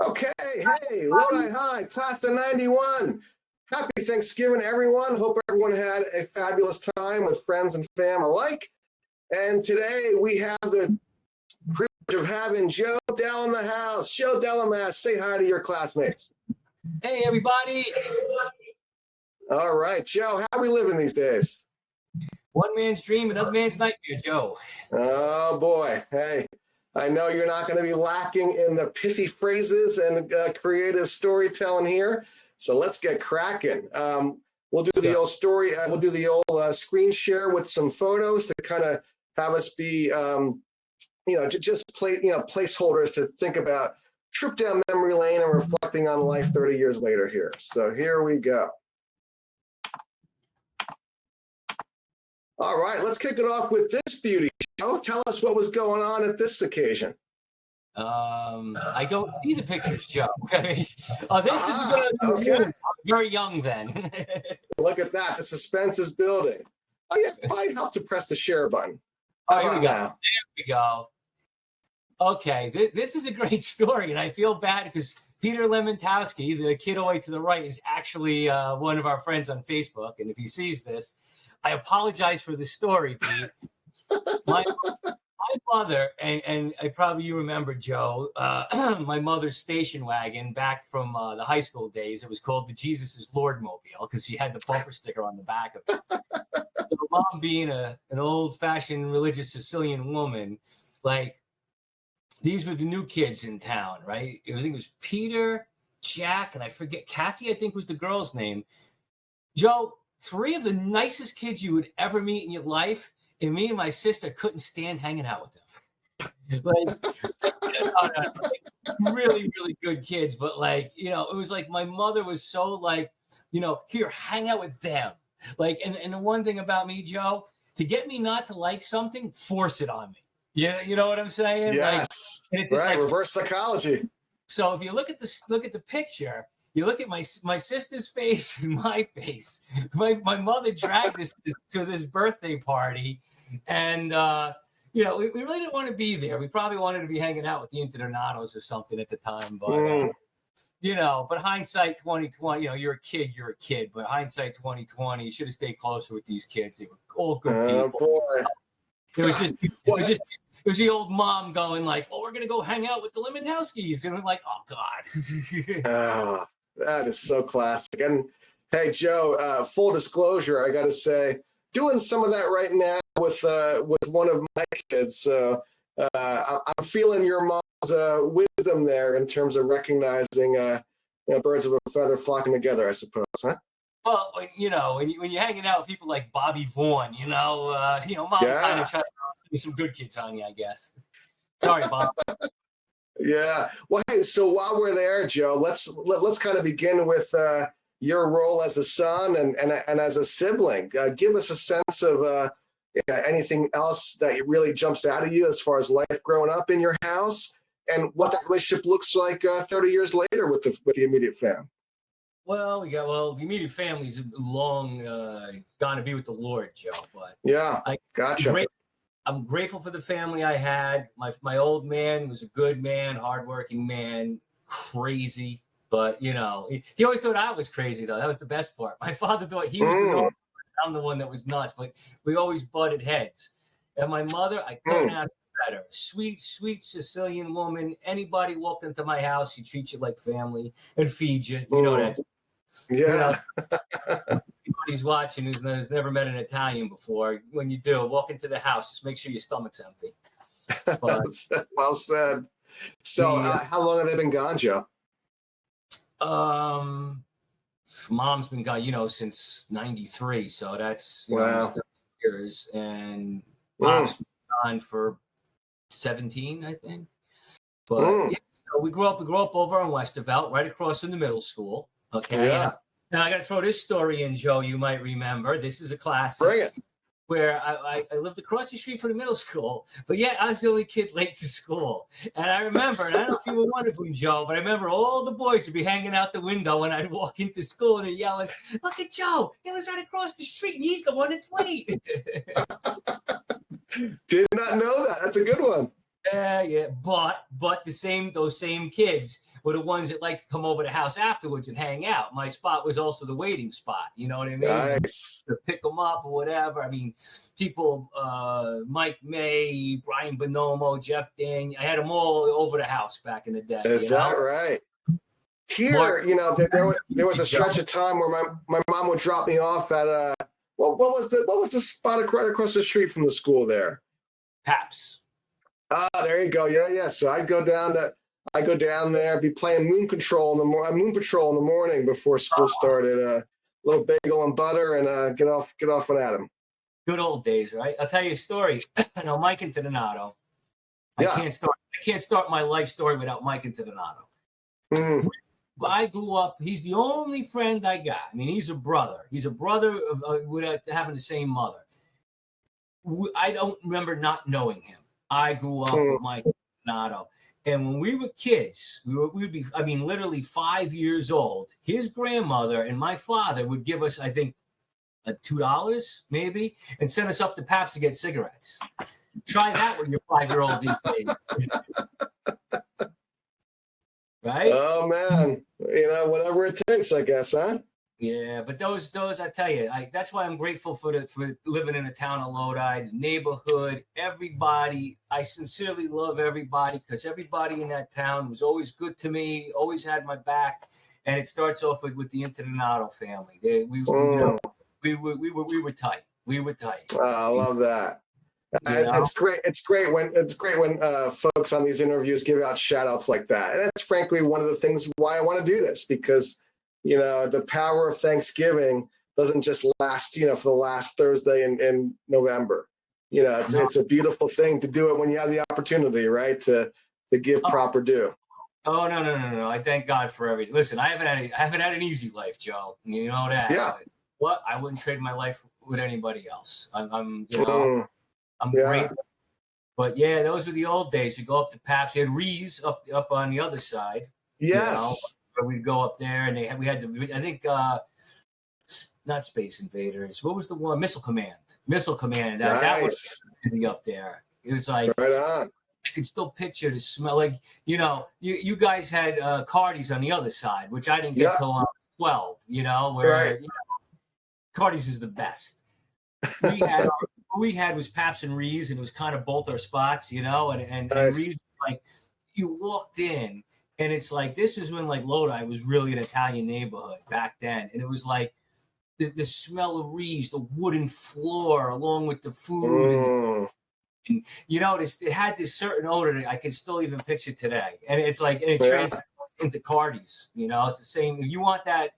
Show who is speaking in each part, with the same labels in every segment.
Speaker 1: Okay, hey, Lodi High, class of 91. Happy Thanksgiving, everyone. Hope everyone had a fabulous time with friends and fam alike. And today we have the privilege of having Joe Della in the house. Joe Della, Mast, say hi to your classmates.
Speaker 2: Hey, everybody.
Speaker 1: All right, Joe, how are we living these days?
Speaker 2: One man's dream, another man's nightmare, Joe.
Speaker 1: Oh, boy. Hey, I know you're not going to be lacking in the pithy phrases and creative storytelling here. So let's get cracking. We'll do the old story. We'll do the old screen share with some photos to kind of have us be, just placeholders to think about trip down memory lane and reflecting on life 30 years later here. So here we go. All right, let's kick it off with this beauty. Joe, tell us what was going on at this occasion.
Speaker 2: I don't see the pictures, Joe. This was
Speaker 1: okay.
Speaker 2: I was very young then.
Speaker 1: Look at that. The suspense is building. Oh, yeah, probably help to press the share button.
Speaker 2: Here we go. There we go. Okay, this is a great story, and I feel bad because Peter Lemontowski, the kid all the way to the right, is actually one of our friends on Facebook. And if he sees this, I apologize for the story, Pete. My mother, and probably you remember, Joe, my mother's station wagon back from the high school days. It was called the Jesus is Lord Mobile because she had the bumper sticker on the back of it. So mom, being an old-fashioned religious Sicilian woman, like, these were the new kids in town, right? I think it was Peter, Jack, and I forget, Kathy, I think was the girl's name. Joe, three of the nicest kids you would ever meet in your life, and me and my sister couldn't stand hanging out with them. Really, really good kids, but it was like my mother was so like, here, hang out with them. And the one thing about me, Joe, to get me not to like something, force it on me. Yeah, you know what I'm saying?
Speaker 1: Yes. Right. Reverse psychology.
Speaker 2: So if you look at the picture, you look at my sister's face and my face. My mother dragged us to this birthday party, and we really didn't want to be there. We probably wanted to be hanging out with the Internados or something at the time, but but hindsight 2020, you're a kid, but hindsight 2020, you should have stayed closer with these kids. They were all good people.
Speaker 1: Boy.
Speaker 2: It was the old mom going like, "Oh, we're gonna go hang out with the Lemontowskis," and we're like, "Oh God."
Speaker 1: Oh, that is so classic. And hey, Joe, full disclosure, I got to say, doing some of that right now with one of my kids. So I'm feeling your mom's wisdom there in terms of recognizing birds of a feather flocking together, I suppose, huh?
Speaker 2: Well, when you're hanging out with people like Bobby Vaughn, mom kind of tried to put some good kids on you, I guess. Sorry, Bob.
Speaker 1: Yeah. Well, hey, so while we're there, Joe, let's kind of begin with your role as a son and as a sibling. Give us a sense of anything else that really jumps out at you as far as life growing up in your house and what that relationship looks like 30 years later with the immediate fam.
Speaker 2: Well, the immediate family's long gone to be with the Lord, Joe. But
Speaker 1: yeah, gotcha.
Speaker 2: I'm grateful for the family I had. My old man was a good man, hardworking man, crazy. But, he always thought I was crazy, though. That was the best part. My father thought he was the normal. I'm the one that was nuts. But we always butted heads. And my mother, I couldn't ask better. Sweet, sweet Sicilian woman. Anybody walked into my house, she treats you like family and feeds you. You know that.
Speaker 1: Yeah.
Speaker 2: Anybody's watching who's never met an Italian before. When you do, walk into the house, just make sure your stomach's empty. But,
Speaker 1: well said. So how long have they been gone, Joe?
Speaker 2: Mom's been gone, since '93. So that's
Speaker 1: wow.
Speaker 2: years. And Pop's been gone for 17, I think. But so we grew up over on Westervelt, right across from the middle school. Okay.
Speaker 1: Yeah.
Speaker 2: Now I got to throw this story in, Joe. You might remember. This is a classic.
Speaker 1: Bring it.
Speaker 2: Where I lived across the street from the middle school, but yet I was the only kid late to school. And I remember, and I don't know if you were one of them, Joe, but I remember all the boys would be hanging out the window when I'd walk into school and they're yelling, "Look at Joe! He lives right across the street, and he's the one that's late."
Speaker 1: Did not know that. That's a good one.
Speaker 2: Yeah. But those same kids were the ones that liked to come over to the house afterwards and hang out. My spot was also the waiting spot. You know what I mean?
Speaker 1: Nice.
Speaker 2: To pick them up or whatever. I mean, people, Mike May, Brian Bonomo, Jeff Daniel. I had them all over the house back in the day.
Speaker 1: Is that right? Here, there was a stretch of time where my mom would drop me off at what was the spot right across the street from the school there?
Speaker 2: Paps.
Speaker 1: Ah, there you go. Yeah. So I'd go down there, be playing Moon Patrol in the morning before school started. A little bagel and butter, and get off and at 'em.
Speaker 2: Good old days, right? I'll tell you a story. I know Mike Interdinato.
Speaker 1: Yeah.
Speaker 2: I can't start my life story without Mike Interdinato.
Speaker 1: Mm.
Speaker 2: I grew up. He's the only friend I got. I mean, he's a brother. He's a brother without having the same mother. I don't remember not knowing him. I grew up with Mike Interdinato. And when we were kids, we would be, I mean, literally 5 years old. His grandmother and my father would give us, I think, $2 maybe, and send us up to Paps to get cigarettes. Try that with your 5-year-old these days. Right?
Speaker 1: Oh man, whatever it takes, I guess, huh?
Speaker 2: Yeah, but those I tell you, that's why I'm grateful for living in the town of Lodi, the neighborhood, everybody. I sincerely love everybody because everybody in that town was always good to me, always had my back, and it starts off with the Interdinato family. We were tight. We were tight.
Speaker 1: Oh, I love that. It's great. It's great when folks on these interviews give out shout outs like that. And that's frankly one of the things why I want to do this, because the power of Thanksgiving doesn't just last, for the last Thursday in November. It's a beautiful thing to do it when you have the opportunity, right? To give proper due.
Speaker 2: Oh no! I thank God for everything. Listen, I haven't had an easy life, Joe. You know that.
Speaker 1: Yeah.
Speaker 2: What? I wouldn't trade my life with anybody else. I'm
Speaker 1: Yeah.
Speaker 2: grateful. But yeah, those were the old days. You go up to Paps. You had Rees up on the other side.
Speaker 1: Yes.
Speaker 2: Where we'd go up there, and we had the, I think, not Space Invaders. What was the one? Missile Command. That was up there. It was like,
Speaker 1: right on.
Speaker 2: I can still picture the smell. Like, you guys had Cardi's on the other side, which I didn't get till I was 12. Where Cardi's is the best. We had was Paps and Rees, and it was kind of both our spots, and
Speaker 1: Nice.
Speaker 2: Rees, like, you walked in, and it's like, this is when like Lodi was really an Italian neighborhood back then, and it was like the smell of Rees, the wooden floor, along with the food, and it had this certain odor that I can still even picture today, and it's like, and it translates into Cardi's. It's the same. If you want that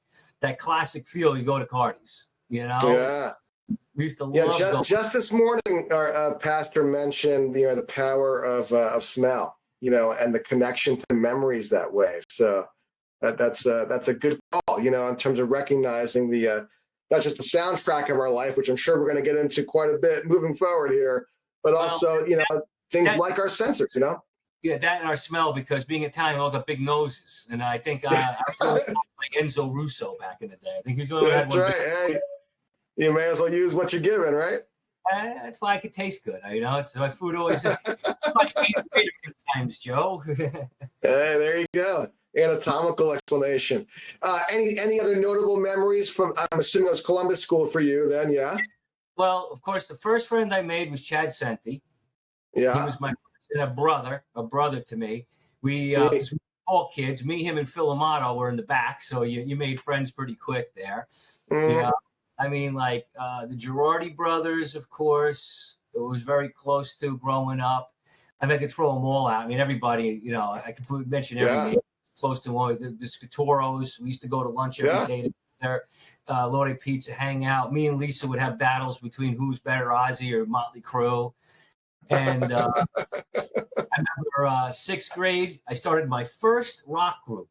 Speaker 2: classic feel, you go to Cardi's.
Speaker 1: Yeah.
Speaker 2: We used to love
Speaker 1: just this morning, our pastor mentioned the power of smell, and the connection to memories that way. So that's a good call, in terms of recognizing the not just the soundtrack of our life, which I'm sure we're going to get into quite a bit moving forward here, but also things like our senses,
Speaker 2: Yeah, that and our smell, because being Italian, we all got big noses, and I think I saw like Enzo Russo back in the day. I think he's the only one
Speaker 1: That's
Speaker 2: who had one.
Speaker 1: Right. Hey, you may as well use what you're given, right?
Speaker 2: That's why I could taste good. It's my food always. I ate a few times, Joe.
Speaker 1: Hey, there you go. Anatomical explanation. Any other notable memories from? I'm assuming it was Columbus School for you, then, yeah.
Speaker 2: Well, of course, the first friend I made was Chad Senti.
Speaker 1: Yeah.
Speaker 2: He was my brother to me. We were all kids. Me, him, and Phil Amato were in the back, so you made friends pretty quick there. Yeah. I mean, like the Girardi brothers, of course, it was very close to growing up. I mean, I could throw them all out. I mean, everybody, I could mention every name close to one. The Scatoros, we used to go to lunch every day there. Lodi Pizza, hang out. Me and Lisa would have battles between who's better, Ozzy or Motley Crue. And I remember sixth grade, I started my first rock group.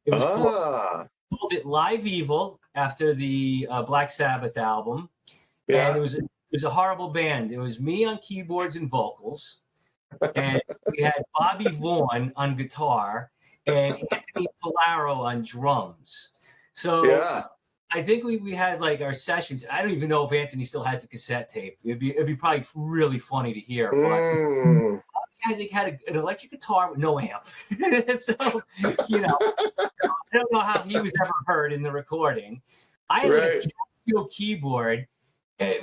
Speaker 2: It was called it Live Evil, after the Black Sabbath album.
Speaker 1: Yeah.
Speaker 2: And it was a horrible band. It was me on keyboards and vocals, and we had Bobby Vaughn on guitar and Anthony Polaro on drums. So I think we had like our sessions. I don't even know if Anthony still has the cassette tape. It'd be probably really funny to hear. But Bobby they had an electric guitar with no amp. So, you know, I don't know how he was ever heard in the recording. I had like a Casio keyboard,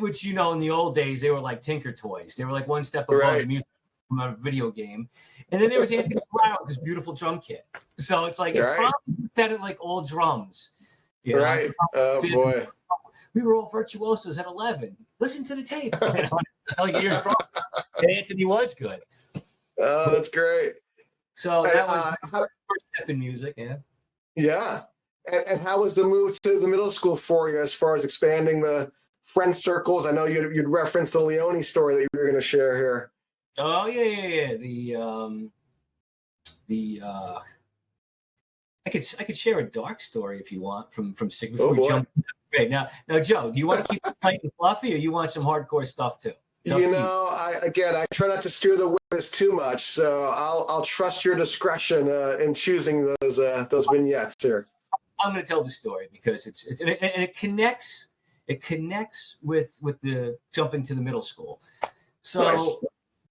Speaker 2: which, you know, in the old days, they were like Tinker Toys. They were like one step above the music from a video game. And then there was Anthony Brown with this beautiful drum kit. So it's like, it probably sounded like old drums. You know?
Speaker 1: Oh, boy.
Speaker 2: We were all virtuosos at 11. Listen to the tape. You know? Like, here's drum. And Anthony was good.
Speaker 1: Oh, that's great.
Speaker 2: So that was the first step in music, yeah.
Speaker 1: Yeah. And how was the move to the middle school for you as far as expanding the friend circles? I know you'd referenced the Leone story that you were going to share here.
Speaker 2: Oh, yeah. I could share a dark story if you want from before we jump. Great. Now, Joe, do you want to keep this light and fluffy, or you want some hardcore stuff too?
Speaker 1: You know, I try not to steer the wheels too much, so I'll trust your discretion in choosing those vignettes here.
Speaker 2: I'm going to tell the story because it connects with the jump into the middle school. So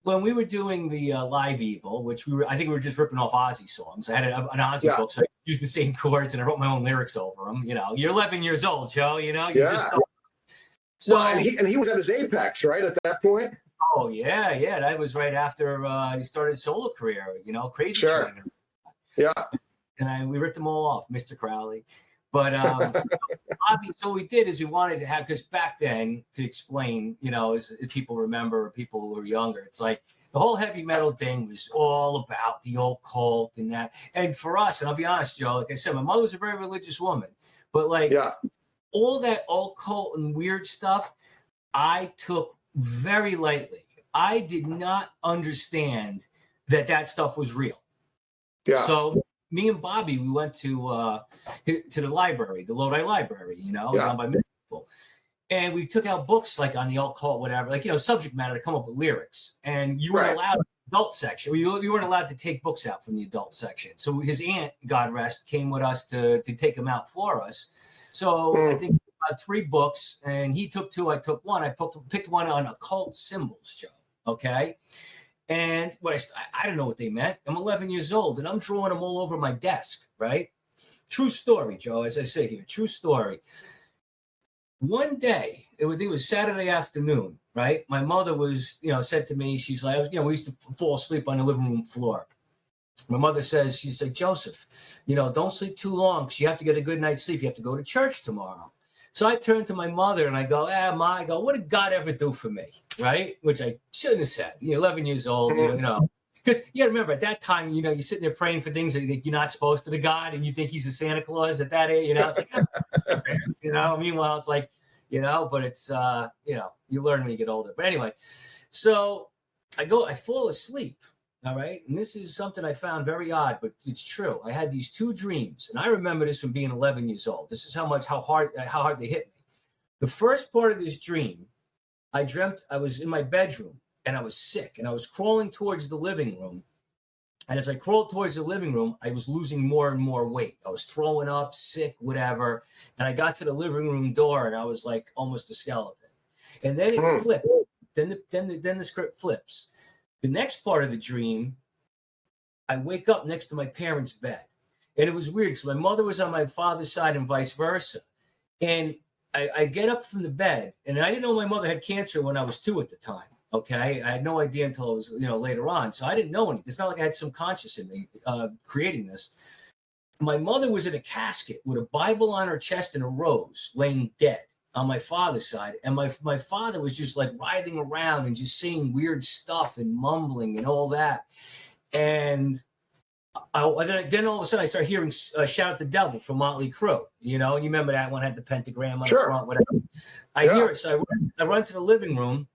Speaker 2: when we were doing the Live Evil, which I think we were just ripping off Ozzy songs. I had an Ozzy book, so I used the same chords and I wrote my own lyrics over them. You know, you're 11 years old, Joe. You know, you just don't. So,
Speaker 1: well, and he was at his apex, right, at that point?
Speaker 2: Oh, yeah. That was right after he started his solo career, you know, Crazy Trainer.
Speaker 1: Yeah.
Speaker 2: And we ripped them all off, Mr. Crowley. But so what we did is we wanted to have, because back then, to explain, you know, as people remember, people who were younger, it's like the whole heavy metal thing was all about the occult and that. And for us, and I'll be honest, Joe, like I said, my mother was a very religious woman, but like all that occult and weird stuff, I took very lightly. I did not understand that stuff was real. Yeah. So me and Bobby, we went to the library, the Lodi library, you know, down by Midfield. And we took out books like on the occult, whatever, like, you know, subject matter to come up with lyrics. And you weren't allowed in the adult section. You weren't allowed to take books out from the adult section. So his aunt, God rest, came with us to take them out for us. So I think about 3 books, and he took 2, I took 1. I picked one on occult symbols, Joe. Okay. And I don't know what they meant. I'm 11 years old, and I'm drawing them all over my desk, right? True story, Joe, as I say here, true story. One day, it was Saturday afternoon, right? My mother was, you know, said to me, she's like, you know, we used to fall asleep on the living room floor. My mother says, she's like, Joseph, you know, don't sleep too long because you have to get a good night's sleep. You have to go to church tomorrow. So I turned to my mother and I go, Ma, what did God ever do for me? Right? Which I shouldn't have said. You're 11 years old, you know, because you got to remember at that time, you know, you're sitting there praying for things that you're not supposed to God, and you think he's a Santa Claus at that age, you know, it's like, you know, meanwhile, it's like, you know, but it's, you know, you learn when you get older. But anyway, so I fall asleep. All right. And this is something I found very odd, but it's true. I had these 2 dreams, and I remember this from being 11 years old. This is how hard they hit me. The first part of this dream, I dreamt I was in my bedroom and I was sick, and I was crawling towards the living room. And as I crawled towards the living room, I was losing more and more weight. I was throwing up, sick, whatever. And I got to the living room door and I was like almost a skeleton. And then it flipped. Then the script flips. The next part of the dream, I wake up next to my parents' bed. And it was weird because my mother was on my father's side and vice versa. And I get up from the bed, and I didn't know my mother had cancer when I was 2 at the time. Okay. I had no idea until it was, you know, later on. So I didn't know anything. It's not like I had some conscious in me creating this. My mother was in a casket with a Bible on her chest and a rose, laying dead on my father's side. And my father was just like writhing around and just saying weird stuff and mumbling and all that. And then all of a sudden I started hearing Shout at the Devil from Motley Crue, you know, and you remember that one had the pentagram on the front, whatever. I hear it. So I run to the living room,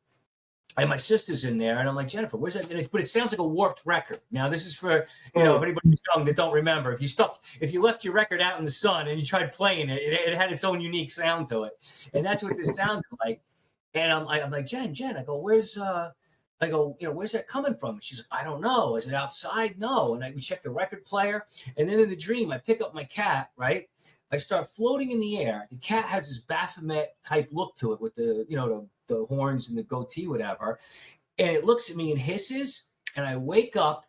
Speaker 2: and my sister's in there, and I'm like, Jennifer, where's that? But it sounds like a warped record. Now, this is for, you know, anybody who's young that don't remember. If you left your record out in the sun and you tried playing it, it had its own unique sound to it. And that's what this sounded like. And I'm like, Jen, I go, where's that coming from? And she's like, I don't know. Is it outside? No. And we check the record player. And then in the dream, I pick up my cat, right? I start floating in the air. The cat has this Baphomet type look to it with the, you know, the horns and the goatee, whatever. And it looks at me and hisses. and I wake up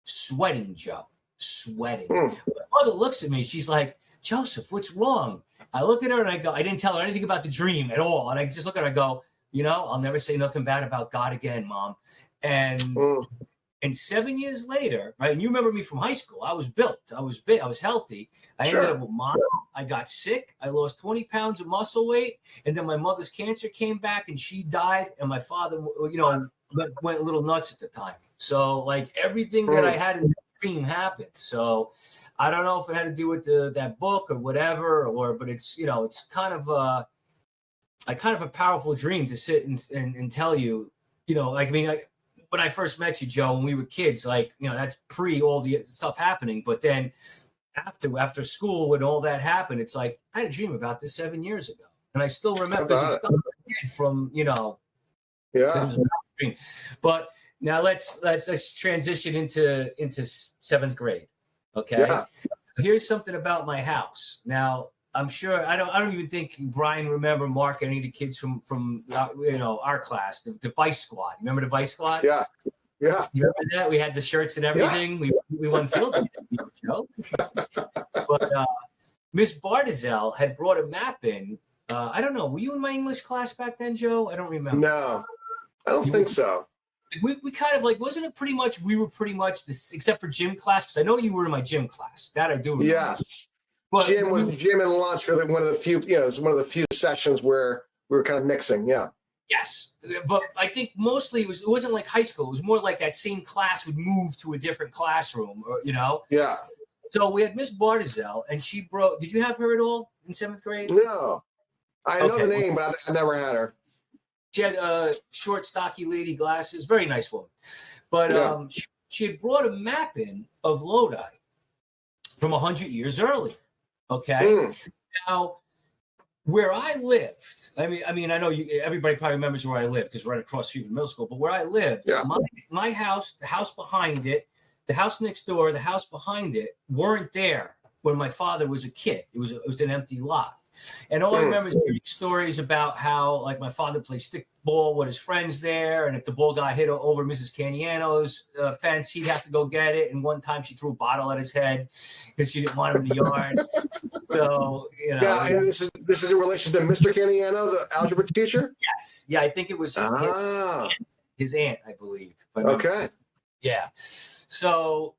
Speaker 2: sweating, Joe, sweating.
Speaker 1: Mm.
Speaker 2: My mother looks at me. She's like, Joseph, what's wrong? I look at her and I go, I didn't tell her anything about the dream at all. And I just look at her and I go, I'll never say nothing bad about God again, Mom. And 7 years later, right? And you remember me from high school. I was built. I was big. I was healthy. I ended up with mono. I got sick. I lost 20 pounds of muscle weight. And then my mother's cancer came back and she died. And my father, went a little nuts at the time. So like everything that I had in the dream happened. So I don't know if it had to do with that book or whatever, but it's, it's kind of a powerful dream to sit and tell you, when I first met you, Joe, when we were kids, that's pre all the stuff happening. But then after school, when all that happened, it's like, I had a dream about this 7 years ago. And I still remember because it's stuff from, it was a dream. But now let's transition into seventh grade. Okay. Yeah. Here's something about my house. Now, I'm sure I don't even think Brian remember Mark, any of the kids from our class, the Vice Squad. You remember the Vice Squad?
Speaker 1: Yeah. Yeah.
Speaker 2: You remember that? We had the shirts and everything. Yeah. We won field day, Joe. But Miss Bartizel had brought a map in. I don't know. Were you in my English class back then, Joe? I don't remember.
Speaker 1: No, I don't think so.
Speaker 2: We kind of wasn't it pretty much? We were pretty much this, except for gym class, because I know you were in my gym class. That I do remember.
Speaker 1: Yes. But gym and lunch were one of the few, it's one of the few sessions where we were kind of mixing. Yeah.
Speaker 2: Yes. But I think mostly it wasn't like high school. It was more like that same class would move to a different classroom,
Speaker 1: Yeah.
Speaker 2: So we had Miss Bartizel, and she did you have her at all in seventh grade?
Speaker 1: No. I know the name, but I never had her.
Speaker 2: She had short, stocky lady glasses. Very nice woman. But she had brought a map in of Lodi from 100 years earlier. Okay. Now, where I lived, I mean, I know everybody probably remembers where I lived because we're right across the street from middle school. But where I lived, my house, the house behind it, the house next door, the house behind it weren't there when my father was a kid. It was an empty lot. And all I remember is hearing stories about how, like, my father played stickball with his friends there, and if the ball got hit over Mrs. Caniano's fence, he'd have to go get it. And one time she threw a bottle at his head because she didn't want him in the yard. So,
Speaker 1: Yeah, and this is in relation to Mr. Caniano, the algebra teacher?
Speaker 2: Yes. Yeah, I think it was his aunt, I believe.
Speaker 1: Okay.
Speaker 2: Yeah. So,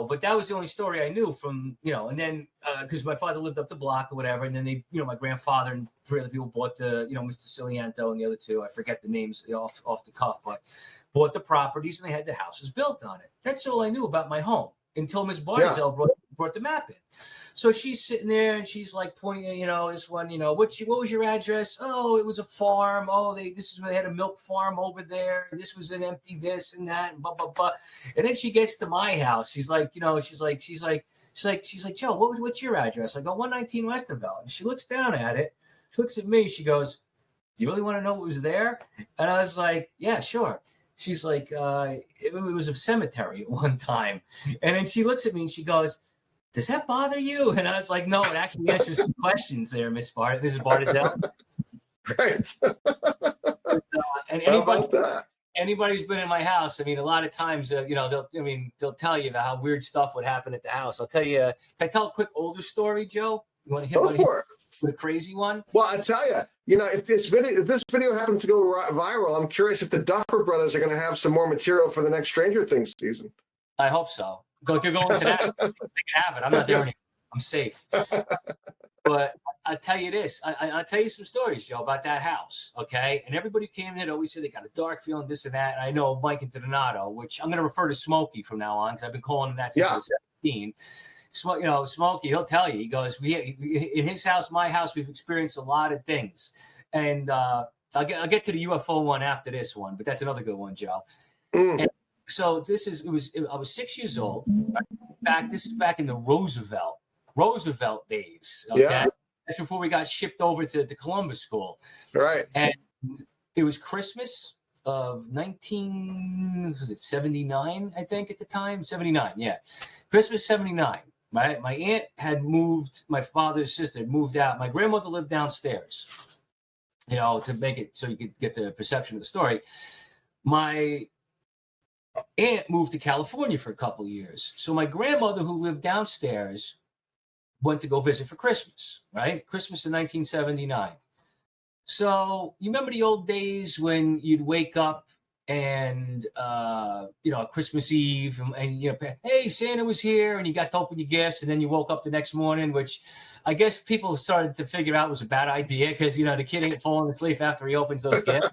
Speaker 2: but that was the only story I knew from, and then because my father lived up the block or whatever. And then they, my grandfather and three other people bought the, Mr. Cilianto and the other two. I forget the names off the cuff, but bought the properties and they had the houses built on it. That's all I knew about my home until Miss Bartizel brought the map in. So she's sitting there and she's like pointing, this one, what was your address? Oh, it was a farm. Oh, this is where they had a milk farm over there. This was an empty this and that and blah, blah, blah. And then she gets to my house. She's like, she's like, Joe, what's your address? I go, 119 Westerville. And she looks down at it. She looks at me. She goes, do you really want to know what was there? And I was like, yeah, sure. She's like, it was a cemetery at one time. And then she looks at me and she goes, does that bother you? And I was like, no, it actually answers some questions there, Mrs. Bartizel.
Speaker 1: Right.
Speaker 2: And anybody who's been in my house, I mean, a lot of times, they'll tell you about how weird stuff would happen at the house. I'll tell you, can I tell a quick older story, Joe? You want to hit with a crazy one?
Speaker 1: Well, I tell you, if this video happens to go viral, I'm curious if the Duffer Brothers are going to have some more material for the next Stranger Things season.
Speaker 2: I hope so. They're going to that. They can have it. I'm not there anymore. I'm safe. But I'll tell you this. I'll tell you some stories, Joe, about that house, okay? And everybody came in always said they got a dark feeling, this and that. And I know Mike Donato, which I'm going to refer to Smokey from now on because I've been calling him that since I was 17. Smokey, he'll tell you. He goes, in his house, my house, we've experienced a lot of things. And I'll get to the UFO one after this one, but that's another good one, Joe. And so I was 6 years old. This is back in the Roosevelt days. Okay. Yeah. That's before we got shipped over to Columbus School.
Speaker 1: Right.
Speaker 2: And it was Christmas of 79, I think, at the time. 79, yeah. Christmas 79. Right. My aunt had moved, my father's sister had moved out. My grandmother lived downstairs, to make it so you could get the perception of the story. My aunt moved to California for a couple of years. So my grandmother, who lived downstairs, went to go visit for Christmas, right? Christmas in 1979. So you remember the old days when you'd wake up and Christmas Eve and hey, Santa was here, and you got to open your gifts, and then you woke up the next morning, which I guess people started to figure out was a bad idea because the kid ain't falling asleep after he opens those gifts.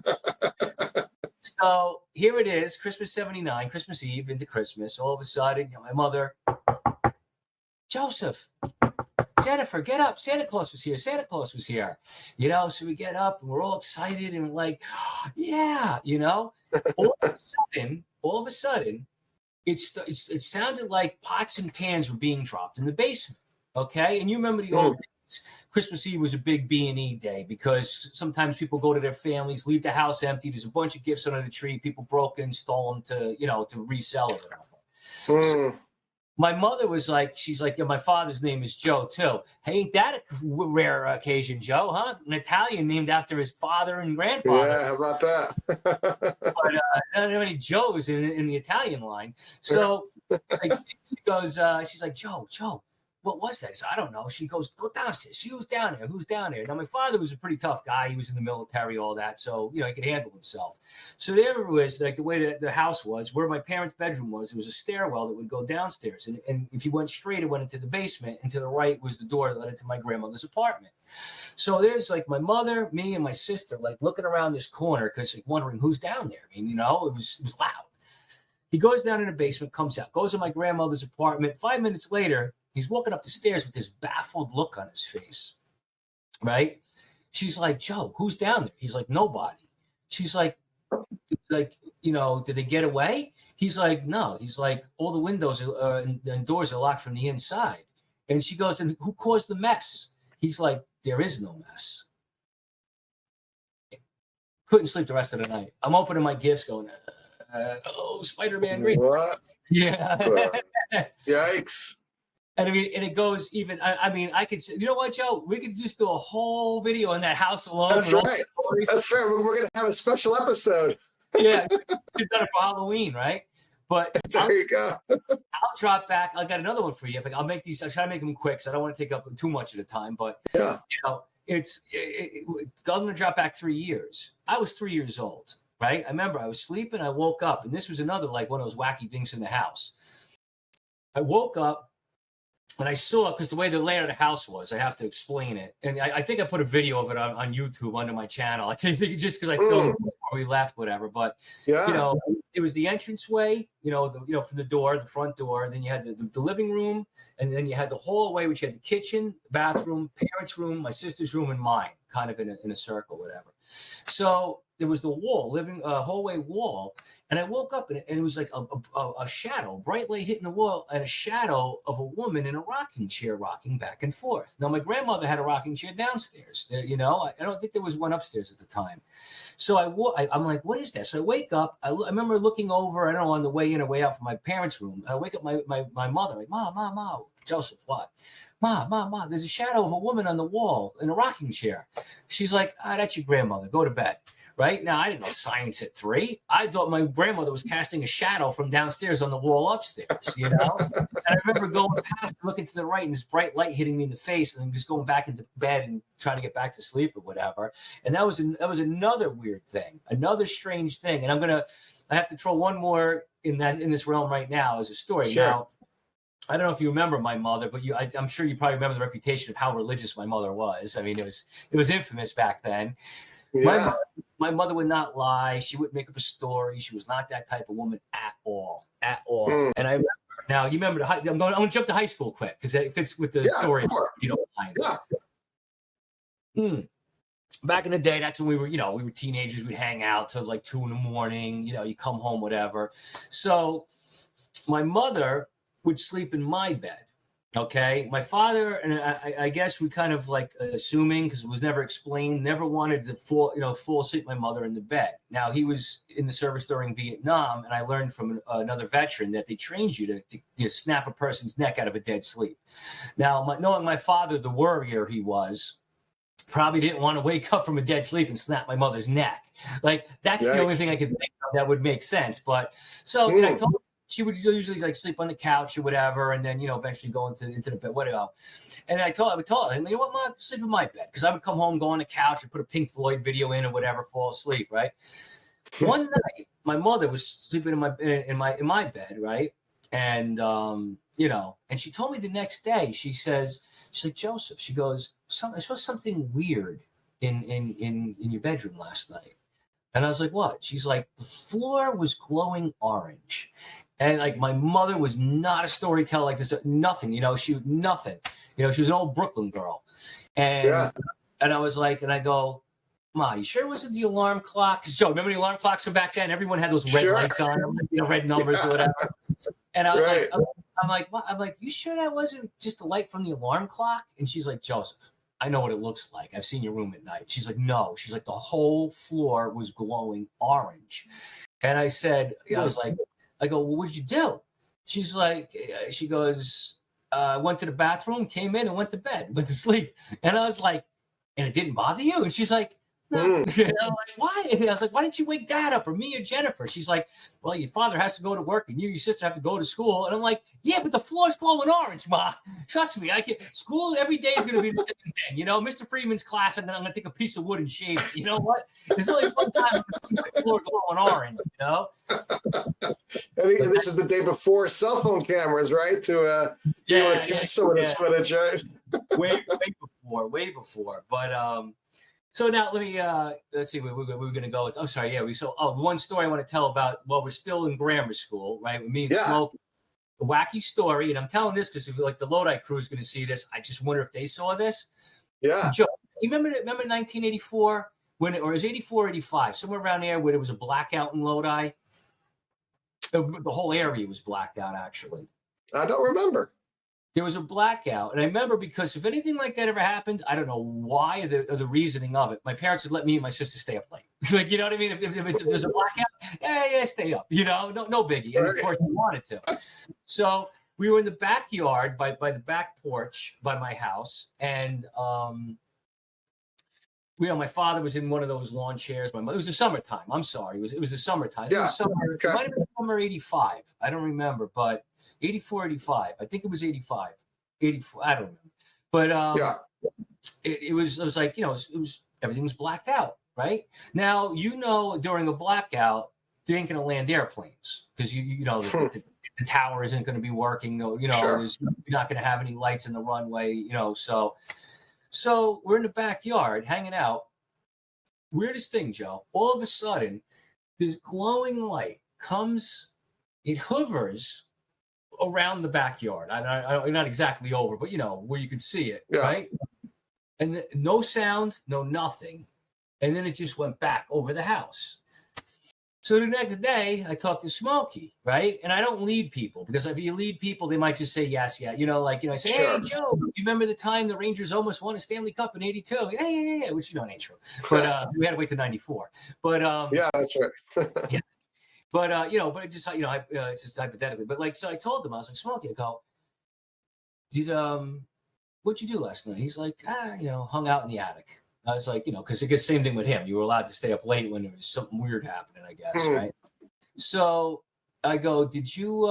Speaker 2: So here it is, Christmas 79, Christmas Eve into Christmas. All of a sudden, my mother, Joseph, Jennifer, get up. Santa Claus was here. Santa Claus was here. So we get up and we're all excited and we're like, yeah, all of a sudden, it sounded like pots and pans were being dropped in the basement. Okay. And you remember the old days, Christmas Eve was a big B&E day because sometimes people go to their families, leave the house empty. There's a bunch of gifts under the tree. People broke in, stole them to resell it. So, my mother was like, she's like, my father's name is Joe too. Hey, ain't that a rare occasion, Joe, huh? An Italian named after his father and grandfather.
Speaker 1: Yeah, how about that?
Speaker 2: But I don't have any Joes in the Italian line. So she goes, she's like, Joe, what was that? I said, I don't know. She goes, go downstairs. See who's down there. Who's down there? Now, my father was a pretty tough guy. He was in the military, all that. So, he could handle himself. So there it was, like the way that the house was, where my parents' bedroom was, there was a stairwell that would go downstairs. And if you went straight, it went into the basement. And to the right was the door that led into my grandmother's apartment. So there's like my mother, me, and my sister, like looking around this corner because like wondering who's down there. I mean, it was loud. He goes down in the basement, comes out, goes to my grandmother's apartment. 5 minutes later, he's walking up the stairs with this baffled look on his face, right? She's like, Joe, who's down there? He's like, nobody. She's like, did they get away? He's like, no. He's like, all the windows and doors are locked from the inside. And she goes, and who caused the mess? He's like, there is no mess. Couldn't sleep the rest of the night. I'm opening my gifts going, Spider-Man green.
Speaker 1: What?
Speaker 2: Yeah.
Speaker 1: Yikes.
Speaker 2: And it goes even, I could say, you know what, Joe? We could just do a whole video in that house alone.
Speaker 1: That's right. That's right. We're going to have a special episode.
Speaker 2: Yeah. We've done it for Halloween, right? But
Speaker 1: there you go.
Speaker 2: I'll drop back. I got another one for you. I'll make these, I'll try to make them quick because I don't want to take up too much of the time. But,
Speaker 1: yeah,
Speaker 2: I'm going to drop back 3 years. I was 3 years old, right? I remember I was sleeping. I woke up, and this was another, like one of those wacky things in the house. I woke up. And I saw, because the way the layout of the house was, I have to explain it. And I think I put a video of it on YouTube under my channel. I think just because I filmed it before we left, whatever. But,
Speaker 1: yeah.
Speaker 2: It was the entranceway, from the door, the front door. Then you had the living room. And then you had the hallway, which had the kitchen, bathroom, parents' room, my sister's room, and mine, kind of in a circle, whatever. So there was the wall, hallway wall. And I woke up and it was like a shadow, bright light hitting the wall, and a shadow of a woman in a rocking chair rocking back and forth. Now, my grandmother had a rocking chair downstairs. I don't think there was one upstairs at the time. So I'm like, what is that? So I wake up. I remember looking over, I don't know, on the way in or way out from my parents' room. I wake up my mother, like, Ma, Joseph, what? Ma, there's a shadow of a woman on the wall in a rocking chair. She's like, that's your grandmother. Go to bed. Right now, I didn't know science at 3. I thought my grandmother was casting a shadow from downstairs on the wall upstairs, And I remember going past, looking to the right, and this bright light hitting me in the face, and then just going back into bed and trying to get back to sleep or whatever. And that was another weird thing, another strange thing. And I have to throw one more in this realm right now as a story.
Speaker 1: Sure.
Speaker 2: Now, I don't know if you remember my mother, but I'm sure you probably remember the reputation of how religious my mother was. I mean, it was infamous back then.
Speaker 1: Yeah.
Speaker 2: My mother would not lie. She wouldn't make up a story. She was not that type of woman at all. And I remember, now you remember I'm going to jump to high school quick because it fits with the story.
Speaker 1: Sure.
Speaker 2: If you don't mind.
Speaker 1: Yeah.
Speaker 2: Back in the day, that's when we were teenagers. We'd hang out till like 2 a.m. You come home, whatever. So my mother would sleep in my bed. Okay, my father, and I guess we kind of like assuming, because it was never explained, never wanted to fall asleep my mother in the bed. Now, he was in the service during Vietnam, and I learned from another veteran that they trained you to snap a person's neck out of a dead sleep. Now, knowing my father, the warrior he was, probably didn't want to wake up from a dead sleep and snap my mother's neck. Like, that's the only thing I could think that would make sense. But so I told her she would usually like sleep on the couch or whatever, and then eventually go into the bed, whatever. And I would tell her, you know what, Mom, sleep in my bed, because I would come home, go on the couch, and put a Pink Floyd video in or whatever, fall asleep, right? One night, my mother was sleeping in my bed, right? And and she told me the next day. She's like, Joseph, she goes, I saw something weird in your bedroom last night. And I was like, what? She's like, the floor was glowing orange. And like, my mother was not a storyteller like this, nothing, nothing. She was an old Brooklyn girl. And I was like, and I go, Ma, you sure it wasn't the alarm clock? Because Joe, remember the alarm clocks from back then? Everyone had those red lights on them, red numbers or whatever. And I was like, I'm like, you sure that wasn't just a light from the alarm clock? And she's like, Joseph, I know what it looks like. I've seen your room at night. She's like, no. She's like, the whole floor was glowing orange. And I said, I go, well, what did you do? She's like, she goes, went to the bathroom, came in and went to bed, went to sleep. And I was like, and it didn't bother you? And she's like, no. And I'm like, why? And I was like, why didn't you wake Dad up or me or Jennifer? She's like, well, your father has to go to work and you and your sister have to go to school. And I'm like, yeah, but the floor's glowing orange, Ma. Trust me, school every day is going to be the same thing. Mr. Freeman's class, and then I'm going to take a piece of wood and shave it. You know what? There's only one time I'm going to see the floor glowing orange,
Speaker 1: And this is the day before cell phone cameras, right? To catch some of this footage, right?
Speaker 2: way before. But so now let me let's see where we're going to go with. I'm sorry, one story I want to tell about while we're still in grammar school, right? With me and Smoke, a wacky story, and I'm telling this because if like the Lodi crew is going to see this, I just wonder if they saw this.
Speaker 1: Yeah.
Speaker 2: Joe, you remember 1984 when or it was 84, 85, somewhere around there where there was a blackout in Lodi. The whole area was blacked out. Actually,
Speaker 1: I don't remember.
Speaker 2: There was a blackout, and I remember because if anything like that ever happened, I don't know why or the reasoning of it. My parents would let me and my sister stay up late. Like, you know what I mean? If there's a blackout, yeah, stay up. No biggie. And of course, we wanted to. So we were in the backyard by the back porch by my house, and my father was in one of those lawn chairs. My mother, it was the summertime. I'm sorry, it was the summertime.
Speaker 1: Yeah.
Speaker 2: It might have been summer 85. I don't remember, but 84, 85. I think it was 85, 84. I don't remember. But it was like, it was everything was blacked out, right? Now, during a blackout, they ain't going to land airplanes because the tower isn't going to be working. You're not going to have any lights in the runway, So we're in the backyard hanging out. Weirdest thing, Joe. All of a sudden, this glowing light comes. It hovers around the backyard. Not exactly over, but where you could see it, right? And no sound, no nothing. And then it just went back over the house. So the next day, I talked to Smokey, right? And I don't lead people because if you lead people, they might just say yes, yeah. I say, hey, Joe, you remember the time the Rangers almost won a Stanley Cup in '82? Yeah, which it ain't true. But we had to wait till '94. But
Speaker 1: yeah, that's right.
Speaker 2: Yeah. But but it just it's just hypothetically. But so I told him, I was like, Smokey, I go, what'd you do last night? He's like, hung out in the attic. I was like, because it gets the same thing with him. You were allowed to stay up late when there was something weird happening, I guess, right? So I go, did you?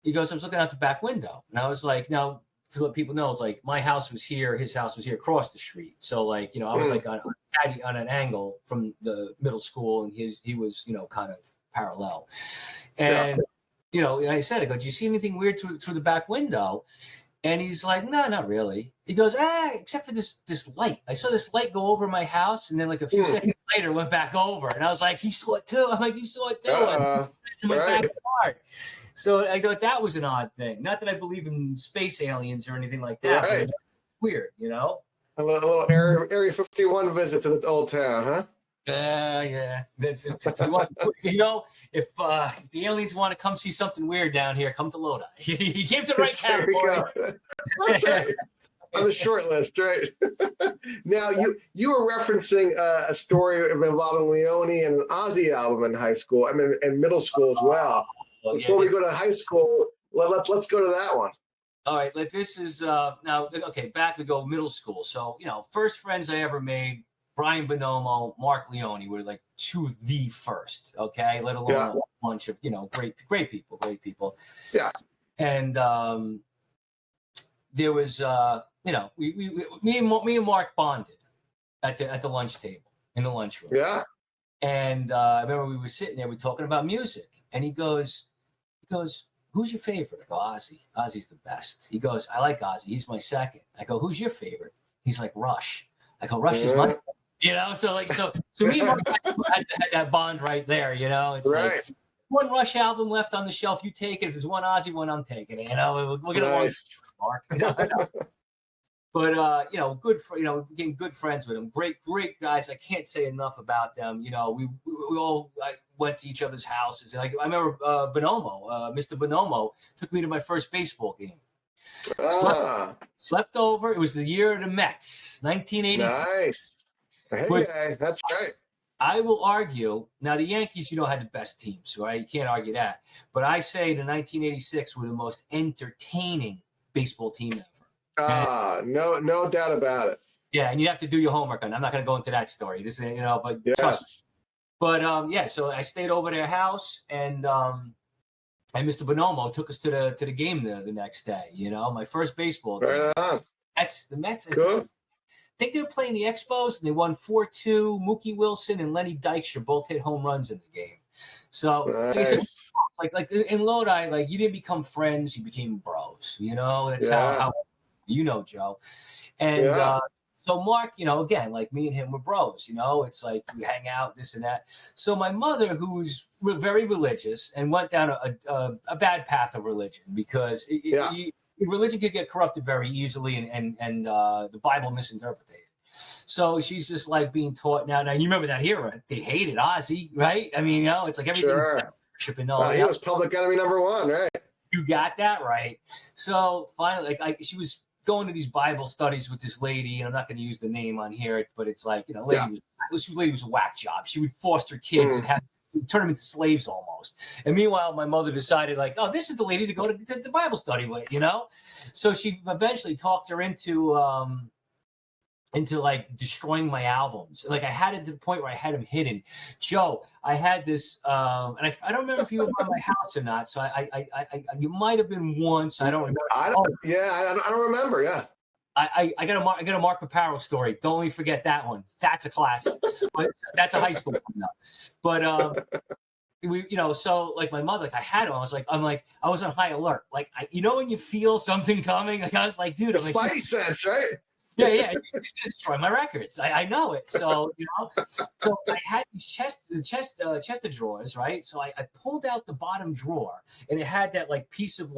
Speaker 2: He goes, I was looking out the back window, and I was like, now to let people know, it's like my house was here, his house was here, across the street. So I was like on an angle from the middle school, and he was kind of parallel. And and I said, I go, do you see anything weird through the back window? And he's like, no, not really. He goes, except for this light. I saw this light go over my house, and then like a few seconds later, it went back over. And I was like, he saw it too. I'm like, you saw it too. In my backyard. So I thought that was an odd thing. Not that I believe in space aliens or anything like that. But it's weird,
Speaker 1: A little Area 51 visit to the old town, huh?
Speaker 2: Yeah. That's it. If the aliens want to come see something weird down here, come to Lodi. He came to the right category.
Speaker 1: That's right. On the short list, right? Now, you were referencing a story involving Leone and an Ozzy album in high school. And middle school as well. Before we go to high school, let's go to that one.
Speaker 2: All right, this is now okay. Back we go, middle school. So first friends I ever made Brian Bonomo, Mark Leone were like two of the first, okay? Let alone a bunch of, great people.
Speaker 1: Yeah.
Speaker 2: And there was, me and Mark bonded at the lunch table in the lunchroom.
Speaker 1: Yeah.
Speaker 2: And I remember we were sitting there, we were talking about music, and he goes, who's your favorite? I go, Ozzy. Ozzy's the best. He goes, I like Ozzy. He's my second. I go, who's your favorite? He's like, Rush. I go, Rush is my, so me and Mark had that bond right there, It's like one Rush album left on the shelf, you take it. If there's one Ozzy one, I'm taking it. We'll get along, Mark. But became good friends with them. Great guys. I can't say enough about them. We all went to each other's houses. And I remember Bonomo, Mr. Bonomo, took me to my first baseball game. Slept over. It was the year of the Mets, 1986.
Speaker 1: Nice. Hey, that's right.
Speaker 2: I will argue, now the Yankees, had the best teams, right? You can't argue that. But I say the 1986 were the most entertaining baseball team ever.
Speaker 1: No doubt about it.
Speaker 2: Yeah, and you have to do your homework on it. I'm not going to go into that story. Just, but trust me. But so I stayed over their house, and Mr. Bonomo took us to the game the next day. My first baseball game.
Speaker 1: Right on.
Speaker 2: The Mets.
Speaker 1: Cool.
Speaker 2: I think they were playing the Expos, and they won 4-2. Mookie Wilson and Lenny Dykstra both hit home runs in the game. So,
Speaker 1: nice.
Speaker 2: like in Lodi, you didn't become friends, you became bros. That's how Joe. And so Mark, again, like me and him were bros. It's like we hang out, this and that. So my mother, who's very religious, and went down a bad path of religion because religion could get corrupted very easily, and the Bible misinterpreted. So she's just like being taught now. Now you remember that era? They hated Ozzy, right? I mean, it's like everything. Sure.
Speaker 1: He was public enemy number one, right?
Speaker 2: You got that right. So finally, she was going to these Bible studies with this lady, and I'm not going to use the name on here, but it's like, lady was a whack job. She would foster kids and turn them into slaves almost. And meanwhile, my mother decided this is the lady to go to the Bible study with, So she eventually talked her into destroying my albums. I had it to the point where I had them hidden. Joe, I had this, and I don't remember if you were by my house or not. So you might have been once. I don't remember.
Speaker 1: I don't remember. Yeah.
Speaker 2: I got a Mark Paparo story. Don't let me forget that one. That's a classic. But that's a high school one now. But so my mother, I had him. I was on high alert. When you feel something coming, I was like, dude,
Speaker 1: Spidey sense, right?
Speaker 2: Yeah, it's going to destroy my records. I know it. So, so I had these chest of drawers, right? So I pulled out the bottom drawer, and it had that piece of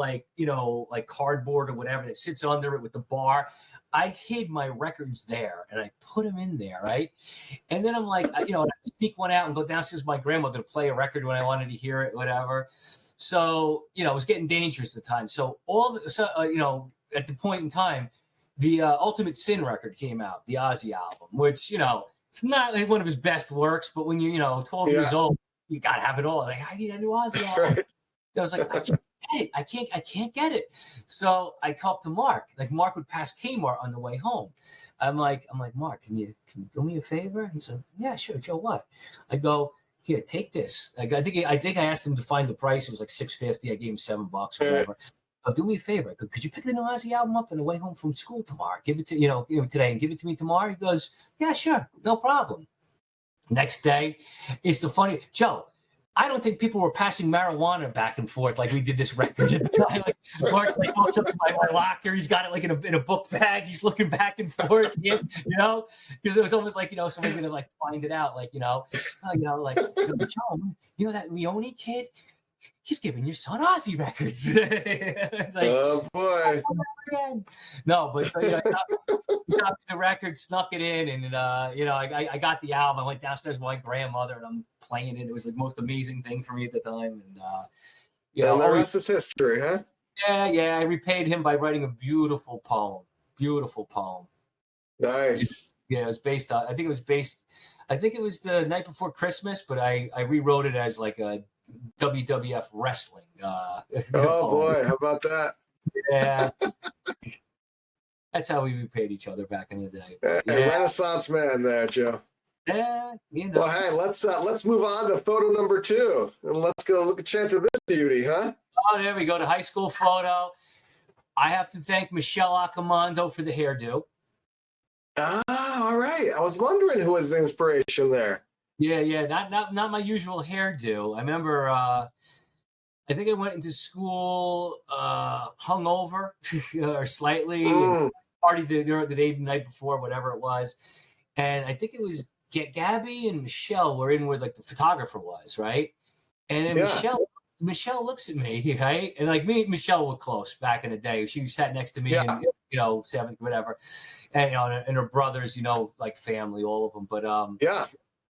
Speaker 2: cardboard or whatever that sits under it with the bar. I hid my records there, and I put them in there, right? And then I'm like, I'd sneak one out and go downstairs with my grandmother to play a record when I wanted to hear it, whatever. So, it was getting dangerous at the time. So at the point in time, the Ultimate Sin record came out, the Ozzy album, which, it's not one of his best works, but when you're 12 years old, you got to have it all. I need a new Ozzy album. Right. I was like, I can't get it. So I talked to Mark. Mark would pass Kmart on the way home. I'm like, Mark, can you do me a favor? He said, yeah, sure. Joe, what? I go, here, take this. I think I asked him to find the price. It was $6.50. I gave him $7 or whatever. Do me a favor. Could you pick the new Ozzy album up on the way home from school tomorrow? Give it to today and give it to me tomorrow. He goes, yeah, sure, no problem. Next day, it's the funny Joe. I don't think people were passing marijuana back and forth like we did this record at the time. Mark's walks up to my locker. He's got it in a book bag. He's looking back and forth, because it was almost somebody's gonna find it out, Joe, that Leone kid. He's giving your son Ozzy records. It's
Speaker 1: oh boy!
Speaker 2: No, but he got the record, snuck it in, and I got the album. I went downstairs with my grandmother, and I'm playing it. It was the most amazing thing for me at the time, and
Speaker 1: and the rest is history, huh?
Speaker 2: Yeah. I repaid him by writing a beautiful poem.
Speaker 1: Nice.
Speaker 2: It was based on. I think it was the night before Christmas, but I rewrote it as a WWF wrestling.
Speaker 1: Oh boy, how about that?
Speaker 2: Yeah. That's how we paid each other back in the day.
Speaker 1: Hey,
Speaker 2: Yeah,
Speaker 1: Renaissance man there, Joe.
Speaker 2: yeah, you know.
Speaker 1: Well, hey, let's move on to photo number 2, and let's go look at chance of this beauty, huh?
Speaker 2: Oh, there we go. The high school photo. I have to thank Michelle Accomando for the hairdo.
Speaker 1: Ah, all right. I was wondering who was the inspiration there.
Speaker 2: Yeah. Not my usual hairdo. I remember. I think I went into school hungover or slightly, and partied the day, the night before, whatever it was. And I think it was Gabby and Michelle were in where like the photographer was, right? And then Michelle looks at me, right? And like me and Michelle were close back in the day. She sat next to me in, you know, 7th, whatever. And, you know, and her brothers, you know, like family, all of them. But,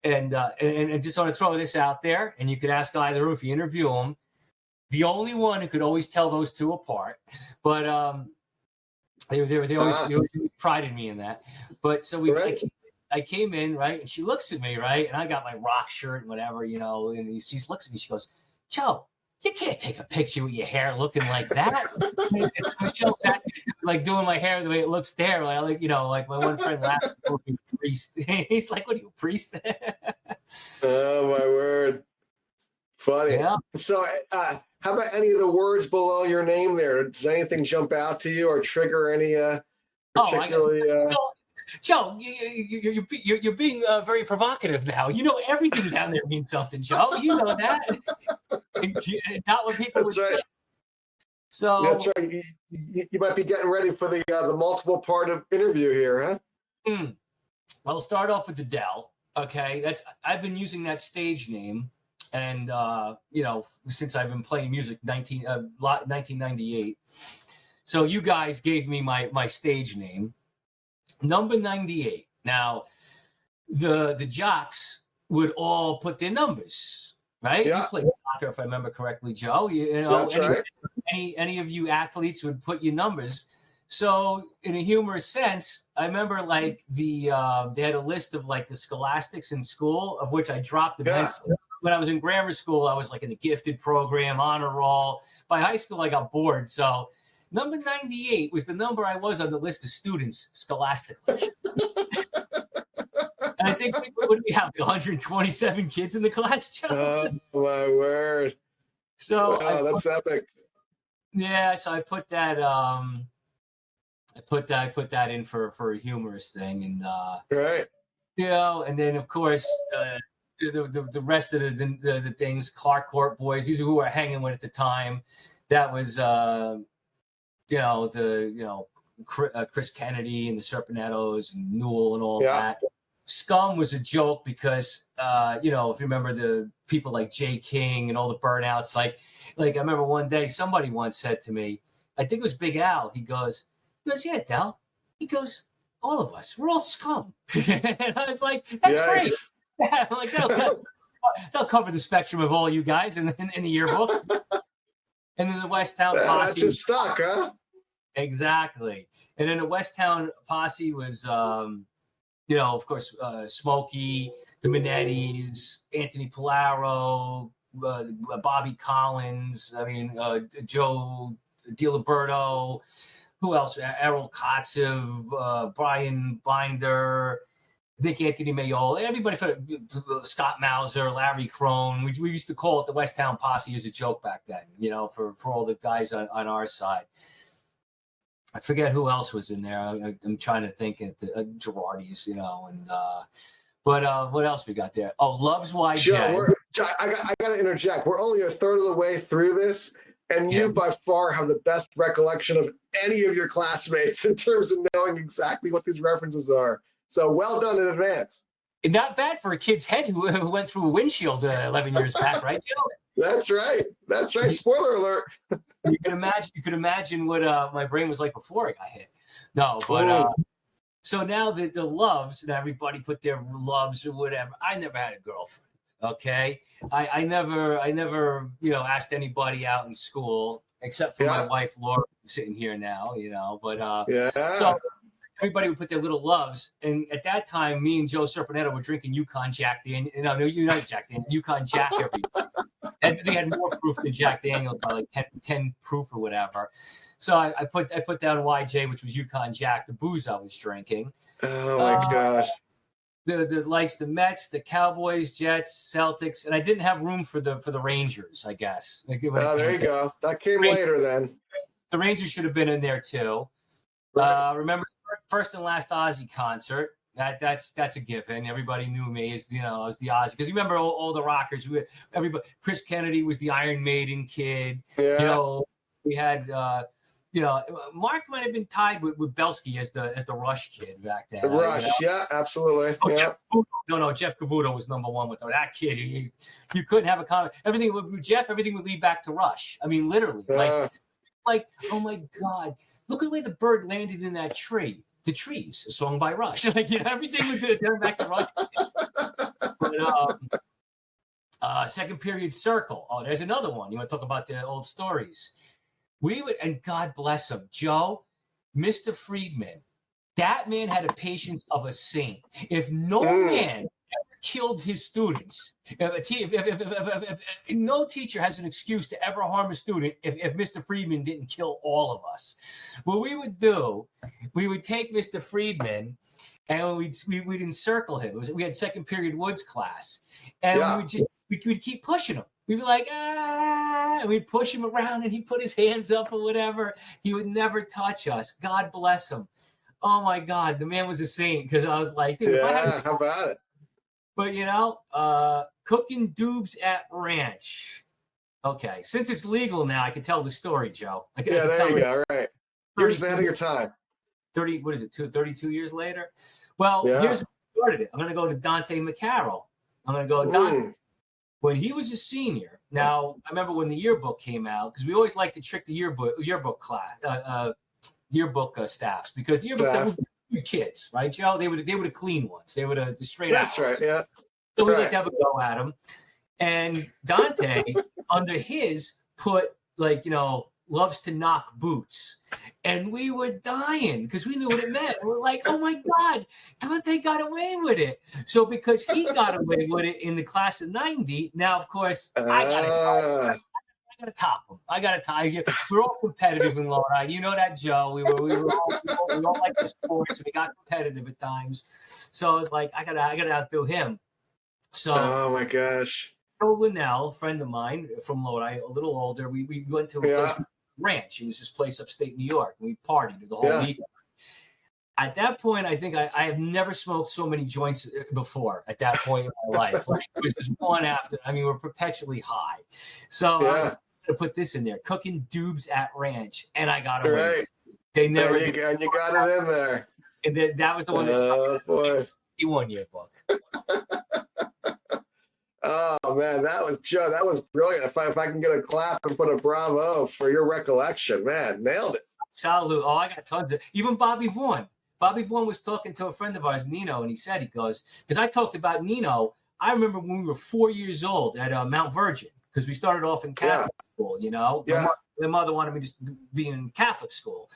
Speaker 2: and just want to throw this out there, and you could ask either of them if you interview them. The only one who could always tell those two apart, but they always prided me in that. But so I came in, right, and she looks at me, right, and I got my rock shirt and whatever, you know, and she looks at me, she goes, Joe, you can't take a picture with your hair looking like that. Michelle's like doing my hair the way it looks there. Like, you know, like my one friend laughed, priest. He's like, what are you, priest?
Speaker 1: Oh, my word. Funny. Yeah. So how about any of the words below your name there? Does anything jump out to you or trigger any particularly...
Speaker 2: Joe, you're being very provocative now. You know everything down there means something, Joe. You know that. Not what people would think. So
Speaker 1: that's right. You might be getting ready for the multiple part of interview here, huh?
Speaker 2: I'll start off with the Dell. Okay, I've been using that stage name, and you know, since I've been playing music 1998. So you guys gave me my stage name. Number 98. Now, the jocks would all put their numbers, right?
Speaker 1: Yeah.
Speaker 2: You played soccer, if I remember correctly, Joe. You know,
Speaker 1: that's right.
Speaker 2: Any of you athletes would put your numbers. So, in a humorous sense, I remember like they had a list of like the scholastics in school, of which I dropped immensely. When I was in grammar school, I was like in the gifted program, honor roll. By high school, I got bored, so. Number 98 was the number I was on the list of students scholastically. And I think, what do we have, 127 kids in the class, Joe?
Speaker 1: Oh, my word.
Speaker 2: So
Speaker 1: wow, that's epic.
Speaker 2: Yeah, so I put that I put that in for a humorous thing. And
Speaker 1: right.
Speaker 2: You know, and then of course the rest of the things, Clark Court boys, these are who I were hanging with at the time. That was you know, Chris Kennedy and the Serpenettos and Newell and all that. Scum was a joke because, you know, if you remember the people like Jay King and all the burnouts, like I remember one day somebody once said to me, I think it was Big Al, he goes, yeah, Del. He goes, all of us, we're all scum. And I was like, that's great. Yeah, like they'll cover the spectrum of all you guys in the yearbook. And then the Westtown Posse.
Speaker 1: That's just stuck, huh?
Speaker 2: Exactly. And then the Westtown Posse was, you know, of course, Smokey, the Minettis, Anthony Polaro, Bobby Collins. I mean, Joe DiLiberto. Who else? Errol Kotzev, Brian Binder, Nick Anthony Mayola, everybody, Scott Mauser, Larry Crone. We used to call it the Westtown Posse as a joke back then, you know, for all the guys on our side. I forget who else was in there. I'm trying to think at the Girardi's, you know, and but what else we got there? Oh, Loves YJ.
Speaker 1: Joe, I got to interject. We're only a third of the way through this, and you by far have the best recollection of any of your classmates in terms of knowing exactly what these references are. So well done in advance.
Speaker 2: Not bad for a kid's head who went through a windshield 11 years back, right, Joe?
Speaker 1: That's right. That's right. Spoiler alert.
Speaker 2: You can imagine what my brain was like before I got hit. No, but so now the loves, and everybody put their loves or whatever. I never had a girlfriend. Okay, I never you know, asked anybody out in school except for my wife Laura, who's sitting here now. You know, but so. Everybody would put their little loves, and at that time, me and Joe Serpenetto were drinking Yukon Jack. Not Jack, Yukon Jack every day. And they had more proof than Jack Daniels by like 10 proof or whatever. So I put down YJ, which was Yukon Jack, the booze I was drinking.
Speaker 1: Oh my gosh.
Speaker 2: The likes the Mets, the Cowboys, Jets, Celtics, and I didn't have room for the Rangers, I guess. Like
Speaker 1: There you go. That came later then.
Speaker 2: The Rangers should have been in there too.
Speaker 1: Right.
Speaker 2: Remember first and last Ozzy concert. That's a given. Everybody knew me as I was the Ozzy, because you remember all the rockers. Everybody. Chris Kennedy was the Iron Maiden kid.
Speaker 1: Yeah.
Speaker 2: We had Mark might have been tied with Belsky as the Rush kid back then.
Speaker 1: Rush, yeah, absolutely.
Speaker 2: Oh,
Speaker 1: yeah.
Speaker 2: Jeff Cavuto was number one with that kid. You couldn't have a comment. Everything with Jeff, everything would lead back to Rush. I mean, literally, like, oh my God, look at the way the bird landed in that tree. The Trees, a song by Rush. Everything would turn back to Rush. But second period circle. Oh, there's another one. You want to talk about the old stories? We would, and God bless him, Joe, Mr. Friedman. That man had a patience of a saint. If no man ever killed his students, if no teacher has an excuse to ever harm a student, if Mr. Friedman didn't kill all of us, what we would do, we would take Mr. Friedman and we'd encircle him. We had second period Woods class, and we would keep pushing him. We'd be like, and we'd push him around, and he'd put his hands up or whatever. He would never touch us. God bless him. Oh my God, the man was a saint, because I was like, dude,
Speaker 1: how about it?
Speaker 2: But cooking doobs at ranch. Okay, since it's legal now, I can tell the story, Joe. I can
Speaker 1: there you go. Right. Years ahead of your time.
Speaker 2: 32 years later? Well, here's what started it. I'm going to go to Dante McCarroll. I'm going to go Dante. When he was a senior, now I remember when the yearbook came out, because we always like to trick the yearbook class, yearbook staffs, because the yearbooks were kids, right, Joe? They were the clean ones. They were the straight out.
Speaker 1: That's right. Yeah.
Speaker 2: So we like to have a go at them. And Dante, under his, put loves to knock boots. And we were dying because we knew what it meant. We're like, oh my God, Dante got away with it. So because he got away with it in the class of 90, now, of course, I got to top him. I got to top him. We're all competitive in Lodi. You know that, Joe. We all like the sports. We got competitive at times. So I was like, I got to outdo him. So,
Speaker 1: oh my gosh.
Speaker 2: Joe Linnell, a friend of mine from Lodi, a little older, we went to a place, ranch. It was this place upstate New York. We partied the whole weekend. At that point, I think I have never smoked so many joints before at that point in my life. Like, it was just one after. I mean, we're perpetually high. So I was going to put this in there, cooking doobs at ranch, and I got away.
Speaker 1: Right.
Speaker 2: They never.
Speaker 1: You got it in there.
Speaker 2: And then that was the one that stuck in the 51 yearbook.
Speaker 1: Oh man, that was brilliant. If I can get a clap and put a bravo for your recollection, man, nailed it.
Speaker 2: Salute. Oh, I got tons of, even Bobby Vaughn. Bobby Vaughn was talking to a friend of ours, Nino, and he goes, because I talked about Nino. I remember when we were 4 years old at Mount Virgin, because we started off in Catholic school, My mother wanted me to be in Catholic school,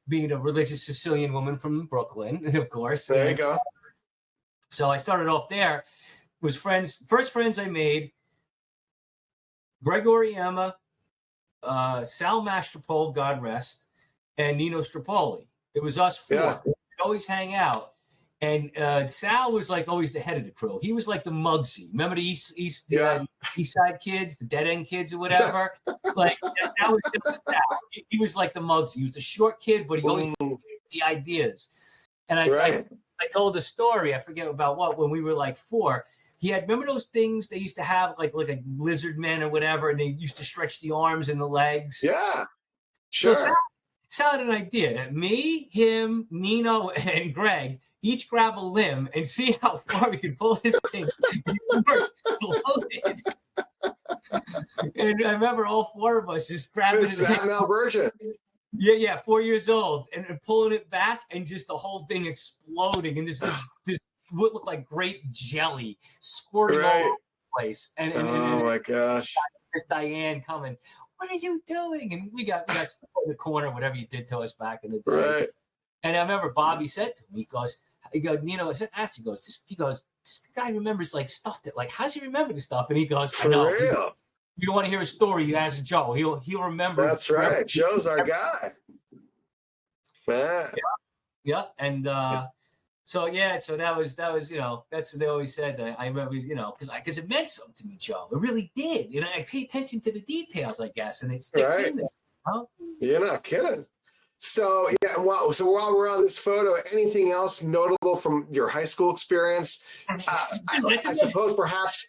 Speaker 2: being a religious Sicilian woman from Brooklyn, of course.
Speaker 1: There you go.
Speaker 2: So I started off there. First friends I made, Gregory Emma, Sal Mastropole, God rest, and Nino Strapoli. It was us four.
Speaker 1: Yeah.
Speaker 2: We'd always hang out. And Sal was like always the head of the crew. He was like the Muggsy. Remember the East Side kids, the Dead End kids or whatever? Like that was Sal. He was like the Muggsy. He was the short kid, but he always had the ideas. And I told the story, I forget about what, when we were like 4. He had, remember those things they used to have, like a lizard men or whatever, and they used to stretch the arms and the legs?
Speaker 1: Yeah, sure.
Speaker 2: So Sal had an idea that me, him, Nino, and Greg each grab a limb and see how far we can pull this thing. We're exploded. And I remember all 4 of us just grabbing it.
Speaker 1: Mount Virgin.
Speaker 2: Yeah, 4 years old, and pulling it back, and just the whole thing exploding, and this what looked like grape jelly squirting all over the place. And
Speaker 1: oh my gosh,
Speaker 2: Miss Diane coming, what are you doing? And we got stuck in the corner, whatever you did to us back in the day.
Speaker 1: Right.
Speaker 2: And I remember Bobby said to me, he goes, he goes, I asked, he goes, this guy remembers like stuff that, like, how does he remember the stuff? And he goes, I
Speaker 1: For
Speaker 2: know.
Speaker 1: real.
Speaker 2: You want to hear a story, you ask Joe. He'll remember.
Speaker 1: That's right. Joe's our guy. Man.
Speaker 2: Yeah. And so that was that's what they always said. That I remember, because it meant something to me, Joe. It really did. I pay attention to the details, I guess, and it sticks in there. Huh?
Speaker 1: You're not kidding. So yeah, so while we're on this photo, anything else notable from your high school experience? I suppose perhaps.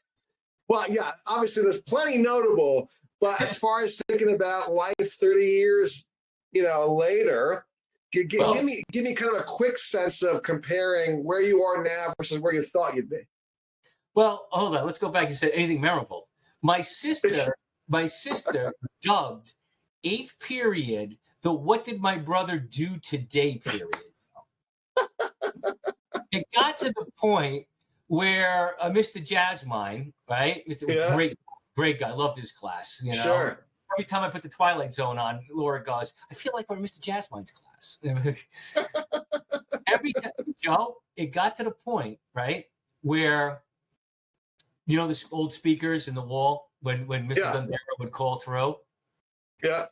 Speaker 1: Well, yeah, obviously there's plenty notable, but as far as thinking about life 30 years, later, give me kind of a quick sense of comparing where you are now versus where you thought you'd be.
Speaker 2: Well, hold on. Let's go back. You said anything memorable. My sister dubbed 8th period the "What did my brother do today" period. It got to the point where Mr. Jasmine, right? Great guy. Loved his class.
Speaker 1: Sure.
Speaker 2: Every time I put the Twilight Zone on, Laura goes, I feel like we're in Mr. Jasmine's class. Every time, Joe, it got to the point, right, where, the old speakers in the wall when Mr. Dundera would call through.
Speaker 1: Yeah.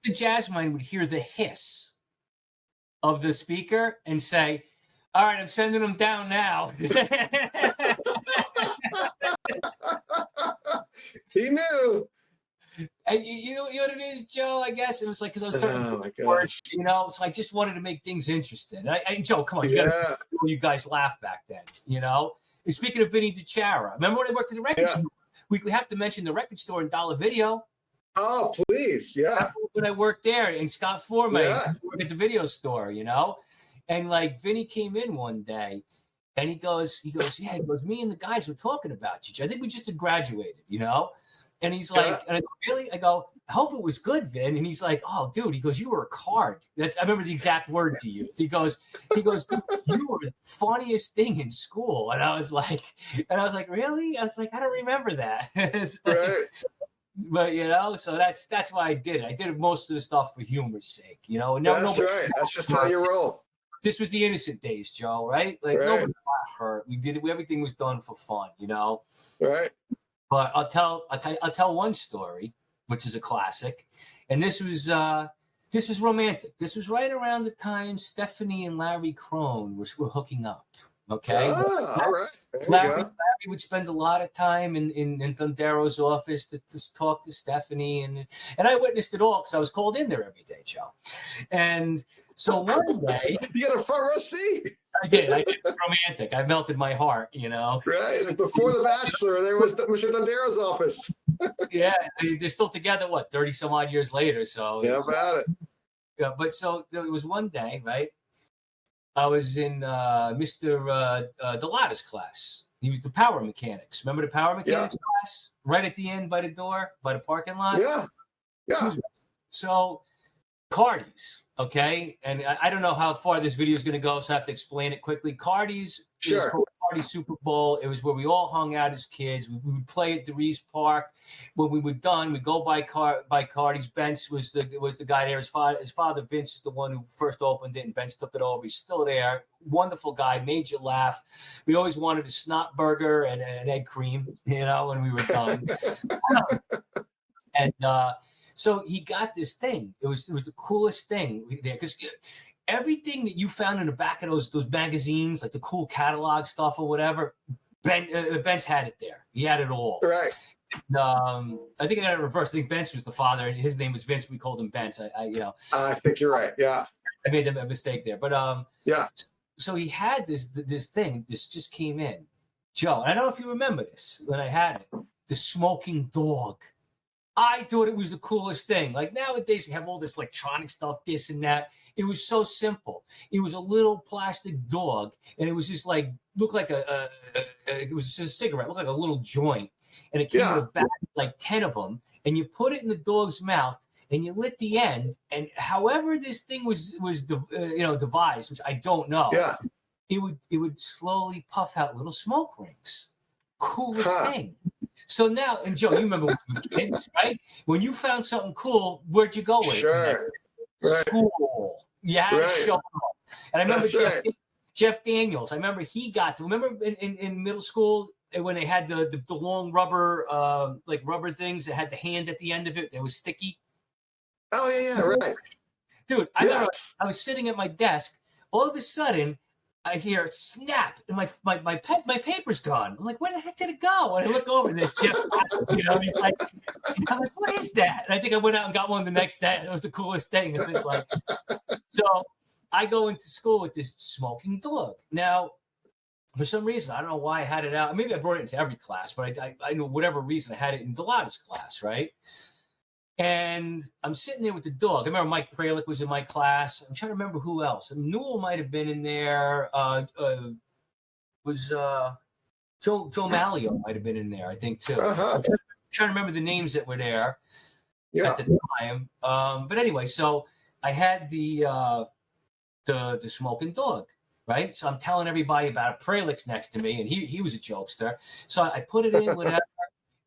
Speaker 2: Mr. Jasmine would hear the hiss of the speaker and say, all right, I'm sending them down now.
Speaker 1: He knew.
Speaker 2: And you know what it is, Joe? I guess it was like because I was starting
Speaker 1: to work,
Speaker 2: so I just wanted to make things interesting. And Joe, come on, you guys laughed back then, And speaking of Vinny DiChiara, remember when I worked at the record store? We have to mention the record store in Della Video.
Speaker 1: Oh, please, yeah.
Speaker 2: When I worked there, and Scott Forme worked at the video store, And like Vinny came in one day and he goes, me and the guys were talking about you. I think we just had graduated, And he's like, and I go, really? I go, I hope it was good, Vin. And he's like, oh, dude, he goes, you were a card. I remember the exact words he used. He goes, dude, you were the funniest thing in school. And I was like, really? I was like, I don't remember that.
Speaker 1: Right.
Speaker 2: But so that's why I did it. I did most of the stuff for humor's sake,
Speaker 1: That's right. That's just how you roll.
Speaker 2: This was the innocent days, Joe, right? Like nobody got hurt. We did it. Everything was done for fun,
Speaker 1: Right.
Speaker 2: But I'll tell one story, which is a classic, and this is romantic. This was right around the time Stephanie and Larry Crone were hooking up. Okay.
Speaker 1: All right.
Speaker 2: Larry would spend a lot of time in Dundero's office to talk to Stephanie, and I witnessed it all because I was called in there every day, Joe. And so one day,
Speaker 1: you got a front row seat.
Speaker 2: I did. Romantic. I melted my heart,
Speaker 1: Right. Before The Bachelor, there was Mr. Dundero's office.
Speaker 2: Yeah, they're still together. 30 some odd years later. So
Speaker 1: about it.
Speaker 2: Yeah, but so there was one day, right? I was in Mr. Della's class. He was the power mechanics. Remember the power mechanics class? Right at the end by the door, by the parking lot?
Speaker 1: Yeah.
Speaker 2: So, Cardi's, okay? And I don't know how far this video is going to go, so I have to explain it quickly. Cardi's is called Cardi's Super Bowl. It was where we all hung out as kids. We would play at DeReese Park. When we were done, we'd go by Cardi's. Bence was the guy there. His father, Vince, is the one who first opened it, and Bence took it over. He's still there. Wonderful guy, made you laugh. We always wanted a snot burger and an egg cream, when we were done. And so he got this thing. It was the coolest thing there because everything that you found in the back of those magazines, like the cool catalog stuff or whatever, Bence had it there. He had it all.
Speaker 1: Right.
Speaker 2: I think I got it reversed. I think Bence was the father, and his name was Vince. We called him Bence.
Speaker 1: I think you're right. Yeah.
Speaker 2: I made a mistake there, but
Speaker 1: yeah.
Speaker 2: So he had this thing. This just came in, Joe. And I don't know if you remember this when I had it. The smoking dog. I thought it was the coolest thing. Like nowadays, you have all this electronic stuff, this and that. It was so simple. It was a little plastic dog, and it was just looked like it was just a cigarette, looked like a little joint, and it came in a bag, like 10 of them, and you put it in the dog's mouth, and you lit the end, and however this thing was devised, which I don't know, it would slowly puff out little smoke rings. Coolest thing. So now, and Joe, you remember when we were kids, right? When you found something cool, where'd you go with it?
Speaker 1: Sure.
Speaker 2: School. You had to show up. And I remember Jeff Daniels. I remember remember in middle school when they had the long rubber like rubber things that had the hand at the end of it that was sticky.
Speaker 1: Oh yeah, right.
Speaker 2: Dude, I remember
Speaker 1: Yes.
Speaker 2: I was sitting at my desk. All of a sudden, I hear snap, and my paper's gone. I'm like, where the heck did it go? And I look over, and there's Jeff. He's like, I'm like, what is that? And I think I went out and got one the next day. It was the coolest thing. It was like, so I go into school with this smoking dog. Now, for some reason, I don't know why I had it out. Maybe I brought it into every class, but I know whatever reason I had it in Della's class, right? And I'm sitting there with the dog. I remember Mike Pralick was in my class. I'm trying to remember who else. Newell might have been in there. Joe Malio might have been in there, I think, too.
Speaker 1: Uh-huh.
Speaker 2: I'm trying to remember the names that were there
Speaker 1: Yeah.
Speaker 2: at the time. But anyway, so I had the smoking dog, right? So I'm telling everybody about it. Pralick's next to me, and he was a jokester. So I put it in, whatever,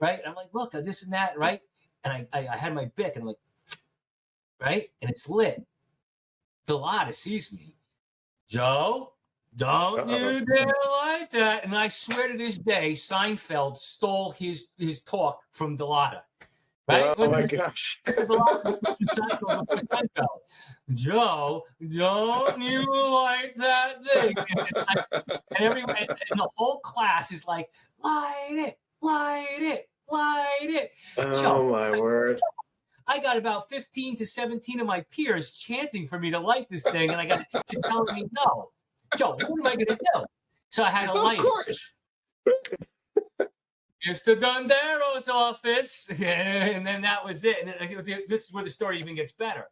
Speaker 2: right? And I'm like, look, this and that, right? And I had my Bic, and I'm like, right? And it's lit. Della sees me. Joe, don't you dare like that. And I swear to this day, Seinfeld stole his talk from Della. Right?
Speaker 1: Oh my gosh.
Speaker 2: Seinfeld. Joe, don't you like that thing? And the whole class is like, light it, light it, light it.
Speaker 1: Oh
Speaker 2: Joe,
Speaker 1: my word.
Speaker 2: I got about 15 to 17 of my peers chanting for me to light this thing, and I got a teacher telling me no. Joe, what am I going to do? So I had to light it.
Speaker 1: Of course.
Speaker 2: Mr. Dondero's office. And then that was it. And this is where the story even gets better.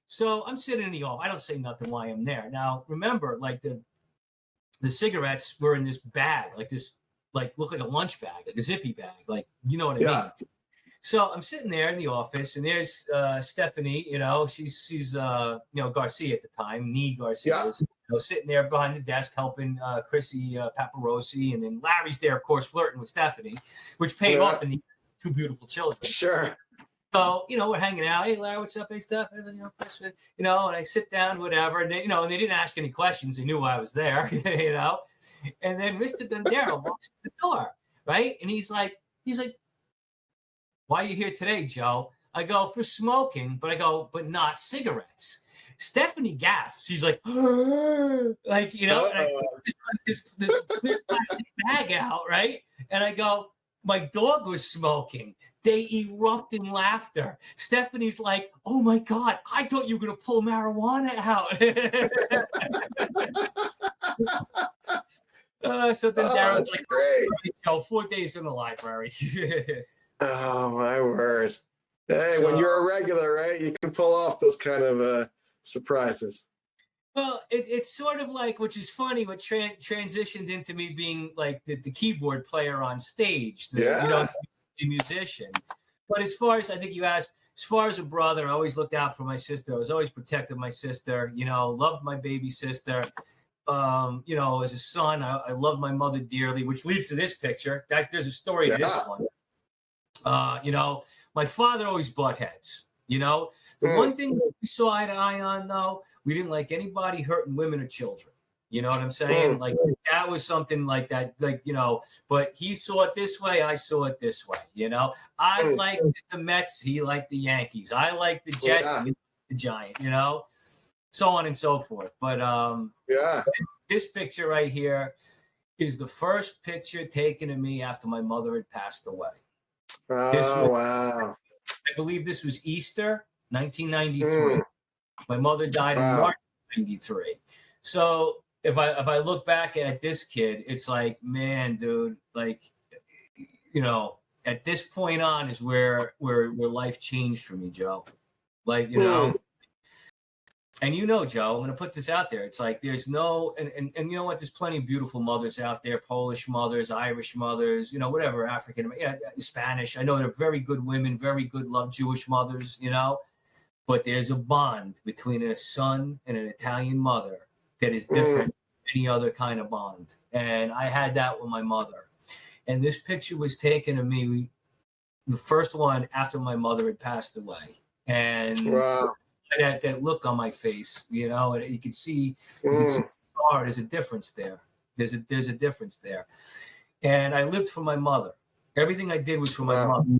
Speaker 2: So I'm sitting in the office. I don't say nothing while I'm there. Now, remember, like the cigarettes were in this bag, like this, like look like a lunch bag, like a zippy bag, like, you know what I mean? So I'm sitting there in the office, and there's Stephanie, she's Garcia at the time, Garcia, sitting there behind the desk helping Chrissy Paparosi, and then Larry's there, of course, flirting with Stephanie, which paid off in the two beautiful children.
Speaker 1: Sure.
Speaker 2: So, we're hanging out. Hey, Larry, what's up? Hey, Steph, Chris, and I sit down, whatever, and they, and they didn't ask any questions. They knew I was there, and then Mr. Dondero walks in the door, right? And he's like, why are you here today, Joe? I go, for smoking, but but not cigarettes. Stephanie gasps. She's like, and I put this clear plastic bag out, right? And I go, my dog was smoking. They erupt in laughter. Stephanie's like, oh my God, I thought you were going to pull marijuana out. So then Darren's like,
Speaker 1: great.
Speaker 2: Joe, 4 days in the library.
Speaker 1: Oh my word. Hey, when you're a regular, right, you can pull off those kind of surprises.
Speaker 2: Well, it's sort of like, which is funny, what transitioned into me being like the keyboard player on stage, the musician. But as far as, I think you asked, as far as a brother, I always looked out for my sister. I was always protected my sister, loved my baby sister. As a son, I loved my mother dearly, which leads to this picture. There's a story to this one. My father always butt heads. The one thing that we saw eye to eye on, though, we didn't like anybody hurting women or children. You know what I'm saying? Like, that was something like that, but he saw it this way, I saw it this way. I liked the Mets, he liked the Yankees. I liked the Jets, he liked the Giants, so on and so forth. But this picture right here is the first picture taken of me after my mother had passed away.
Speaker 1: Wow.
Speaker 2: I believe this was Easter, 1993. My mother died in March 93. So if I look back at this kid, it's like, man, dude, like, at this point on is where life changed for me, Joe. Like, and Joe, I'm going to put this out there. It's like, there's no, and you know what? There's plenty of beautiful mothers out there, Polish mothers, Irish mothers, whatever, African, Spanish. I know they're very good women, very good love, Jewish mothers, but there's a bond between a son and an Italian mother that is different than any other kind of bond. And I had that with my mother. And this picture was taken of me, the first one after my mother had passed away. And that look on my face, and you could see so are, there's a difference there. There's a difference there. And I lived for my mother. Everything I did was for my mother.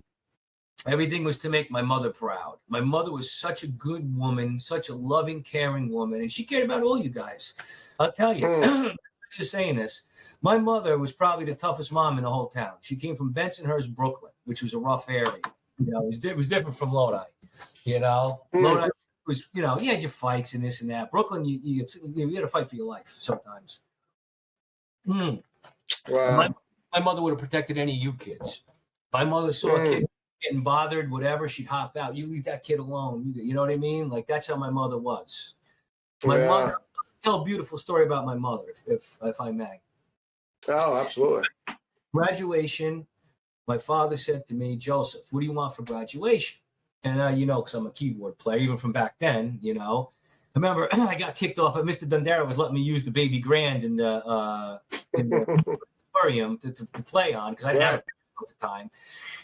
Speaker 2: Everything was to make my mother proud. My mother was such a good woman, such a loving, caring woman, and she cared about all you guys. I'll tell you, just saying this, my mother was probably the toughest mom in the whole town. She came from Bensonhurst, Brooklyn, which was a rough area. You know, it was different from Lodi. You know, Lodi was, you know, you had your fights and this and that. Brooklyn, you had to fight for your life sometimes. Wow. My mother would have protected any of you kids. My mother saw a kid getting bothered, whatever, she'd hop out. You leave that kid alone. You know what I mean? Like, that's how my mother was. My mother, I'll tell a beautiful story about my mother, if I may.
Speaker 1: Oh, absolutely.
Speaker 2: Graduation, my father said to me, Joseph, what do you want for graduation? And, you know, because I'm a keyboard player, even from back then, you know. I remember I got kicked off. Mr. Dundera was letting me use the baby grand in the auditorium to play on, because I didn't have it at the time.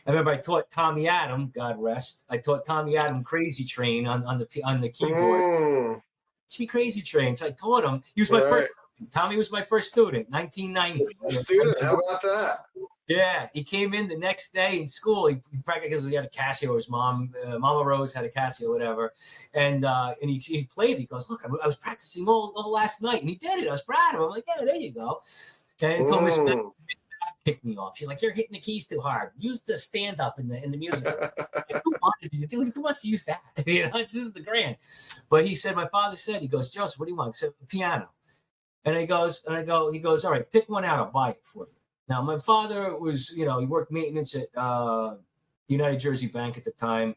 Speaker 2: I remember I taught Tommy Adam, God rest. I taught Tommy Adam Crazy Train on the keyboard. It's me Crazy Train. So I taught him. He was my first. Tommy was my first student, 1990.
Speaker 1: Student, how about that?
Speaker 2: Yeah, he came in the next day in school. He practically, because he had a Casio. His mom, Mama Rose, had a Casio, whatever. And he played. He goes, look, I was practicing all last night, and he did it. I was proud of him. I'm like, yeah, there you go. And he told Miss kicked me off. She's like, you're hitting the keys too hard. Use the stand up in the music. Like, who wanted you to do it? Who wants to use that? You know, this is the grand. But he said, my father said, he goes, Joseph, what do you want? I said, piano. And he goes, all right, pick one out. I'll buy it for you. Now, my father was, you know, he worked maintenance at United Jersey Bank at the time.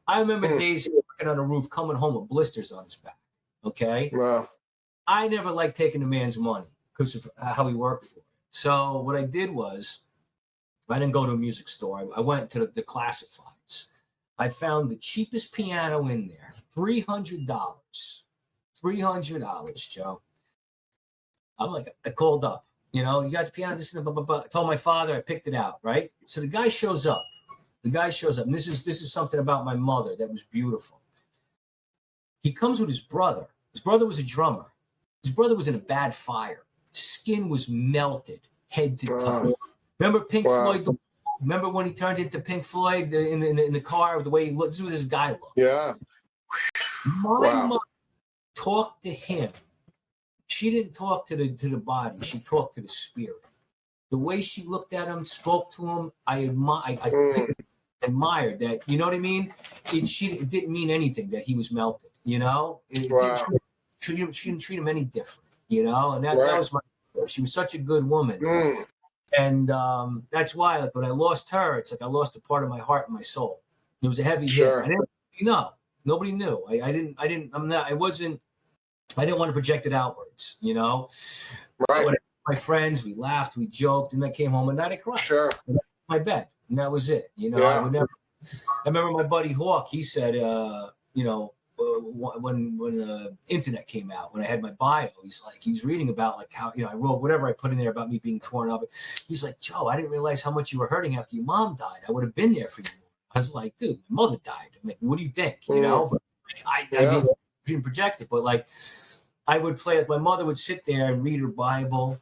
Speaker 2: I remember days working on a roof, coming home with blisters on his back. Okay.
Speaker 1: Wow.
Speaker 2: I never liked taking the man's money because of how he worked for it. So what I did was, I didn't go to a music store. I went to the classifieds. I found the cheapest piano in there, $300. $300, Joe. I'm like, I called up. You know, you got the piano, this and blah, blah, blah. I told my father, I picked it out, right? So the guy shows up. And this is something about my mother that was beautiful. He comes with his brother. His brother was a drummer. His brother was in a bad fire. Skin was melted, head to toe. Remember Pink Floyd? Remember when he turned into Pink Floyd in the car, the way he looked? This was his guy looked.
Speaker 1: Yeah.
Speaker 2: My mother talked to him. She didn't talk to the body. She talked to the spirit. The way she looked at him, spoke to him, I admired that. You know what I mean? It didn't mean anything that he was melted. You know, she didn't treat him any different. You know, and that was my. She was such a good woman, and that's why, like, when I lost her, it's like I lost a part of my heart and my soul. It was a heavy hit. I didn't, nobody knew. I didn't want to project it outwards, you know. Right. When my friends, we laughed, we joked, and I came home and I cried. Sure. My bed, and that was it. You know, I remember my buddy Hawk. He said, you know, when internet came out, when I had my bio, he was reading about like how, you know, I wrote whatever I put in there about me being torn up. He's like, Joe, I didn't realize how much you were hurting after your mom died. I would have been there for you. I was like, dude, my mother died. I'm like, what do you think? You know, but like, I didn't project it, but like, I would play, like, my mother would sit there and read her Bible,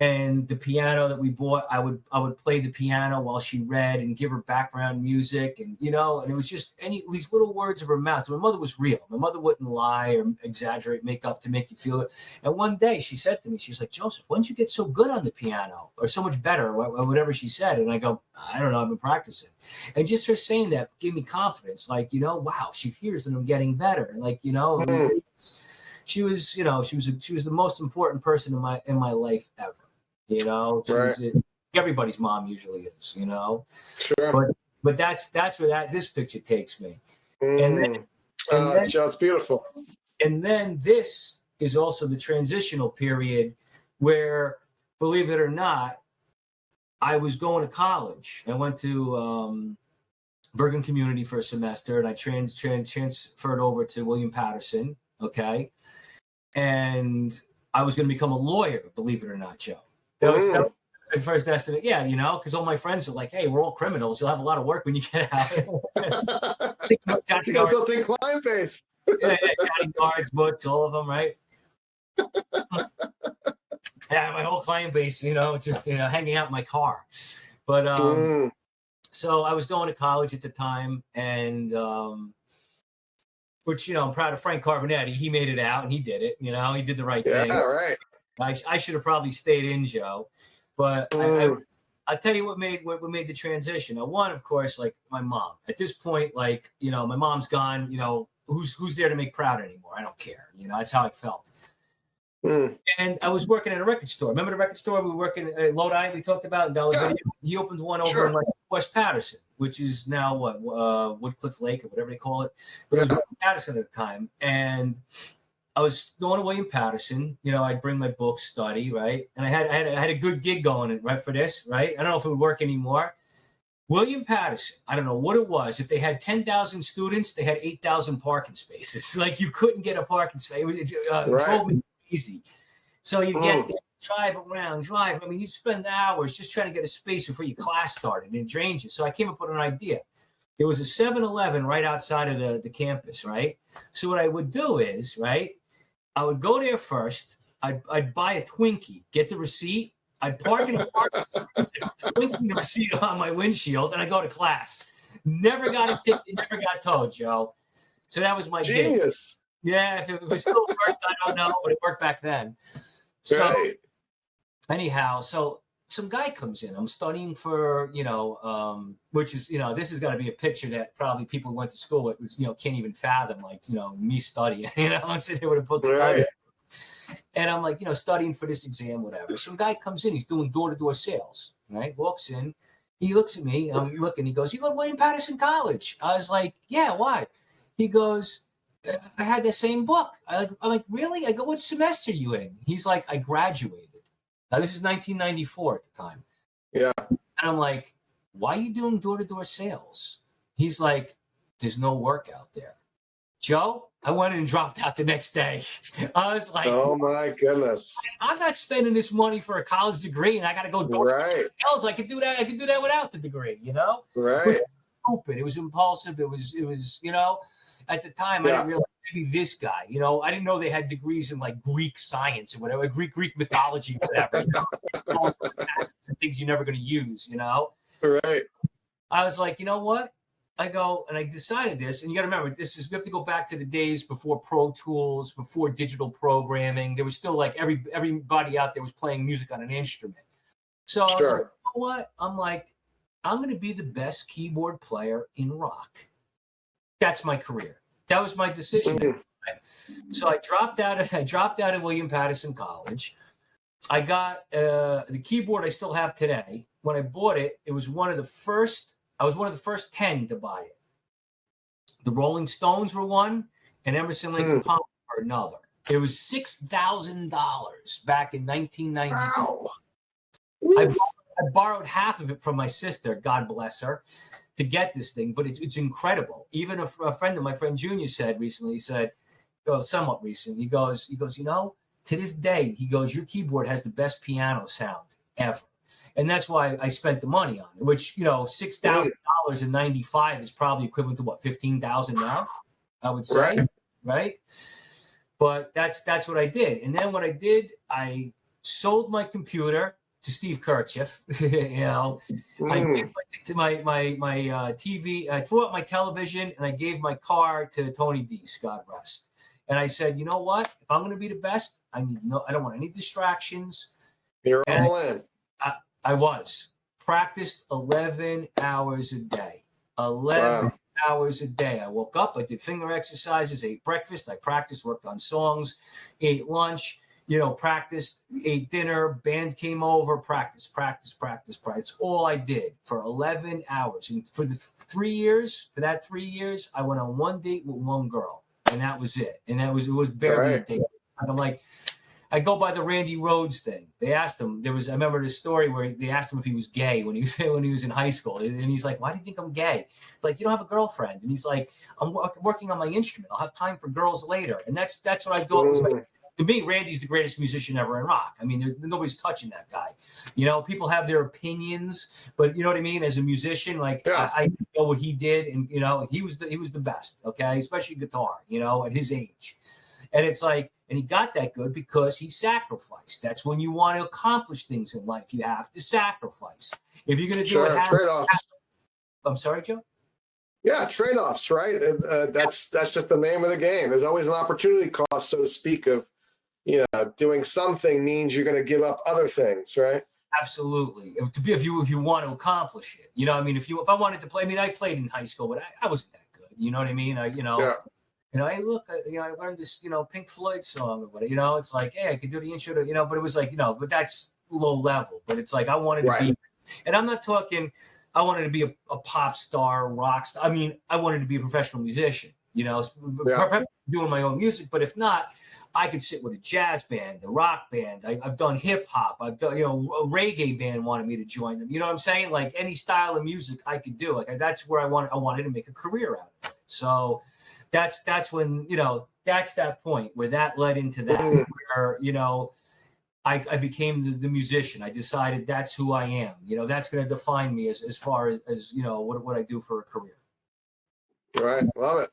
Speaker 2: and the piano that we bought, I would play the piano while she read and give her background music, and, you know, and it was just these little words of her mouth. So my mother was real. My mother wouldn't lie or exaggerate, make up to make you feel it. And one day she said to me, she's like, Joseph, when did you get so good on the piano, or so much better, or whatever she said? And I go, I don't know, I've been practicing. And just her saying that gave me confidence. Like, you know, wow, she hears that I'm getting better. And, like, you know, she was, you know, she was the most important person in my life ever. You know, everybody's mom usually is, you know. Sure. But that's where this picture takes me. And then
Speaker 1: it's beautiful.
Speaker 2: And then this is also the transitional period where, believe it or not, I was going to college. I went to Bergen Community for a semester, and I transferred over to William Patterson. Okay. And I was going to become a lawyer, believe it or not, Joe. That was my first estimate. Yeah, you know, because all my friends are like, hey, we're all criminals. You'll have a lot of work when you get out.
Speaker 1: You got a built-in client base.
Speaker 2: Johnny Guards, Boots, all of them, right? Yeah, my whole client base, just hanging out in my car. But so I was going to college at the time, and which I'm proud of Frank Carbonetti. He made it out, and he did it. He did the right thing.
Speaker 1: Yeah, right.
Speaker 2: I should have probably stayed in, Joe, but I'll tell you what made the transition. Now, one, of course, like my mom. At this point, like my mom's gone. Who's there to make proud anymore? I don't care. That's how I felt. And I was working at a record store. Remember the record store we were working at Lodi? We talked about in Della.
Speaker 1: Yeah.
Speaker 2: He opened one over in like West Patterson, which is now what Woodcliff Lake or whatever they call it. But it was West Patterson at the time, and I was going to William Patterson. I'd bring my books, study, right, and I had a good gig going right for this, right. I don't know if it would work anymore. William Patterson, I don't know what it was. If they had 10,000 students, they had 8,000 parking spaces. Like you couldn't get a parking space. It drove me easy. So you get there, drive. I mean, you spend hours just trying to get a space before your class started, and it drains you. So I came up with an idea. There was a 7-Eleven right outside of the campus, right? So what I would do is, right, I would go there first. I'd buy a Twinkie, get the receipt. I'd park in the parking space, Twinkie and the receipt on my windshield, and I go to class. Never got a ticket, never got towed, Joe. So that was my
Speaker 1: genius.
Speaker 2: Gig. Yeah, if it still worked, I don't know, but it worked back then. So anyhow, so some guy comes in. I'm studying for, which is, this is going to be a picture that probably people who went to school with, can't even fathom, like, me studying, I'm sitting here with a book studying. And I'm like, studying for this exam, whatever. Some guy comes in, he's doing door-to-door sales, right? Walks in, he looks at me, I'm looking, he goes, "You go to William Patterson College?" I was like, "Yeah, why?" He goes, "I had the same book." I'm like, "Really?" I go, "What semester are you in?" He's like, "I graduated." Now, this is 1994 at the time.
Speaker 1: Yeah.
Speaker 2: And I'm like, "Why are you doing door-to-door sales?" He's like, "There's no work out there." Joe, I went and dropped out the next day. I was like,
Speaker 1: "Oh my goodness.
Speaker 2: I'm not spending this money for a college degree and I got to go door-to-door sales. I could do that. I could do that without the degree,
Speaker 1: Right.
Speaker 2: It was stupid. It was impulsive. It was, at the time, I didn't realize maybe this guy, I didn't know they had degrees in like Greek science or whatever, Greek mythology, whatever, things you're never going to use,
Speaker 1: Right.
Speaker 2: I was like, you know what? I go, and I decided this, and you got to remember, we have to go back to the days before Pro Tools, before digital programming. There was still like everybody out there was playing music on an instrument. So I was like, you know what? I'm going to be the best keyboard player in rock. That's my career. That was my decision. So I dropped out of William Patterson College. I got the keyboard I still have today. When I bought it, it was one of the first. I was one of the first 10 to buy it. The Rolling Stones were one, and Emerson, Lake and Palmer were another. It was $6,000 back in 1994. Wow. I borrowed half of it from my sister, God bless her, to get this thing, but it's incredible. Even a friend of my friend Junior said recently, he said, somewhat recent, he goes, to this day, he goes, "Your keyboard has the best piano sound ever." And that's why I spent the money on it, which, $6,000 in 95 is probably equivalent to what, 15,000 now, I would say. Right. But that's what I did. And then what I did, I sold my computer to Steve Kirchhoff. I gave my TV, I threw out my television, and I gave my car to Tony Deese, God rest. And I said, you know what? If I'm going to be the best, I don't want any distractions.
Speaker 1: You're all in.
Speaker 2: I was practiced 11 hours a day, 11 hours a day. I woke up, I did finger exercises, ate breakfast, I practiced, worked on songs, ate lunch, practiced, ate dinner, band came over, practice. All I did for 11 hours. And for that 3 years, I went on one date with one girl, and that was it. And it was barely a date. And I'm like, I go by the Randy Rhoads thing. They asked him. I remember this story where they asked him if he was gay when he was in high school, and he's like, "Why do you think I'm gay?" Like, "You don't have a girlfriend," and he's like, "I'm working on my instrument. I'll have time for girls later." And that's what I thought was like. To me, Randy's the greatest musician ever in rock. I mean, nobody's touching that guy. People have their opinions, but you know what I mean. As a musician, like I know what he did, and he was the best. Okay, especially guitar. At his age. And it's like, and he got that good because he sacrificed. That's when you want to accomplish things in life. You have to sacrifice. If you're going to do
Speaker 1: Sure,
Speaker 2: it,
Speaker 1: trade-offs.
Speaker 2: I'm sorry, Joe?
Speaker 1: Yeah, trade-offs, right? That's just the name of the game. There's always an opportunity cost, so to speak, of doing something means you're going to give up other things, right?
Speaker 2: Absolutely. If you want to accomplish it, I mean, if I wanted to play, I mean, I played in high school, but I wasn't that good. You know what I mean?
Speaker 1: Yeah.
Speaker 2: Hey, look, I learned this, Pink Floyd song or whatever. It's like, hey, I could do the intro to, but it was like, but that's low level. But it's like I wanted to be, and I'm not talking. I wanted to be a pop star, rock star. I mean, I wanted to be a professional musician. Doing my own music. But if not, I could sit with a jazz band, a rock band. I've done hip hop. I've done, a reggae band wanted me to join them. You know what I'm saying? Like any style of music I could do. Like that's where I wanted to make a career out of it. So that's when, that's that point where that led into that, where, I became the musician. I decided that's who I am. That's going to define me as far as what I do for a career.
Speaker 1: Right. Love it.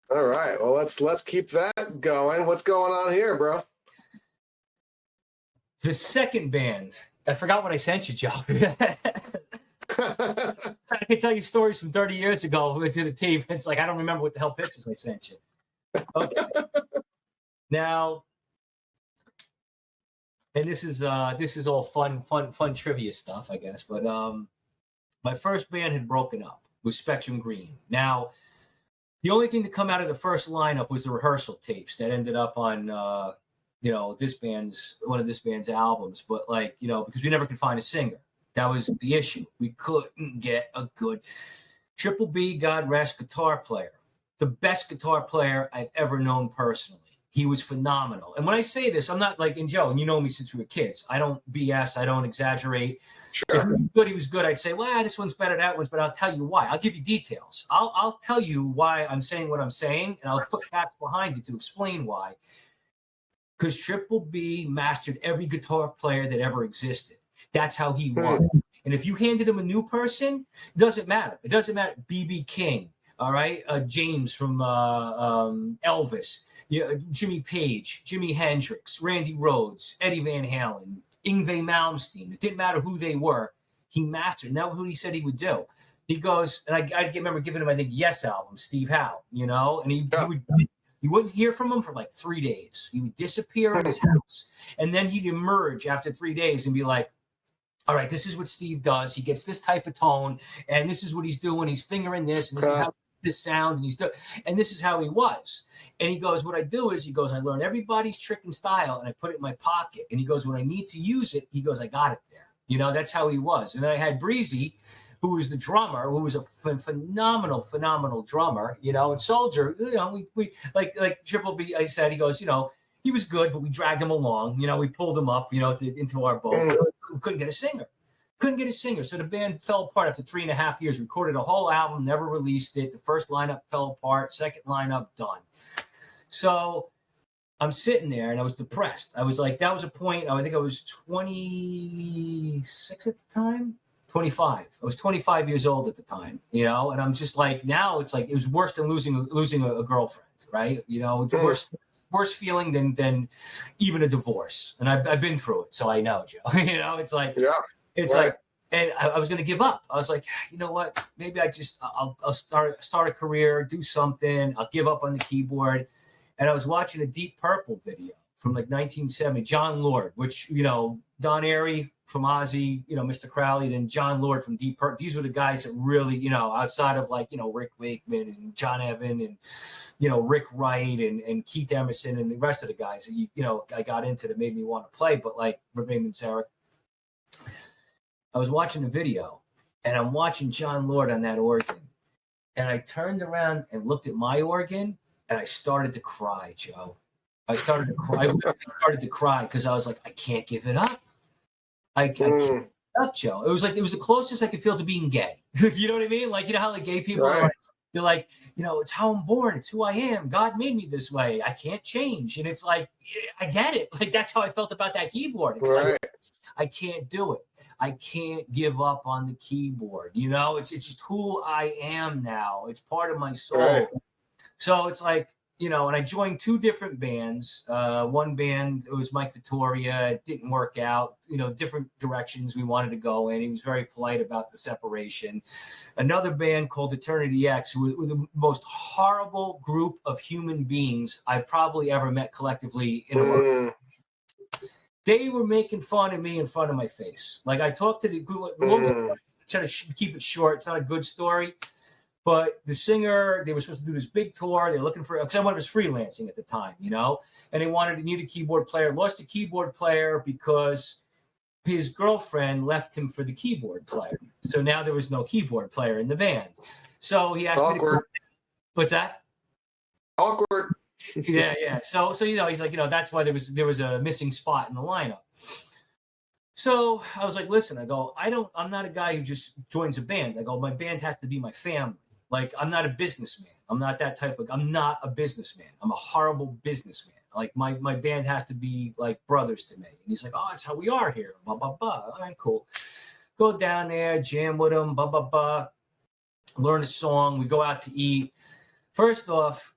Speaker 1: All right. Well, let's keep that going. What's going on here, bro?
Speaker 2: The second band, I forgot what I sent you, Joe. I can tell you stories from 30 years ago to the team. It's like I don't remember what the hell pictures I sent you. Okay. Now, and this is all fun trivia stuff, I guess. But my first band had broken up. It was Spectrum Green. Now, the only thing to come out of the first lineup was the rehearsal tapes that ended up on one of this band's albums. But because we never could find a singer. That was the issue. We couldn't get a good Triple B, God rest, guitar player. The best guitar player I've ever known personally. He was phenomenal. And when I say this, I'm not like, and Joe, and you know me since we were kids. I don't BS. I don't exaggerate.
Speaker 1: Sure.
Speaker 2: If he was good, I'd say, well, this one's better, that one's better. I'll tell you why. I'll give you details. I'll tell you why I'm saying what I'm saying, and I'll put facts behind it to explain why. Because Triple B mastered every guitar player that ever existed. That's how he won. And if you handed him a new person, it doesn't matter. It doesn't matter. B.B. King, all right? James from Elvis, Jimmy Page, Jimi Hendrix, Randy Rhoads, Eddie Van Halen, Yngwie Malmsteen. It didn't matter who they were. He mastered. And that was what he said he would do. He goes, and I remember giving him, I think, Yes album, Steve Howe, and he would. You wouldn't hear from him for like 3 days. He would disappear in his house. And then he'd emerge after 3 days and be like, all right, this is what Steve does. He gets this type of tone, and this is what he's doing. He's fingering this, and this is how this sounds, and this is how he was. And he goes, what I do is, I learn everybody's trick and style, and I put it in my pocket. And he goes, when I need to use it, he goes, I got it there. That's how he was. And then I had Breezy, who was the drummer, who was a phenomenal drummer, and Soldier, we like Triple B, I said, he goes, he was good, but we dragged him along, we pulled him up, into our boat. We couldn't get a singer. So the band fell apart after 3.5 years, recorded a whole album, never released it. The first lineup fell apart, second lineup done. So I'm sitting there and I was depressed. I was like, that was a point, I think I was 26 at the time. 25. I was 25 years old at the time, and I'm just like, now it's like, it was worse than losing a girlfriend, right? Worse feeling than even a divorce. And I've been through it, so I know, Joe. It's like, like, and I was going to give up. I was like, you know what? Maybe I'll start a career, do something. I'll give up on the keyboard. And I was watching a Deep Purple video from like 1970, John Lord, which, Don Airey from Ozzy, Mr. Crowley, then John Lord from Deep Purple. These were the guys that really, outside of like, Rick Wakeman and John Evan and, Rick Wright and Keith Emerson and the rest of the guys that, I got into that made me want to play, but like Raymond Zarek. I was watching the video and I'm watching John Lord on that organ. And I turned around and looked at my organ and I started to cry, Joe. I started to cry because I was like, I can't give it up. I can't give it up, Joe. It was the closest I could feel to being gay. You know what I mean? Like, how like gay people are like, they're like, it's how I'm born. It's who I am. God made me this way. I can't change. And it's like, I get it. Like, that's how I felt about that keyboard. It's like, I can't do it. I can't give up on the keyboard. It's just who I am now. It's part of my soul. So it's like, you know, and I joined two different bands. One band, it was Mike Vittoria. It didn't work out, you know, different directions we wanted to go in. He was very polite about the separation. Another band called Eternity X, who were the most horrible group of human beings I've probably ever met collectively in a row. They were making fun of me in front of my face. Like I talked to the group, try to keep it short. It's not a good story. But the singer, they were supposed to do this big tour. They were looking for, because someone was freelancing at the time, you know, and they need a keyboard player. Lost a keyboard player because his girlfriend left him for the keyboard player. So now there was no keyboard player in the band. So he asked me to come. What's that?
Speaker 1: Awkward.
Speaker 2: Yeah. So you know, he's like, you know, that's why there was a missing spot in the lineup. So I was like, listen, I go, I'm not a guy who just joins a band. I go, my band has to be my family. Like, I'm not a businessman. I'm not that type of, I'm not a businessman. I'm a horrible businessman. Like my band has to be like brothers to me. And he's like, oh, that's how we are here. Blah, blah, blah. All right, cool. Go down there, jam with him, blah, blah, blah. Learn a song. We go out to eat. First off,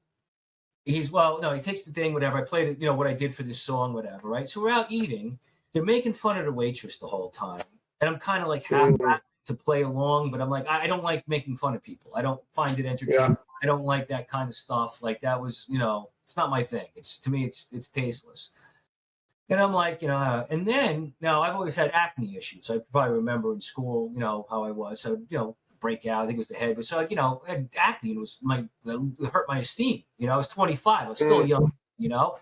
Speaker 2: he takes the thing, whatever. I played it, you know, what I did for this song, whatever, right? So we're out eating. They're making fun of the waitress the whole time. And I'm kind of like half to play along, but I'm like, I don't like making fun of people. I don't find it entertaining. Yeah. I don't like that kind of stuff. Like that was, you know, it's not my thing. To me, it's tasteless. And I'm like, you know, and then now I've always had acne issues. I probably remember in school, you know, how I was. So, you know, break out, I think it was the head. But so, you know, I had acne and it hurt my esteem. You know, I was 25. I was still young, you know.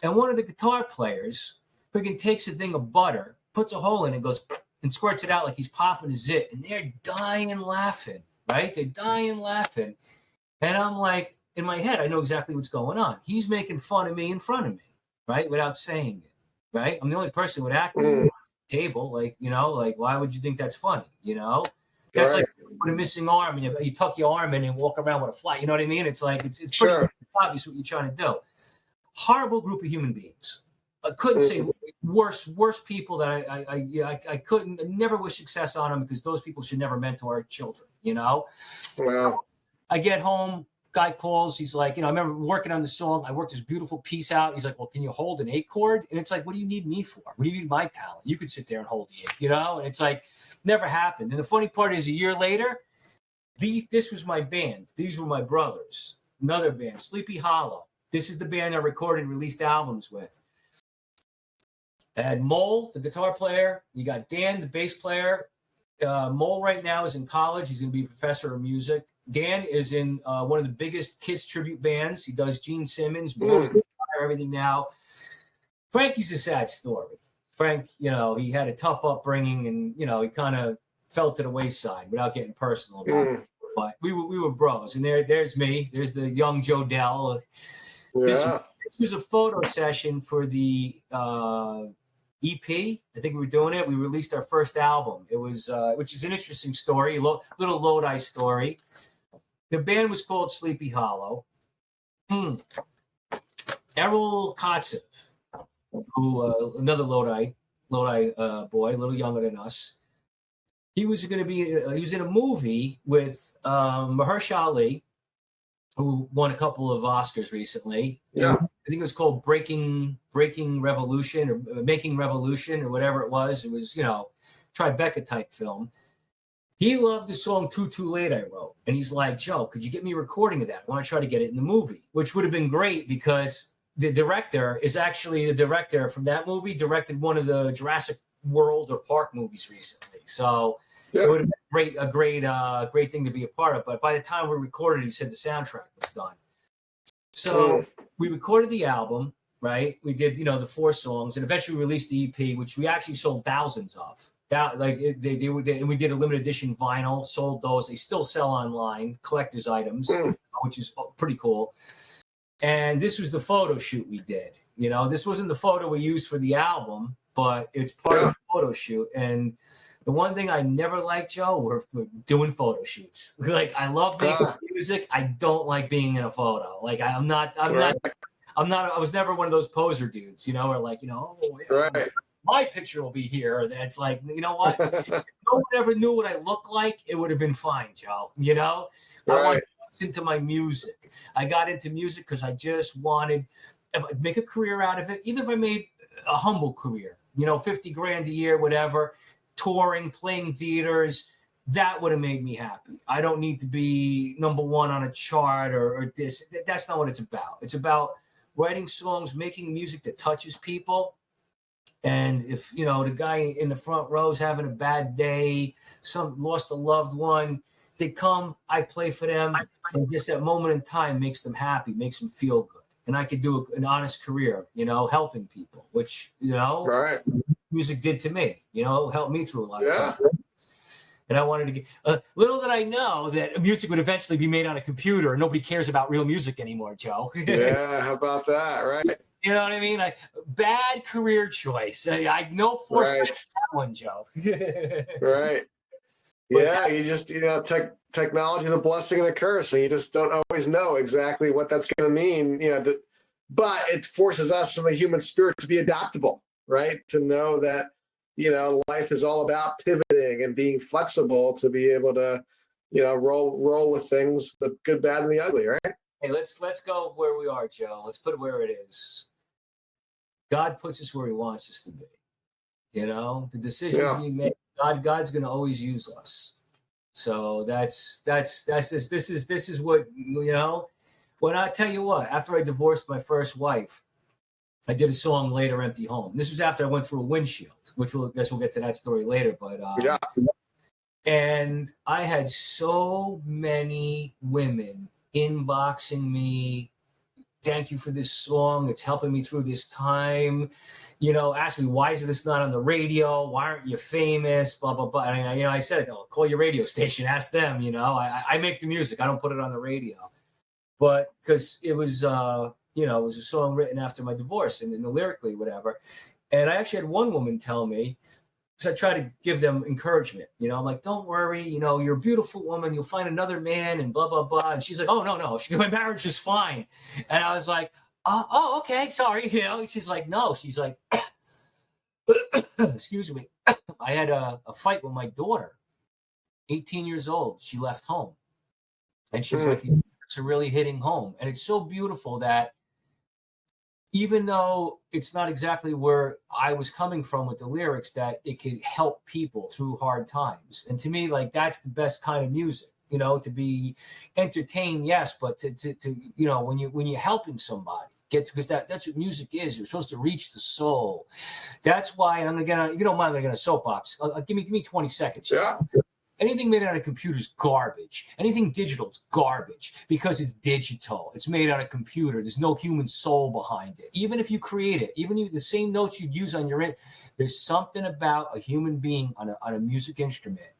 Speaker 2: And one of the guitar players freaking takes a thing of butter, puts a hole in it, goes and squirts it out like he's popping a zit. And they're dying and laughing, right? They're dying and laughing. And I'm like, in my head, I know exactly what's going on. He's making fun of me in front of me, right? Without saying it, right? I'm the only person with acne at the table. Like, you know, like, why would you think that's funny? You know? That's like with a missing arm and you tuck your arm in and walk around with a fly. You know what I mean? It's like, it's pretty obvious what you're trying to do. Horrible group of human beings. I couldn't say worse people that I couldn't never wish success on them because those people should never mentor our children, you know?
Speaker 1: Wow.
Speaker 2: I get home, guy calls, he's like, you know, I remember working on the song. I worked this beautiful piece out. He's like, well, can you hold an 8 chord? And it's like, what do you need me for? What do you need my talent? You could sit there and hold the 8, you know? And it's like, never happened. And the funny part is a year later, this was my band. These were my brothers. Another band, Sleepy Hollow. This is the band I recorded and released albums with. I had Mole, the guitar player. You got Dan, the bass player. Mole right now is in college. He's going to be a professor of music. Dan is in one of the biggest Kiss tribute bands. He does Gene Simmons, blows the fire, everything now. Frankie's a sad story. Frank, you know, he had a tough upbringing and, you know, he kind of fell to the wayside without getting personal about it. But we were bros. And there's me. There's the young Joe Della. This was a photo session for the EP. I think we were doing it. We released our first album. It was, which is an interesting story, little Lodi story. The band was called Sleepy Hollow. Errol Kotzev, who another Lodi boy, a little younger than us. He was going to be. He was in a movie with Mahershala Ali, who won a couple of Oscars recently.
Speaker 1: Yeah.
Speaker 2: I think it was called Breaking Revolution or Making Revolution or whatever it was. It was, you know, Tribeca type film. He loved the song Too Late I wrote. And he's like, Joe, could you get me a recording of that? I want to try to get it in the movie, which would have been great because the director is actually the director from that movie, directed one of the Jurassic World or Park movies recently. So it would have been a great thing to be a part of. But by the time we recorded, he said the soundtrack was done. So we recorded the album, right? We did, you know, the 4 songs, and eventually we released the EP, which we actually sold thousands of. And we did a limited edition vinyl, sold those. They still sell online, collector's items, which is pretty cool. And this was the photo shoot we did. You know, this wasn't the photo we used for the album, but it's part of the photo shoot. And the one thing I never liked, Joe, were doing photo shoots. Like, I love making music. I don't like being in a photo. Like, I was never one of those poser dudes, you know, or like, you know, my picture will be here. That's like, you know what? If no one ever knew what I look like, it would have been fine, Joe. You know, I want into my music. I got into music because I just wanted to make a career out of it, even if I made a humble career, 50 grand a year, whatever, touring, playing theaters, that would have made me happy. I don't need to be number one on a chart or this. That's not what it's about. It's about writing songs, making music that touches people. And if, the guy in the front row is having a bad day, lost a loved one, they come, I play for them. And just that moment in time makes them happy, makes them feel good. And I could do an honest career, helping people, which,
Speaker 1: Right.
Speaker 2: music did to me, helped me through a lot of
Speaker 1: Yeah.
Speaker 2: tough things. And I wanted to get, little did I know that music would eventually be made on a computer. Nobody cares about real music anymore, Joe.
Speaker 1: Yeah, how about that, right?
Speaker 2: You know what I mean? Bad career choice. I no foresight
Speaker 1: Right.
Speaker 2: on that one, Joe.
Speaker 1: Right.
Speaker 2: But
Speaker 1: Yeah, you just, technology is a blessing and a curse, and you just don't always know exactly what that's going to mean, but it forces us in the human spirit to be adaptable, right? To know that, life is all about pivoting and being flexible to be able to, roll with things, the good, bad, and the ugly, right?
Speaker 2: Hey, let's go where we are, Joe. Let's put it where it is. God puts us where He wants us to be. The decisions we make, God's going to always use us. So that's this is what, when I tell you what, after I divorced my first wife, I did a song, Later Empty Home. This was after I went through a windshield, which I guess we'll get to that story later. But
Speaker 1: Yeah.
Speaker 2: And I had so many women inboxing me, thank you for this song. It's helping me through this time. Ask me, why is this not on the radio? Why aren't you famous? Blah, blah, blah. And I said, call your radio station, ask them, I make the music. I don't put it on the radio. But because it was, it was a song written after my divorce and the lyrically, whatever. And I actually had one woman tell me, because I try to give them encouragement, I'm like, don't worry, you're a beautiful woman. You'll find another man and blah, blah, blah. And she's like, oh, no. My marriage is fine. And I was like, oh, okay, sorry. She's like, no. She's like, excuse me. I had a fight with my daughter, 18 years old. She left home. And she's like, the lyrics are really hitting home. And it's so beautiful that even though it's not exactly where I was coming from with the lyrics, that it could help people through hard times. And to me, like, that's the best kind of music, to be entertained, yes, but to when you're helping somebody, because that's what music is. You're supposed to reach the soul. That's why I'm gonna, if you don't mind, I'm gonna soapbox. Give me 20 seconds.
Speaker 1: Yeah.
Speaker 2: Anything made on a computer is garbage. Anything digital is garbage because it's digital. It's made on a computer. There's no human soul behind it. Even if you create it, the same notes you'd use on your there's something about a human being on a music instrument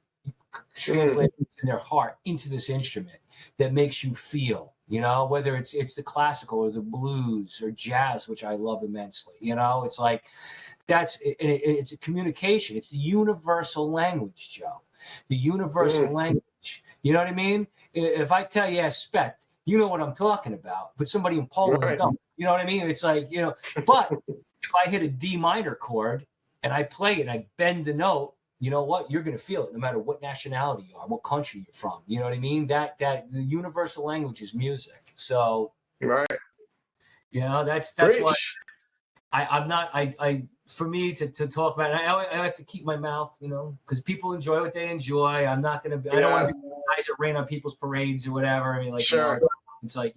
Speaker 2: translated in their heart into this instrument that makes you feel, whether it's the classical or the blues or jazz, which I love immensely. It's like it's a communication. It's the universal language, Joe. The universal language. You know what I mean? If I tell you expect, you know what I'm talking about. But somebody in Poland don't. You know what I mean? It's like, but if I hit a D minor chord and I play it and I bend the note, you know what? You're going to feel it no matter what nationality you are, what country you're from. You know what I mean? That the universal language is music. So,
Speaker 1: right.
Speaker 2: That's
Speaker 1: Preach.
Speaker 2: why I'm not, for me to talk about it, I have to keep my mouth, because people enjoy what they enjoy. I'm not going to be, I don't want to be guys that rain on people's parades or whatever. I mean, like,
Speaker 1: sure.
Speaker 2: It's like,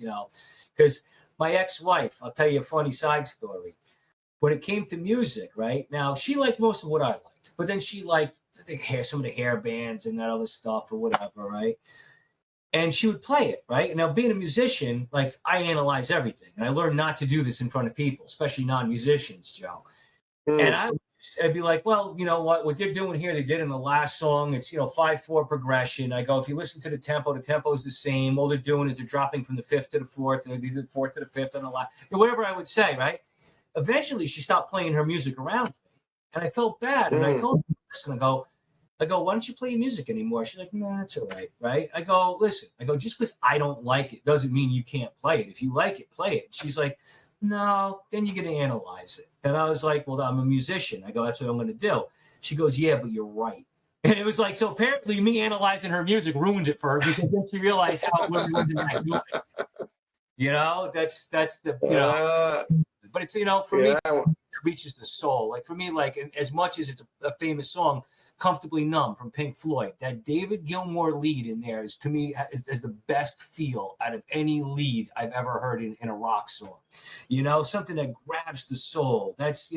Speaker 2: because my ex-wife, I'll tell you a funny side story. When it came to music, right? Now, she liked most of what I liked, but then she liked some of the hair bands and that other stuff or whatever, right? And she would play it, right? Now, being a musician, like, I analyze everything. And I learned not to do this in front of people, especially non-musicians, Joe. And I'd be like, well, you know what they're doing here, they did in the last song. It's, 5/4 progression. I go, if you listen to the tempo is the same. All they're doing is they're dropping from the fifth to the fourth, and they do the fourth to the fifth on the last, whatever I would say, right? Eventually, she stopped playing her music around me. And I felt bad. And I told her, listen, I go, why don't you play your music anymore? She's like, nah, that's all right, right? I go, listen, just because I don't like it doesn't mean you can't play it. If you like it, play it. She's like, no, then you're going to analyze it. And I was like, well, I'm a musician. I go, that's what I'm going to do. She goes, yeah, but you're right. And it was like, so apparently me analyzing her music ruined it for her because then she realized how it ruined that joy. That's the, but it's, for me,
Speaker 1: yeah.
Speaker 2: it reaches the soul. Like for me, like as much as it's a famous song, Comfortably Numb from Pink Floyd, that David Gilmour lead in there is to me is the best feel out of any lead I've ever heard in a rock song. Something that grabs the soul. That's,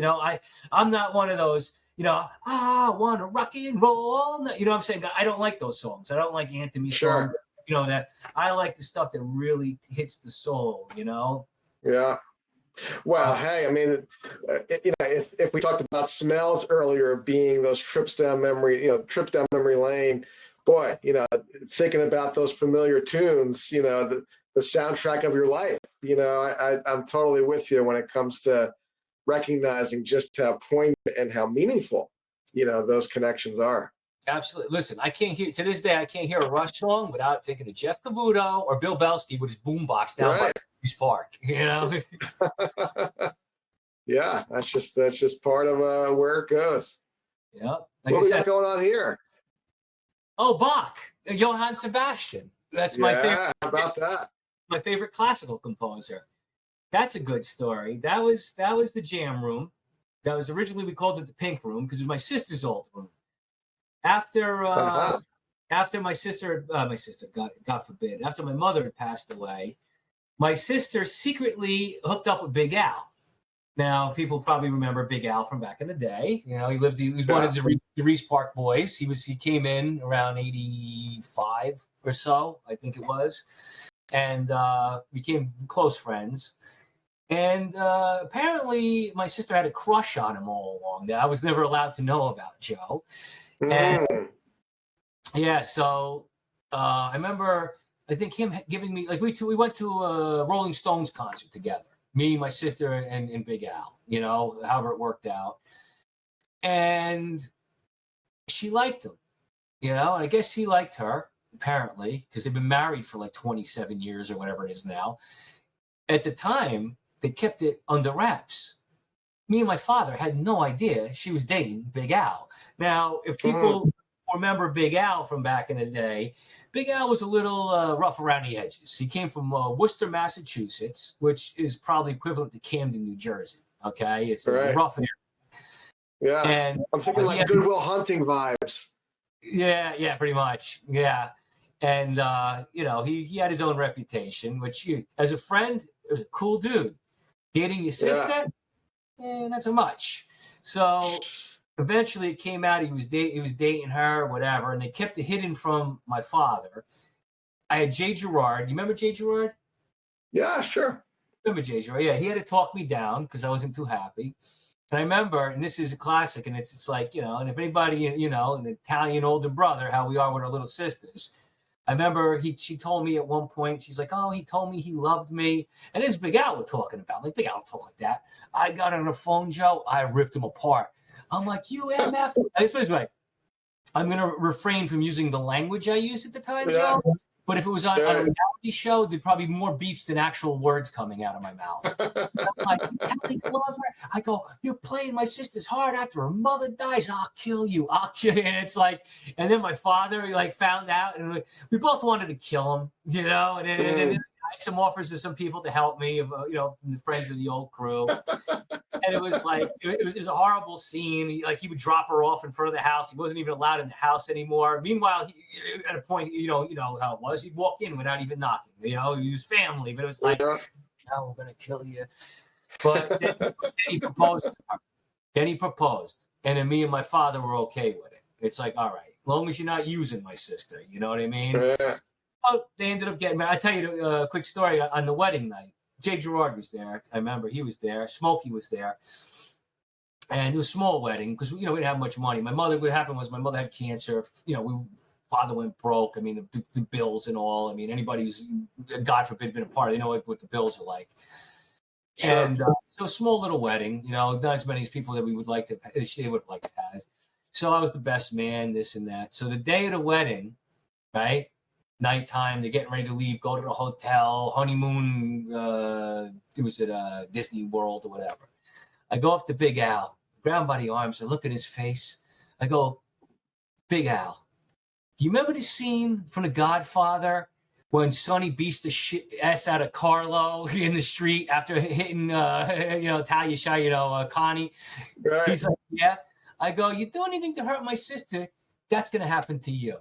Speaker 2: I'm not one of those, I want to rock and roll. You know what I'm saying? I don't like those songs. I don't like anthem songs.
Speaker 1: Sure.
Speaker 2: That I like the stuff that really hits the soul,
Speaker 1: Yeah. Well, hey, I mean, if we talked about smells earlier being those trips down memory lane, boy, thinking about those familiar tunes, the soundtrack of your life, I'm totally with you when it comes to recognizing just how poignant and how meaningful, those connections are.
Speaker 2: Absolutely. Listen, to this day, I can't hear a Rush song without thinking of Jeff Cavuto or Bill Belsky with his boombox down by Hughes Park,
Speaker 1: Yeah, that's just part of where it goes.
Speaker 2: Yeah.
Speaker 1: What we got going on here?
Speaker 2: Oh, Bach, Johann Sebastian. That's my favorite.
Speaker 1: How about that?
Speaker 2: My favorite classical composer. That's a good story. That was the jam room. That was originally, we called it the pink room because it was my sister's old room. After my sister, God forbid, after my mother had passed away, my sister secretly hooked up with Big Al. Now, people probably remember Big Al from back in the day. He was one of the Reese Park boys. He came in around 85 or so, I think it was, and became close friends. And apparently my sister had a crush on him all along that I was never allowed to know about, Joe. And yeah, so I remember, I think him giving me, like we went to a Rolling Stones concert together, me, my sister, and Big Al, however it worked out. And she liked him, and I guess he liked her, apparently, because they've been married for like 27 years or whatever it is now. At the time, they kept it under wraps. Me and my father had no idea she was dating Big Al. Now, if people remember Big Al from back in the day, Big Al was a little rough around the edges. He came from Worcester, Massachusetts, which is probably equivalent to Camden, New Jersey. Okay, it's a rough area.
Speaker 1: Yeah, and I'm thinking like Good Will Hunting vibes.
Speaker 2: Yeah, pretty much. Yeah, and he had his own reputation, which as a friend, it was a cool dude. Dating your sister, not so much. So eventually it came out he was dating her, whatever, and they kept it hidden from my father. I had Jay Gerard. You remember Jay Gerard?
Speaker 1: Yeah, sure.
Speaker 2: Remember Jay Gerard? Yeah, he had to talk me down because I wasn't too happy. And I remember, and this is a classic, and it's like, and if anybody, an Italian older brother, how we are with our little sisters. I remember she told me at one point, she's like, oh, he told me he loved me. And this is Big Al we're talking about. Like, Big Al don't talk like that. I got on the phone, Joe. I ripped him apart. I'm like, you MF. I'm going to refrain from using the language I used at the time, Joe. But if it was on a reality show, there'd probably be more beeps than actual words coming out of my mouth. I'm like, you love her? I go, you're playing my sister's heart after her mother dies. I'll kill you. And it's like, and then my father found out, and we both wanted to kill him, and then I had some offers to some people to help me, from the friends of the old crew. And it was like, it was a horrible scene. He would drop her off in front of the house. He wasn't even allowed in the house anymore. Meanwhile, at a point, you know how it was. He'd walk in without even knocking. He was family, but it was like, we're going to kill you. But then he proposed to her. Then he proposed. And then me and my father were okay with it. It's like, all right, as long as you're not using my sister, you know what I mean?
Speaker 1: Yeah.
Speaker 2: Oh, they ended up getting married. I'll tell you a quick story on the wedding night. Jay Gerard was there. I remember he was there. Smokey was there. And it was a small wedding because, we didn't have much money. What happened was my mother had cancer. Father went broke. I mean, the bills and all. I mean, anybody who's, God forbid, been a part, they know what the bills are like. Sure. And so small little wedding, not as many people that they would like to have. So I was the best man, this and that. So the day of the wedding, right? Nighttime, they're getting ready to leave, go to the hotel, honeymoon. It was at Disney World or whatever. I go up to Big Al, grab him by the arms, I look at his face. I go, Big Al, do you remember the scene from The Godfather when Sonny beats the ass out of Carlo in the street after hitting, Talia Shah, Connie?
Speaker 1: Right.
Speaker 2: He's like, yeah. I go, you do anything to hurt my sister, that's going to happen to you.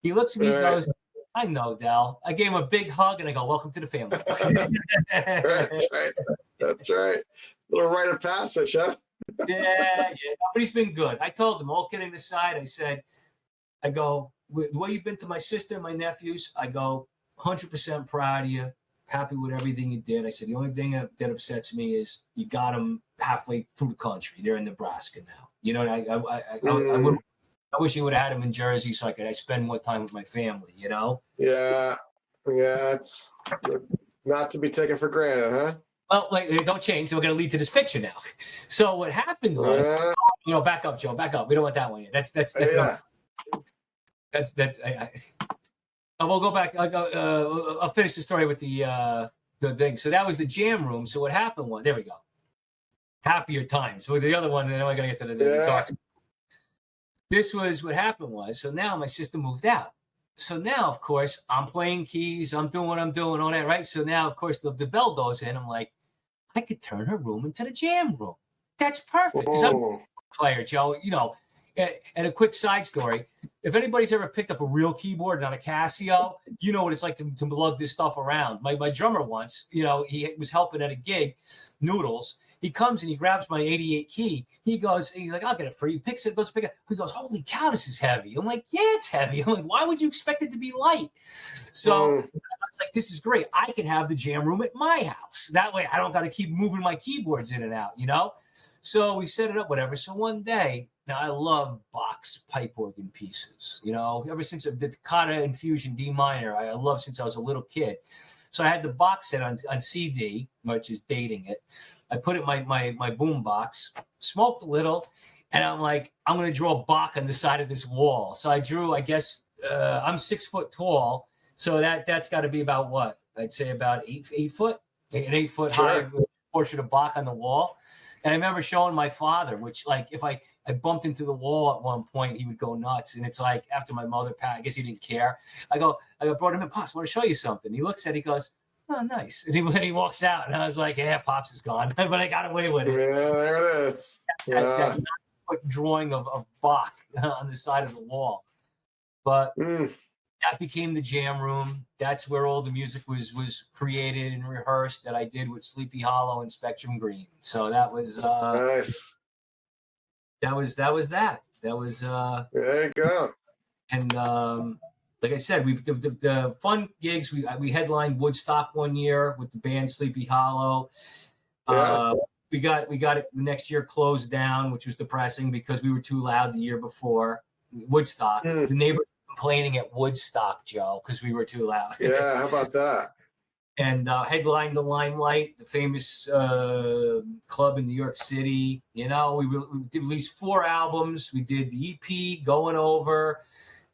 Speaker 2: He looks at me and goes, I know, Del. I gave him a big hug and I go, welcome to the family.
Speaker 1: That's right. That's right. Little rite of passage, huh?
Speaker 2: Yeah. But he's been good. I told him, all kidding aside, I go, the way you've been to my sister and my nephews, I go, 100% proud of you. Happy with everything you did. I said, the only thing that upsets me is you got them halfway through the country. They're in Nebraska now. You know, I wish you would have had them in Jersey so I spend more time with my family, you know?
Speaker 1: Yeah. It's not to be taken for granted, huh?
Speaker 2: Well, don't change. We're going to lead to this picture now. So what happened was, back up, Joe, back up. We don't want that one yet. We'll go back. I'll finish the story with the thing. So that was the jam room. So what happened was, there we go. Happier times. So with the other one, and then we're going to get to the dark. This was what happened was, so now my sister moved out. So now, of course, I'm playing keys. I'm doing what I'm doing, all that, right? So now, of course, the bell goes in. I'm like, I could turn her room into the jam room. That's perfect. Because I'm a player, Joe, And a quick side story, if anybody's ever picked up a real keyboard, not a Casio, you know what it's like to lug this stuff around. My drummer once, he was helping at a gig, Noodles. He comes and he grabs my 88 key. He's like, I'll get it for you. He picks it, goes to pick it. He goes, holy cow, this is heavy. I'm like, yeah, it's heavy. I'm like, why would you expect it to be light? So I was like, this is great. I can have the jam room at my house. That way I don't got to keep moving my keyboards in and out, So we set it up, whatever. So one day, now I love Bach's pipe organ pieces, ever since the Toccata Infusion D minor, I love since I was a little kid. So I had the box set on CD, which is dating it. I put it in my boom box, smoked a little, and I'm like, I'm going to draw Bach on the side of this wall. So I drew, I guess, I'm 6 foot tall. So that's got to be about what? I'd say about 8 foot, an 8 foot high portrait of Bach on the wall. And I remember showing my father, which if I bumped into the wall at one point, he would go nuts. And it's like after my mother passed, I guess he didn't care. I brought him in, Pops, I want to show you something. He looks at it, he goes, oh, nice. And he walks out. And I was like, yeah, Pops is gone. But I got away with it.
Speaker 1: Yeah, there it is.
Speaker 2: That 9 foot drawing of Bach on the side of the wall. But that became the jam room. That's where all the music was created and rehearsed that I did with Sleepy Hollow and Spectrum Green. So that was
Speaker 1: nice.
Speaker 2: That was that. That was
Speaker 1: there you go.
Speaker 2: And like I said, the fun gigs. We headlined Woodstock one year with the band Sleepy Hollow. We got it the next year closed down, which was depressing because we were too loud the year before. Woodstock. The neighbors complaining at Woodstock, Joe, because we were too loud.
Speaker 1: Yeah, how about that?
Speaker 2: And headlined the Limelight, the famous club in New York City. We did release 4 albums. We did the EP, Going Over.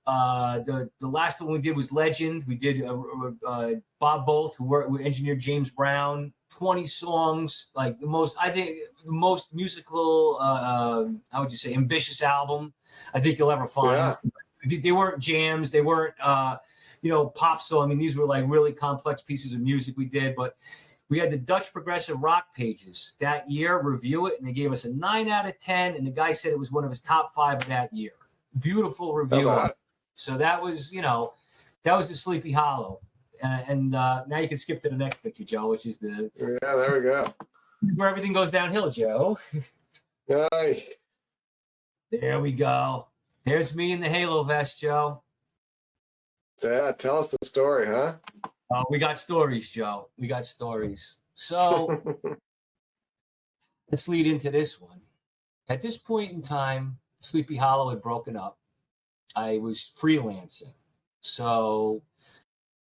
Speaker 2: The last one we did was Legend. We did Bob Both, who engineered James Brown. 20 songs, like the most musical, how would you say, ambitious album I think you'll ever find. Yeah. They weren't jams. They weren't, pop song. I mean, these were like really complex pieces of music we did, but we had the Dutch Progressive Rock Pages that year review it, and they gave us a 9 out of 10, and the guy said it was one of his top 5 of that year. Beautiful review. So that was, that was the Sleepy Hollow. And now you can skip to the next picture, Joe, which is there
Speaker 1: we go.
Speaker 2: Where everything goes downhill, Joe.
Speaker 1: Right.
Speaker 2: There we go. There's me in the Halo vest, Joe.
Speaker 1: Yeah, tell us the story, huh?
Speaker 2: We got stories, Joe. We got stories. So let's lead into this one. At this point in time, Sleepy Hollow had broken up. I was freelancing. So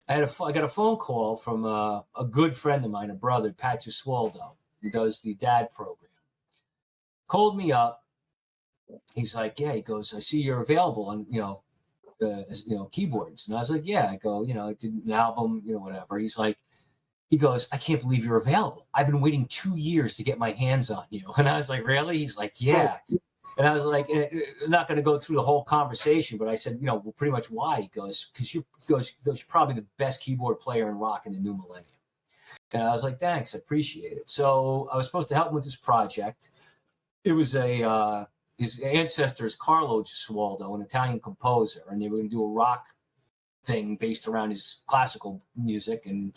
Speaker 2: I got a phone call from a good friend of mine, a brother, Pat Gesualdo, who does the dad program. Called me up. He's like, yeah, he goes, I see you're available on, keyboards. And I was like, yeah. I go, I did an album, whatever. He goes, I can't believe you're available. I've been waiting 2 years to get my hands on you. And I was like, really? He's like, yeah. And I was like, I'm not going to go through the whole conversation, but I said, you know, well, pretty much why? He goes, because you're probably the best keyboard player in rock in the new millennium. And I was like, thanks, I appreciate it. So I was supposed to help him with this project. It was his ancestor is Carlo Gesualdo, an Italian composer, and they were going to do a rock thing based around his classical music and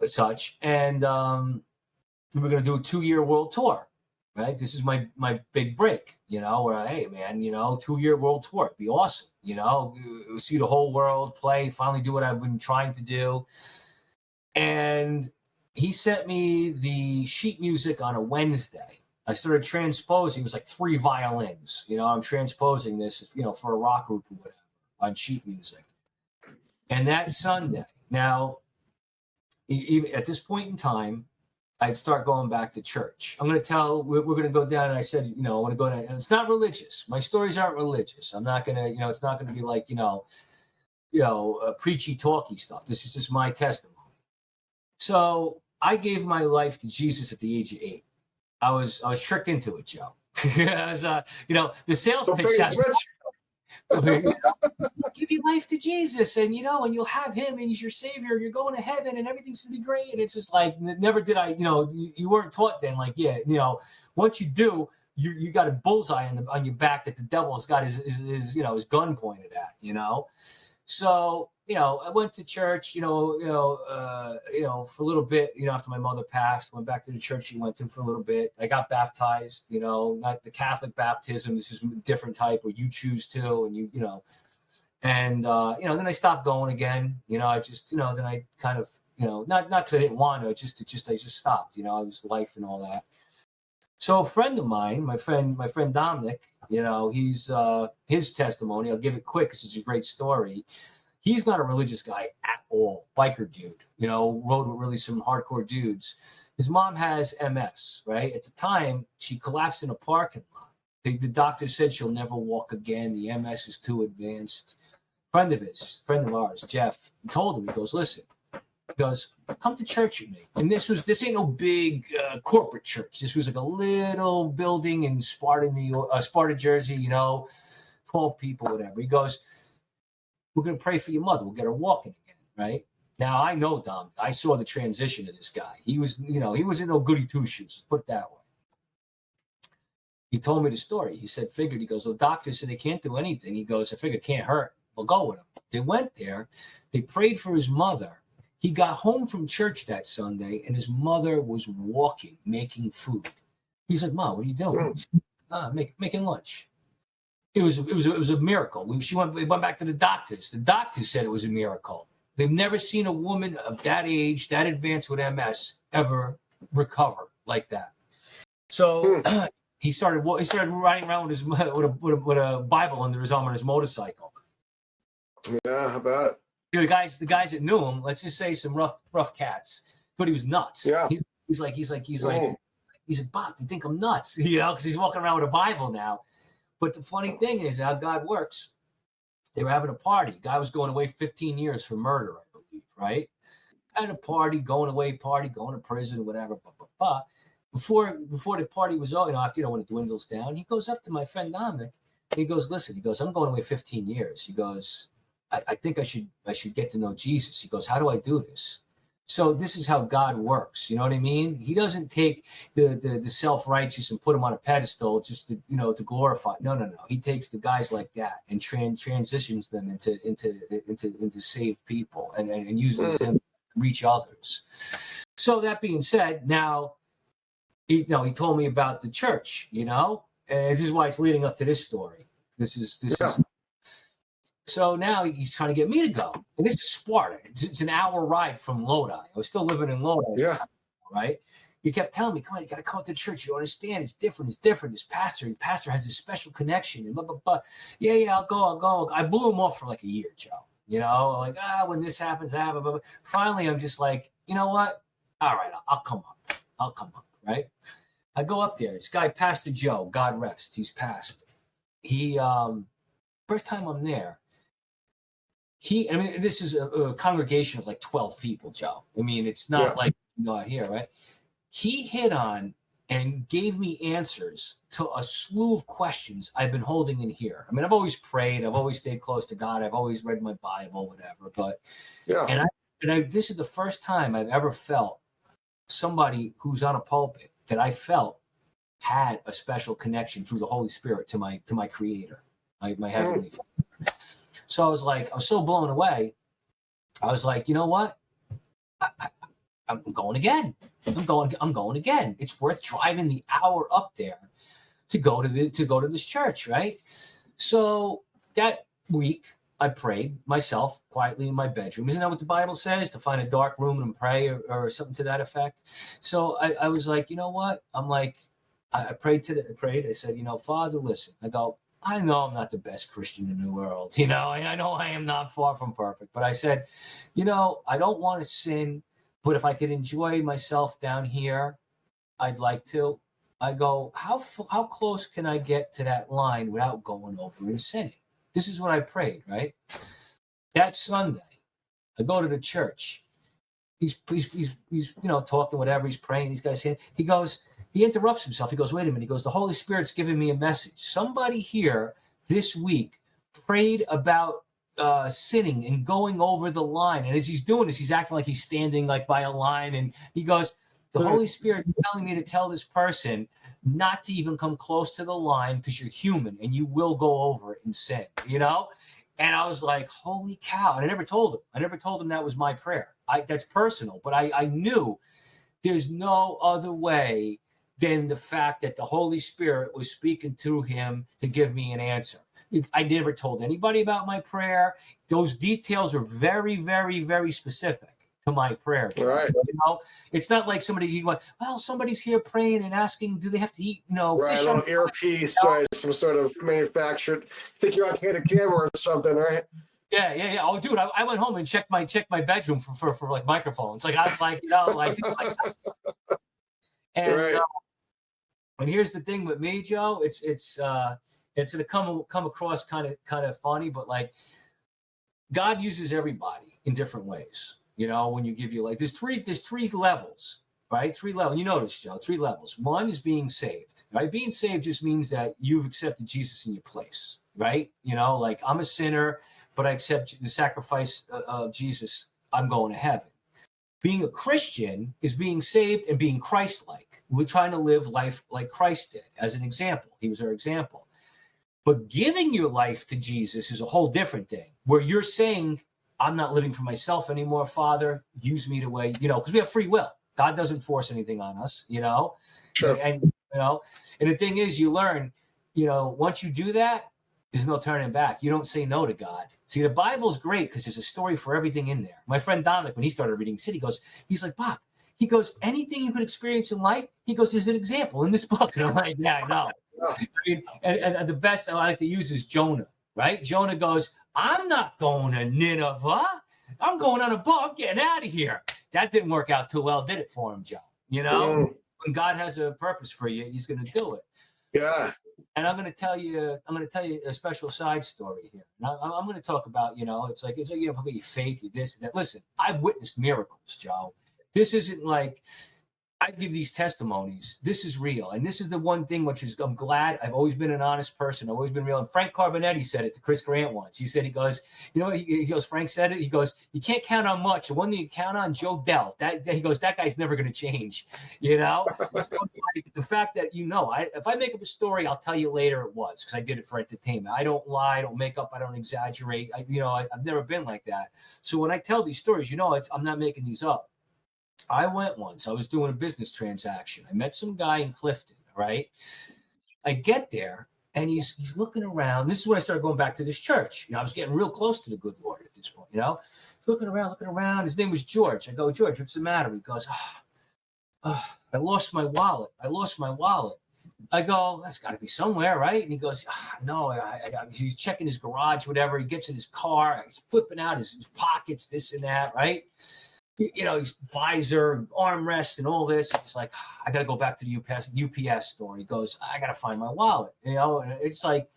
Speaker 2: such. And we were going to do a 2-year world tour. Right, this is my big break, you know. Where hey, man, you know, 2-year world tour, it'd be awesome, you know, see the whole world, play, finally do what I've been trying to do. And he sent me the sheet music on a Wednesday. I started transposing. It was like 3 violins, you know. I'm transposing this, you know, for a rock group or whatever on sheet music. And that Sunday, now, even at this point in time, I'd start going back to church. I'm going to tell, we're going to go down. And I said, you know, I want to go down. And it's not religious. My stories aren't religious. I'm not going to, you know, it's not going to be like, you know, preachy, talky stuff. This is just my testimony. So I gave my life to Jesus at the age of 8. I was tricked into it, Joe. I was, you know, the sales pitch sounded, give your life to Jesus, and you know, and you'll have him, and he's your savior. You're going to heaven, and everything's gonna be great. And it's just like, never did I, you know, you weren't taught then, like, yeah, you know, once you do, you got a bullseye on your back that the devil's got his you know, his gun pointed at, you know. So, you know, I went to church, you know, for a little bit, you know, after my mother passed, went back to the church she went to for a little bit. I got baptized, you know, not the Catholic baptism. This is a different type where you choose to, and you know, and, you know, then I stopped going again, you know, I just, you know, then I kind of, you know, not because I didn't want to, I just stopped, you know, I was life and all that. So a friend of mine, my friend Dominic, you know, he's his testimony, I'll give it quick because it's a great story. He's not a religious guy at all, biker dude, you know, rode with really some hardcore dudes. His mom has MS, right? At the time, she collapsed in a parking lot. The doctor said she'll never walk again. The MS is too advanced. Friend of ours, Jeff, told him, he goes, listen, he goes, come to church with me. And this ain't no big corporate church. This was like a little building in Sparta, Jersey, you know, 12 people, whatever. He goes, we're going to pray for your mother. We'll get her walking again, right? Now, I know Dom. I saw the transition of this guy. He was, you know, he wasn't no goody two-shoes, put it that way. He told me the story. He said, he goes, the doctor said they can't do anything. He goes, I figured it can't hurt. We'll go with him. They went there. They prayed for his mother. He got home from church that Sunday, and his mother was walking, making food. He's like, Mom, what are you doing? Making lunch. It was a miracle. We went back to the doctors. The doctors said it was a miracle. They've never seen a woman of that age, that advanced with MS, ever recover like that. So he started riding around with a Bible under his arm on his motorcycle.
Speaker 1: Yeah, how about it?
Speaker 2: The guys that knew him, let's just say some rough cats, thought he was nuts.
Speaker 1: Yeah.
Speaker 2: He's like, Bob, do you think I'm nuts? You know, because he's walking around with a Bible now. But the funny thing is how God works. They were having a party. Guy was going away 15 years for murder, I believe, right? At a party, going to prison, whatever. Before the party was over, you know, after, you know, when it dwindles down, he goes up to my friend Dominic. He goes, listen, he goes, I'm going away 15 years. He goes, I think I should get to know Jesus. He goes, how do I do this? So this is how God works. You know what I mean? He doesn't take the self-righteous and put them on a pedestal just to, you know, to glorify. No. He takes the guys like that and transitions them into saved people and uses them to reach others. So that being said, now, he told me about the church, you know, and this is why it's leading up to this story. This is. So now he's trying to get me to go. And this is Sparta. It's an hour ride from Lodi. I was still living in Lodi.
Speaker 1: Yeah.
Speaker 2: Right? He kept telling me, come on, you got to come to church. You understand? It's different. This pastor has a special connection. And blah, blah, blah. Yeah, I'll go. I blew him off for like a year, Joe. You know, like, when this happens, blah, blah, blah. Finally, I'm just like, you know what? All right, I'll come up, right? I go up there. This guy, Pastor Joe, God rest, he's passed. He, first time I'm there, this is a congregation of like 12 people, Joe. I mean, it's not like, you know, out here, right? He hit on and gave me answers to a slew of questions I've been holding in here. I mean, I've always prayed. I've always stayed close to God. I've always read my Bible, whatever. But
Speaker 1: Yeah.
Speaker 2: This is the first time I've ever felt somebody who's on a pulpit that I felt had a special connection through the Holy Spirit to my Creator, my Heavenly Father. So I was so blown away. I was like, you know what? I'm going again. I'm going again. It's worth driving the hour up there to go to this church, right? So that week I prayed myself quietly in my bedroom. Isn't that what the Bible says? To find a dark room and pray or something to that effect. So I was like, you know what? I'm like, I prayed. I said, Father, listen. I go, I know I'm not the best Christian in the world. I know I am not far from perfect. But I said, I don't want to sin. But if I could enjoy myself down here, I'd like to. I go, how close can I get to that line without going over and sinning? This is what I prayed, right? That Sunday, I go to the church. He's talking whatever. He's praying. These guys saying. He interrupts himself. He goes, wait a minute. He goes, the Holy Spirit's giving me a message. Somebody here this week prayed about sinning and going over the line. And as he's doing this, he's acting like he's standing like by a line. And he goes, the Holy Spirit's telling me to tell this person not to even come close to the line because you're human and you will go over it and sin, And I was like, holy cow. And I never told him that was my prayer. That's personal. But I knew there's no other way than the fact that the Holy Spirit was speaking through him to give me an answer. I never told anybody about my prayer. Those details are very, very, very specific to my prayer.
Speaker 1: Right.
Speaker 2: It's not like somebody's here praying and asking, do they have to eat,
Speaker 1: right,
Speaker 2: fish
Speaker 1: a little earpiece, right, some sort of manufactured. Think you're on candid camera or something, right?
Speaker 2: Yeah. Oh, dude, I went home and checked my bedroom for like microphones. Like I was like, and
Speaker 1: right.
Speaker 2: And here's the thing with me, Joe. It's gonna come across kind of funny, but like God uses everybody in different ways. When you give you there's three levels, right? 3 levels. You notice, Joe, 3 levels. One is being saved, right? Being saved just means that you've accepted Jesus in your place, right? I'm a sinner, but I accept the sacrifice of Jesus. I'm going to heaven. Being a Christian is being saved and being Christ-like. We're trying to live life like Christ did, as an example. He was our example. But giving your life to Jesus is a whole different thing, where you're saying, I'm not living for myself anymore, Father. Use me the way, because we have free will. God doesn't force anything on us,
Speaker 1: Sure.
Speaker 2: And the thing is, you learn, once you do that, there's no turning back. You don't say no to God. See, the Bible's great because there's a story for everything in there. My friend Dominic, when he started reading, he's like, Bob, he goes, anything you could experience in life, he goes, there's an example in this book. And I'm like, yeah, I know. I mean, and the best I like to use is Jonah, right? Jonah goes, I'm not going to Nineveh. I'm going on a boat. I'm getting out of here. That didn't work out too well, did it for him, Joe? When God has a purpose for you, he's going to do it.
Speaker 1: Yeah.
Speaker 2: And I'm going to tell you a special side story here. Now, I'm going to talk about, it's like your faith, your this, that. Listen, I've witnessed miracles, Joe. This isn't like I give these testimonies. This is real. And this is the one thing which is, I'm glad. I've always been an honest person. I've always been real. And Frank Carbonetti said it to Chris Grant once. He said, he goes, Frank said it. He goes, you can't count on much. The one thing you count on, Joe Dell. He goes, that guy's never going to change, So the fact that, if I make up a story, I'll tell you later it was, because I did it for entertainment. I don't lie. I don't make up. I don't exaggerate. I've never been like that. So when I tell these stories, I'm not making these up. I went once. I was doing a business transaction. I met some guy in Clifton, right? I get there, and he's looking around. This is when I started going back to this church. I was getting real close to the good Lord at this point, He's looking around. His name was George. I go, George, what's the matter? He goes, I lost my wallet. I go, that's got to be somewhere, right? And he goes, no. He's checking his garage, whatever. He gets in his car. He's flipping out his pockets, this and that, right? His visor, armrest, and all this. It's like, I got to go back to the UPS store. He goes, I got to find my wallet. And it's like,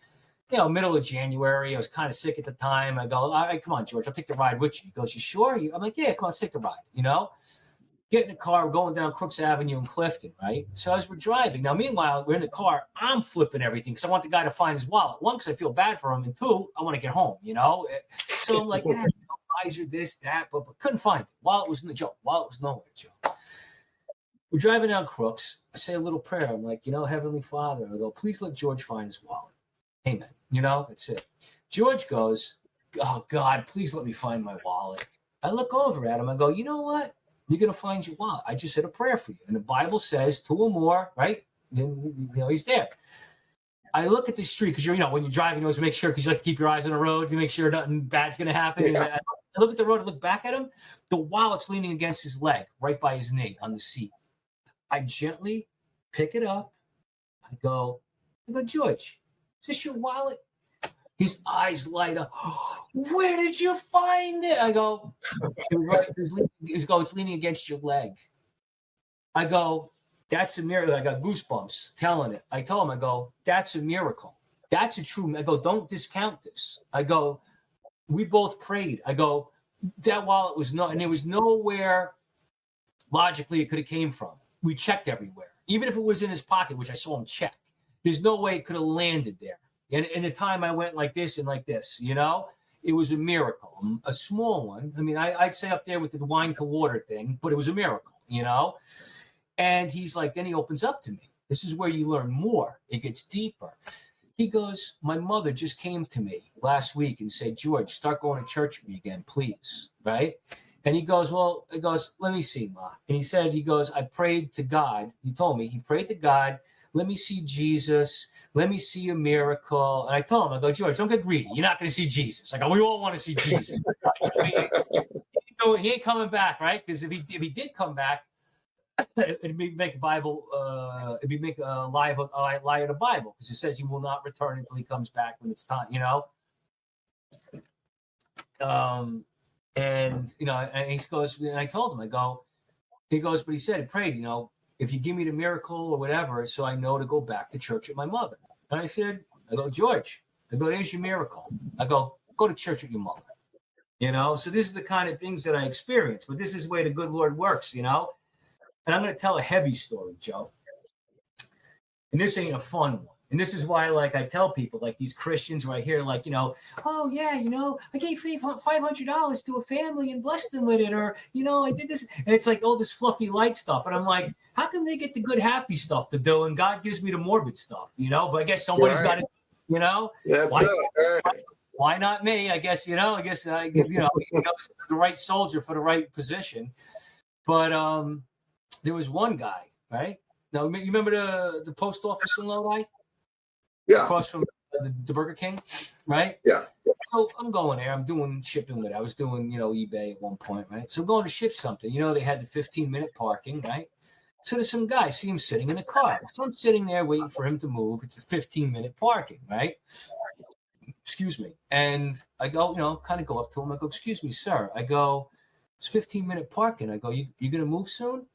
Speaker 2: middle of January. I was kind of sick at the time. I go, all right, come on, George, I'll take the ride with you. He goes, you sure? I'm like, yeah, come on, let's take the ride. Get in the car, we're going down Crooks Avenue in Clifton, right? So as we're driving, now meanwhile, we're in the car, I'm flipping everything because I want the guy to find his wallet. One, because I feel bad for him, and two, I want to get home, you know? So I'm like, visor, this, that, but couldn't find it. Wallet was in the Joe. Wallet was nowhere, Joe. We're driving down Crooks. I say a little prayer. I'm like, Heavenly Father, I go, please let George find his wallet. Amen. That's it. George goes, oh, God, please let me find my wallet. I look over at him. I go, you know what? You're going to find your wallet. I just said a prayer for you. And the Bible says 2 or more, right? He's there. I look at the street because when you're driving, you always make sure, because you like to keep your eyes on the road to make sure nothing bad's going to happen.
Speaker 1: Yeah.
Speaker 2: And I look at the road, I look back at him. The wallet's leaning against his leg, right by his knee on the seat. I gently pick it up. I go, George, is this your wallet? His eyes light up. Where did you find it? I go, it's leaning against your leg. I go, that's a miracle. I got goosebumps telling it. I told him, I go, that's a miracle. That's a true. I go, don't discount this. I go, we both prayed. I go, that wallet was and there was nowhere logically it could have came from. We checked everywhere. Even if it was in his pocket, which I saw him check, there's no way it could have landed there. And in the time I went like this and like this, it was a miracle, a small one. I mean, I'd say up there with the wine to water thing, but it was a miracle, And he's like, then he opens up to me. This is where you learn more. It gets deeper. He goes, my mother just came to me last week and said, George, start going to church with me again, please. Right? And he goes, let me see, Ma. And he goes, I prayed to God. He told me he prayed to God. Let me see Jesus. Let me see a miracle. And I told him, I go, George, don't get greedy. You're not going to see Jesus. I go, we all want to see Jesus. He ain't coming back, right? Because if he did come back, it'd be make a Bible. It'd be make a lie of the Bible, because it says he will not return until he comes back when it's time. And he goes, and I told him, I go, he goes, but he said, he prayed, if you give me the miracle or whatever, so I know to go back to church with my mother. And I said, I go, George, I go, there's your miracle. I go to church with your mother. So this is the kind of things that I experience, but this is the way the good Lord works, And I'm going to tell a heavy story, Joe. And this ain't a fun one. And this is why, I tell people, these Christians where I hear, oh, yeah, I gave $500 to a family and blessed them with it. Or, I did this. And it's all this fluffy light stuff. And I'm like, how come they get the good, happy stuff to do? And God gives me the morbid stuff, But I guess somebody's got to,
Speaker 1: That's it.
Speaker 2: Why not me? I guess, the right soldier for the right position. But there was one guy, right? Now, you remember the post office in Lodi?
Speaker 1: Yeah.
Speaker 2: Across from the Burger King, right?
Speaker 1: Yeah.
Speaker 2: So I'm going there. I'm doing shipping with it. I was doing, eBay at one point, right? So I'm going to ship something. They had the 15-minute parking, right? So there's some guy, see him sitting in the car. So I'm sitting there waiting for him to move. It's a 15-minute parking, right? Excuse me. And I go, kind of go up to him. I go, excuse me, sir. I go, it's 15-minute parking. I go, you going to move soon?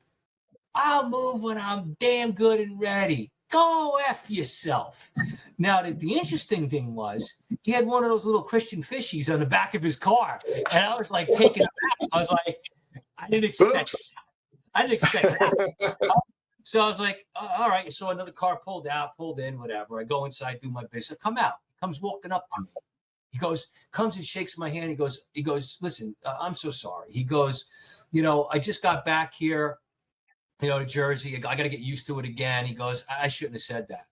Speaker 2: I'll move when I'm damn good and ready. Go F yourself. Now, the interesting thing was he had one of those little Christian fishies on the back of his car. And I was taken aback. I was like, I didn't expect that. So I was like, all right. So another car pulled in, whatever. I go inside, do my business. I come out. He comes walking up to me. He comes and shakes my hand. He goes, listen, I'm so sorry. He goes, I just got back here. To Jersey, I got to get used to it again. He goes, I shouldn't have said that.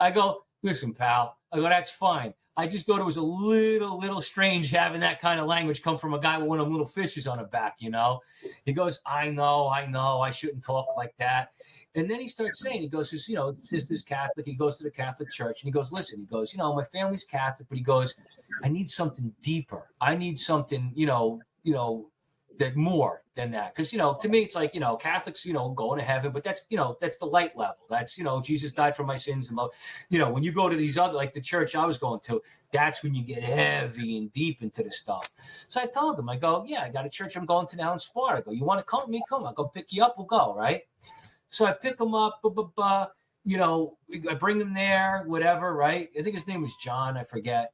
Speaker 2: I go, listen, pal. I go, that's fine. I just thought it was a little strange having that kind of language come from a guy with one of them little fishes on the back, He goes, I know. I shouldn't talk like that. And then he starts saying, he goes, this Catholic. He goes to the Catholic church and he goes, listen, he goes, my family's Catholic, but he goes, I need something deeper. I need something, that more than that. Because, to me, it's Catholics, going to heaven, but that's, that's the light level. That's, Jesus died for my sins. And, when you go to these other, like the church I was going to, that's when you get heavy and deep into the stuff. So I told him, I go, yeah, I got a church I'm going to now in Sparta. I go, you want to come with me? Come. I'll go pick you up. We'll go. Right. So I pick him up, I bring him there, whatever. Right. I think his name was John. I forget.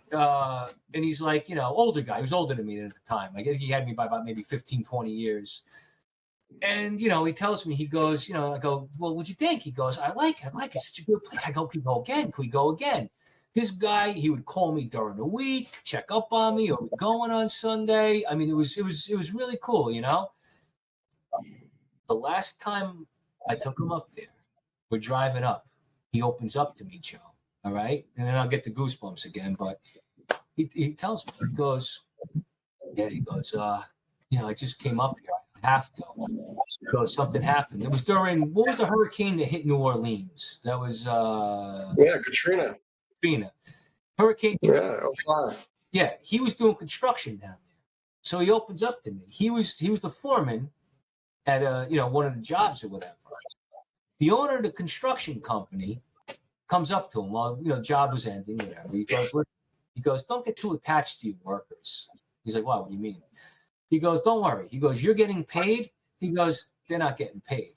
Speaker 2: And he's older guy. He was older than me at the time. I think he had me by about maybe 15, 20 years. And, he tells me, he goes, I go, well, what'd you think? He goes, I like it. It's such a good place. I go, can we go again? Can we go again? This guy, he would call me during the week, check up on me. Are we going on Sunday? I mean, it was really cool, The last time I took him up there, we're driving up. He opens up to me, Joe. All right. And then I'll get the goosebumps again. But he tells me, he goes, I just came up here. I have to. He goes, something happened. It was during, what was the hurricane that hit New Orleans? That was
Speaker 1: Katrina.
Speaker 2: Hurricane.
Speaker 1: Yeah. Oh, wow.
Speaker 2: Yeah. He was doing construction down there. So he opens up to me. He was the foreman at one of the jobs or whatever. The owner of the construction company comes up to him while job was ending, whatever. He goes, don't get too attached to your workers. He's like, wow, what do you mean? He goes, don't worry. He goes, you're getting paid. He goes, they're not getting paid.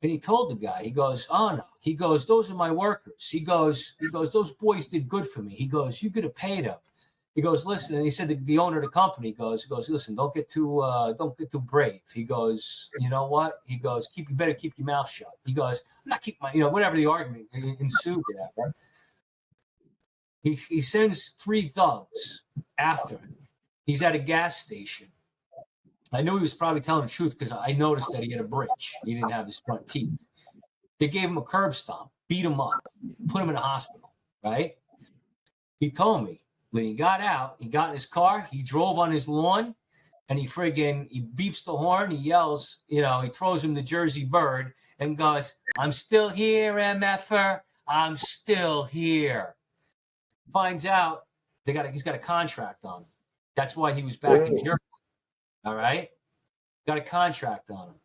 Speaker 2: And he told the guy, he goes, oh no. He goes, those are my workers. He goes, those boys did good for me. He goes, you could have paid them. He goes, listen, and he said the owner of the company goes, listen, don't get too brave. He goes, you know what? He goes, you better keep your mouth shut. He goes, I'm not keeping my, whatever the argument ensued, whatever. He sends 3 thugs after him. He's at a gas station. I knew he was probably telling the truth because I noticed that he had a bridge. He didn't have his front teeth. They gave him a curb stomp, beat him up, put him in a hospital, right? He told me when he got out, he got in his car, he drove on his lawn, and he beeps the horn, he yells, he throws him the Jersey bird and goes, I'm still here, MFer, I'm still here. Finds out he's got a contract on him. That's why he was back in Germany. All right? Got a contract on him.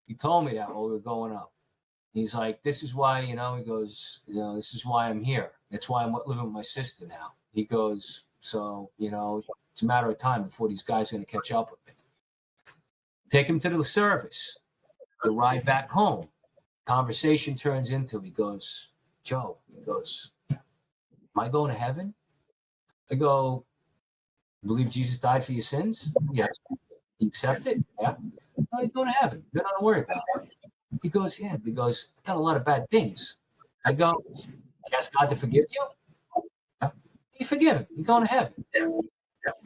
Speaker 2: He told me that while we were going up. He's like, this is why, he goes, this is why I'm here. That's why I'm living with my sister now. He goes, so, it's a matter of time before these guys are going to catch up with me. Take him to the service. The ride back home. Conversation turns into, he goes, Joe, am I going to heaven? I go, you believe Jesus died for your sins? Yeah. You accept it? Yeah. No, you're going to heaven. You don't have to worry about it. He goes, yeah. He goes, I've done a lot of bad things. I go, ask God to forgive you? Yeah. You forgive him. You're going to heaven.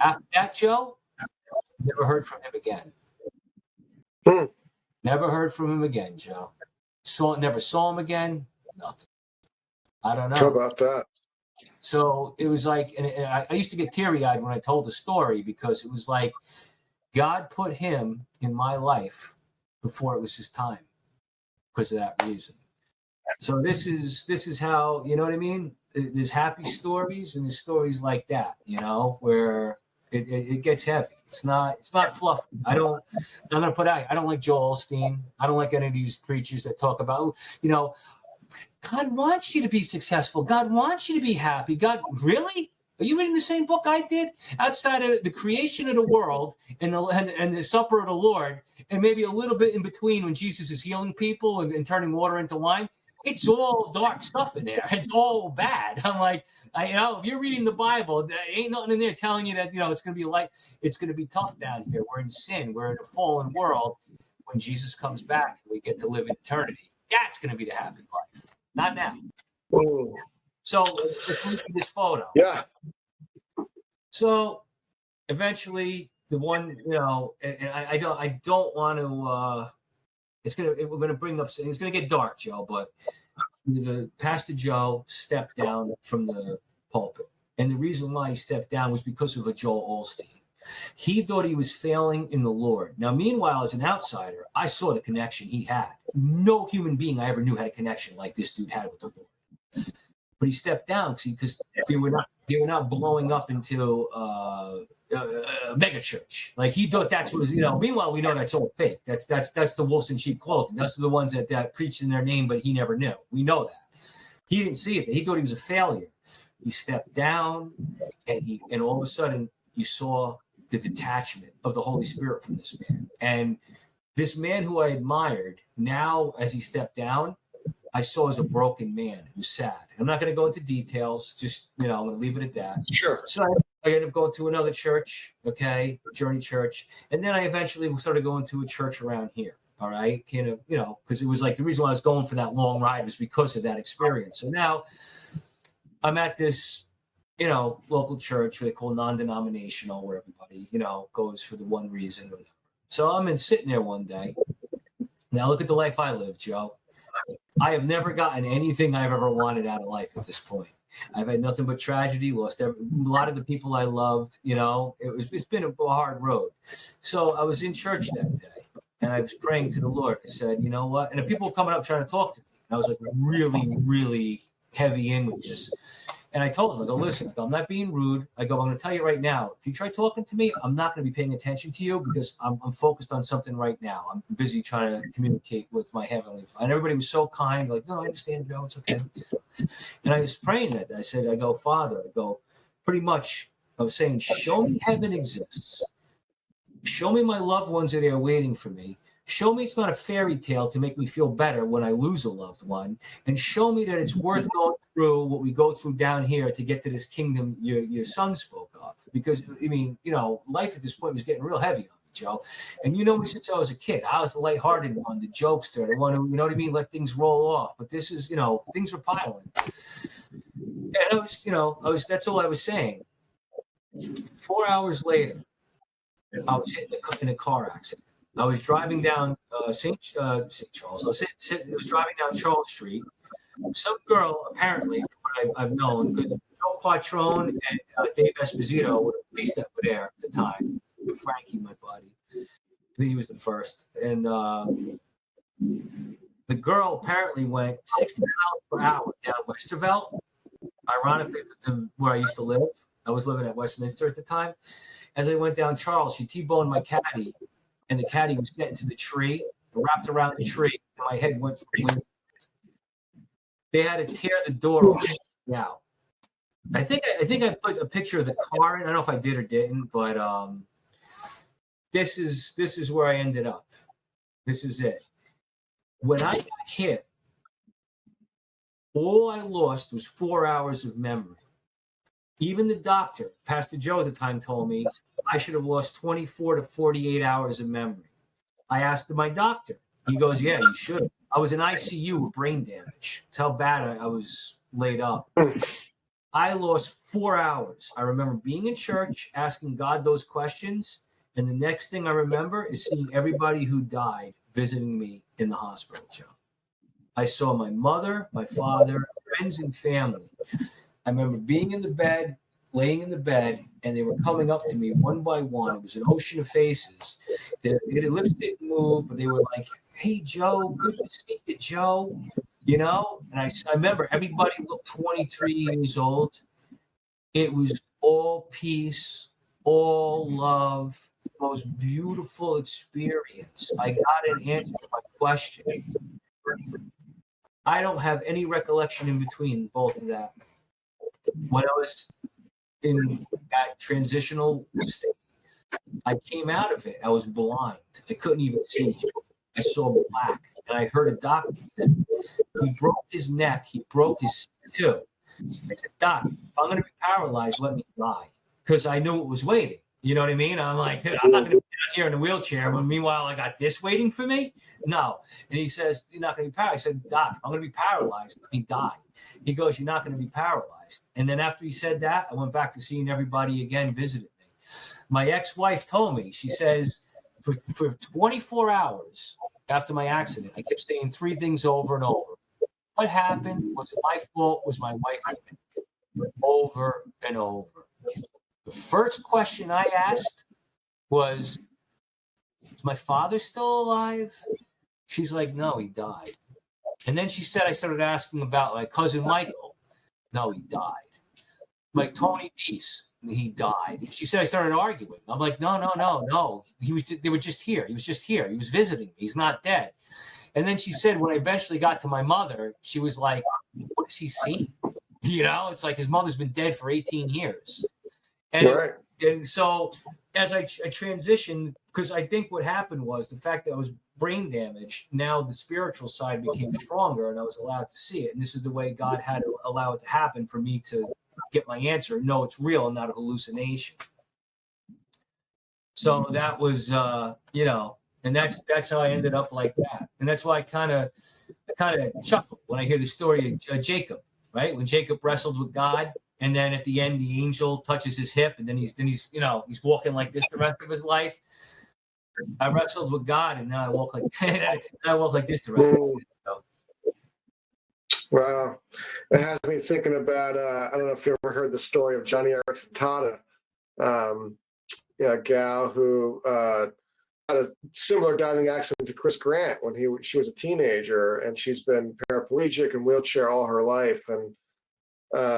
Speaker 2: After that, Joe, never heard from him again. Never heard from him again, Joe. Never saw him again. Nothing. I don't know.
Speaker 1: How about that?
Speaker 2: So it was like, and I used to get teary-eyed when I told the story because it was like God put him in my life before it was his time because of that reason. So this is how, you know what I mean? There's happy stories and there's stories like that, where it gets heavy. It's not fluffy. I don't like Joel Osteen. I don't like any of these preachers that talk about, God wants you to be successful. God wants you to be happy. God, really? Are you reading the same book I did? Outside of the creation of the world and the supper of the Lord, and maybe a little bit in between when Jesus is healing people and turning water into wine, it's all dark stuff in there. It's all bad. I'm like, if you're reading the Bible, there ain't nothing in there telling you that, it's going to be it's going to be tough down here. We're in sin. We're in a fallen world. When Jesus comes back, we get to live in eternity. That's going to be the happy life. Not now. So let's look at this photo.
Speaker 1: Yeah.
Speaker 2: So eventually, the one, and I don't want to. We're gonna bring up. It's gonna get dark, Joe. But the Pastor Joe stepped down from the pulpit, and the reason why he stepped down was because of a Joel Osteen. He thought he was failing in the Lord. Now, meanwhile, as an outsider, I saw the connection he had. No human being I ever knew had a connection like this dude had with the Lord. But he stepped down because they were not blowing up into a mega church. Like he thought that's what was. Meanwhile, we know that's all fake. That's the wolves in sheep clothing. Those are the ones that preached in their name, but he never knew. We know that. He didn't see it. He thought he was a failure. He stepped down, and all of a sudden you saw the detachment of the Holy Spirit from this man. And this man who I admired, now as he stepped down, I saw as a broken man who's sad. I'm not going to go into details. Just, I'm going to leave it at that.
Speaker 1: Sure.
Speaker 2: So I ended up going to another church, okay, Journey Church, and then I eventually started going to a church around here. All right, because it was like the reason why I was going for that long ride was because of that experience. So now I'm at this, local church they call non-denominational, where everybody, goes for the one reason or whatever. So I'm sitting there one day. Now look at the life I live, Joe. I have never gotten anything I've ever wanted out of life at this point. I've had nothing but tragedy, lost a lot of the people I loved, it's been a hard road. So I was in church that day and I was praying to the Lord. I said, you know what? And the people were coming up trying to talk to me. And I was like really, really heavy in with this. And I told him, I go, listen, I'm not being rude. I go, I'm going to tell you right now, if you try talking to me, I'm not going to be paying attention to you because I'm focused on something right now. I'm busy trying to communicate with my heavenly Father. And everybody was so kind, like, no, I understand, Joe, it's okay. And I was praying that. I go, Father, pretty much, I was saying, show me heaven exists. Show me my loved ones that are waiting for me. Show me it's not a fairy tale to make me feel better when I lose a loved one. And show me that it's worth going through what we go through down here to get to this kingdom your son spoke of. Because, life at this point was getting real heavy on me, Joe. And me since I was a kid. I was the lighthearted one, the jokester, the one who, let things roll off. But this is, things were piling. And that's all I was saying. 4 hours later, I was hit in a car accident. I was driving down St. Charles. I was driving down Charles Street. Some girl, apparently, from what I've known, because Joe Quattrone and Dave Esposito were the police that were there at the time. Frankie, my buddy. I think he was the first. And the girl apparently went 60 miles per hour down Westervelt. Ironically, where I used to live. I was living at Westminster at the time. As I went down Charles, she T-boned my caddy. And the caddy was getting to the tree, wrapped around the tree, and my head went through the window. They had to tear the door off out. I think I put a picture of the car in. I don't know if I did or didn't, but this is where I ended up. This is it. When I got hit, all I lost was 4 hours of memory. Even the doctor, Pastor Joe at the time, told me I should have lost 24 to 48 hours of memory. I asked my doctor. He goes, yeah, you should have. I was in ICU with brain damage. That's how bad I was laid up. I lost 4 hours. I remember being in church, asking God those questions. And the next thing I remember is seeing everybody who died visiting me in the hospital, Joe. I saw my mother, my father, friends, and family. I remember being in the bed, laying in the bed, and they were coming up to me one by one. It was an ocean of faces. Their lips didn't move, but they were like, hey, Joe, good to see you, Joe. And I remember everybody looked 23 years old. It was all peace, all love, the most beautiful experience. I got an answer to my question. I don't have any recollection in between both of that. When I was in that transitional state, I came out of it. I was blind. I couldn't even see. I saw black. And I heard a doctor say, he broke his neck. He broke his too. I said, Doc, if I'm going to be paralyzed, let me die. Because I knew it was waiting. You know what I mean? I'm like, dude, I'm not going to be down here in a wheelchair when meanwhile I got this waiting for me? No. And he says, you're not going to be paralyzed. I said, Doc, if I'm going to be paralyzed, let me die. He goes, you're not going to be paralyzed. And then after he said that, I went back to seeing everybody again, visiting me. My ex-wife told me, she says, for 24 hours after my accident, I kept saying three things over and over. What happened? Was it my fault? Was my wife? Over and over. The first question I asked was, is my father still alive? She's like, no, he died. And then she said, I started asking about my cousin Michael. No, he died. Like Tony Deese, he died. She said, I started arguing. I'm like, no. They were just here. He was just here. He was visiting me. He's not dead. And then she said, when I eventually got to my mother, she was like, what has he seen? It's like his mother's been dead for 18 years. And so as I transitioned, because I think what happened was the fact that I was brain damaged, now the spiritual side became stronger and I was allowed to see it. And this is the way God had to allow it to happen for me to get my answer and know it's real and not a hallucination. So that was, you know, and that's how I ended up like that. And that's why I kind of chuckle when I hear the story of Jacob, right? When Jacob wrestled with God, and then at the end, the angel touches his hip, and then he's you know, he's walking like this the rest of his life. I wrestled with God, and now I walk like this the rest of my life. So.
Speaker 1: Wow. It has me thinking about, I don't know if you ever heard the story of Johnny Erickson Tata, a gal who had a similar diving accident to Chris Grant when she was a teenager, and she's been paraplegic and wheelchair all her life. And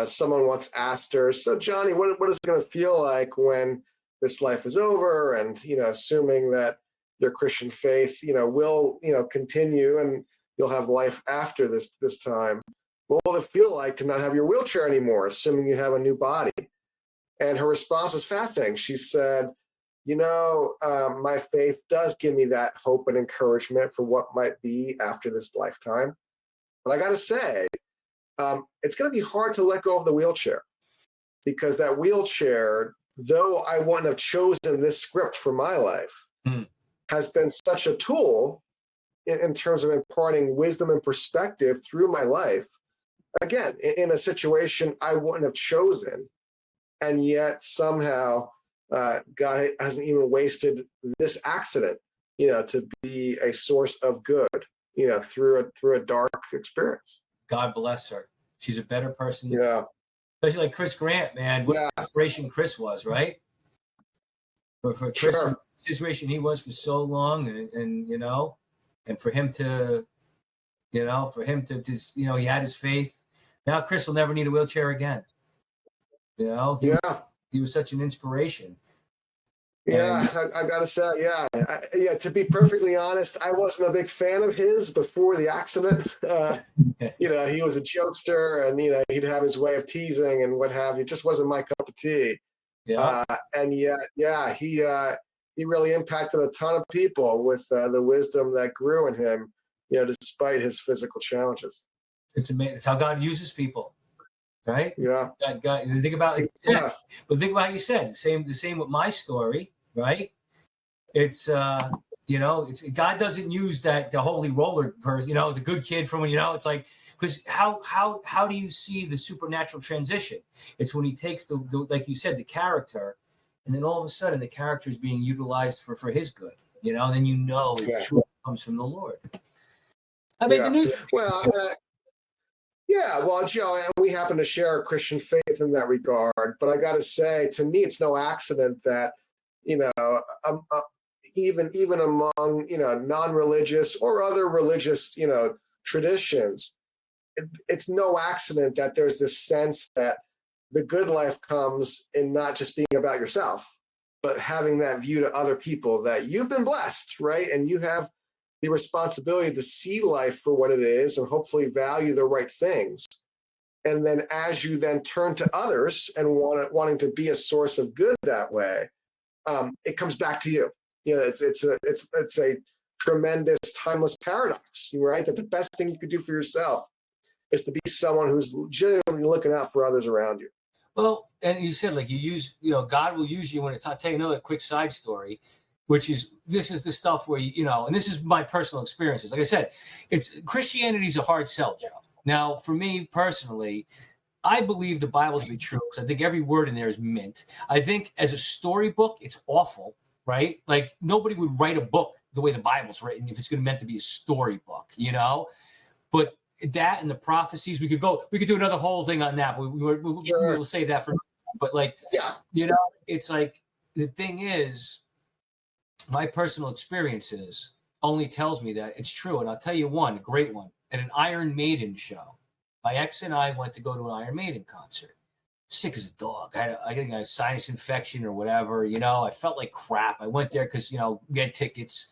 Speaker 1: someone once asked her, "So Johnny, what is it going to feel like when this life is over? And assuming that your Christian faith, will continue and you'll have life after this time. What will it feel like to not have your wheelchair anymore, assuming you have a new body?" And her response was fascinating. She said, my faith does give me that hope and encouragement for what might be after this lifetime. But I got to say, it's going to be hard to let go of the wheelchair, because that wheelchair, though I wouldn't have chosen this script for my life, has been such a tool in terms of imparting wisdom and perspective through my life. Again, in a situation I wouldn't have chosen, and yet somehow God hasn't even wasted this accident, to be a source of good, through a dark experience.
Speaker 2: God bless her. She's a better person.
Speaker 1: Yeah.
Speaker 2: Especially like Chris Grant, man. What inspiration Chris was, right? For Chris,
Speaker 1: Sure.
Speaker 2: the situation he was for so long, and for him to, he had his faith. Now Chris will never need a wheelchair again. He was such an inspiration.
Speaker 1: Yeah, I gotta say, to be perfectly honest, I wasn't a big fan of his before the accident. He was a jokester, and he'd have his way of teasing and what have you. It just wasn't my cup of tea.
Speaker 2: Yeah.
Speaker 1: And yet, he really impacted a ton of people with the wisdom that grew in him, despite his physical challenges.
Speaker 2: It's amazing. It's how God uses people. Right?
Speaker 1: Yeah.
Speaker 2: God, think about it. But think about how you said the same with my story, right? It's God doesn't use the holy roller person, the good kid from when it's like, because how do you see the supernatural transition? It's when he takes the like you said, the character, and then all of a sudden the character is being utilized for his good, and then it truly comes from the Lord. I made the news.
Speaker 1: Well. Well, Joe, and we happen to share a Christian faith in that regard. But I got to say, to me, it's no accident that, even among, non-religious or other religious, traditions, it's no accident that there's this sense that the good life comes in not just being about yourself, but having that view to other people that you've been blessed, right? And you have the responsibility to see life for what it is and hopefully value the right things. And then as you then turn to others and wanting to be a source of good that way, it comes back to you. It's a tremendous timeless paradox, right? That the best thing you could do for yourself is to be someone who's genuinely looking out for others around you.
Speaker 2: Well, and you said God will use you when it's. I'll tell you another quick side story, which is this is the stuff where and this is my personal experiences. Like I said, Christianity is a hard sell, Joe. Now, for me personally, I believe the Bible to be true because I think every word in there is mint. I think as a storybook, it's awful, right? Like nobody would write a book the way the Bible's written if it's meant to be a storybook, But that and the prophecies, we could do another whole thing on that. We'll save that for. But it's like the thing is, my personal experiences only tells me that it's true. And I'll tell you one, a great one. At an Iron Maiden show, my ex and I went to go to an Iron Maiden concert. Sick as a dog. I think I had a sinus infection or whatever. I felt like crap. I went there because, we had tickets.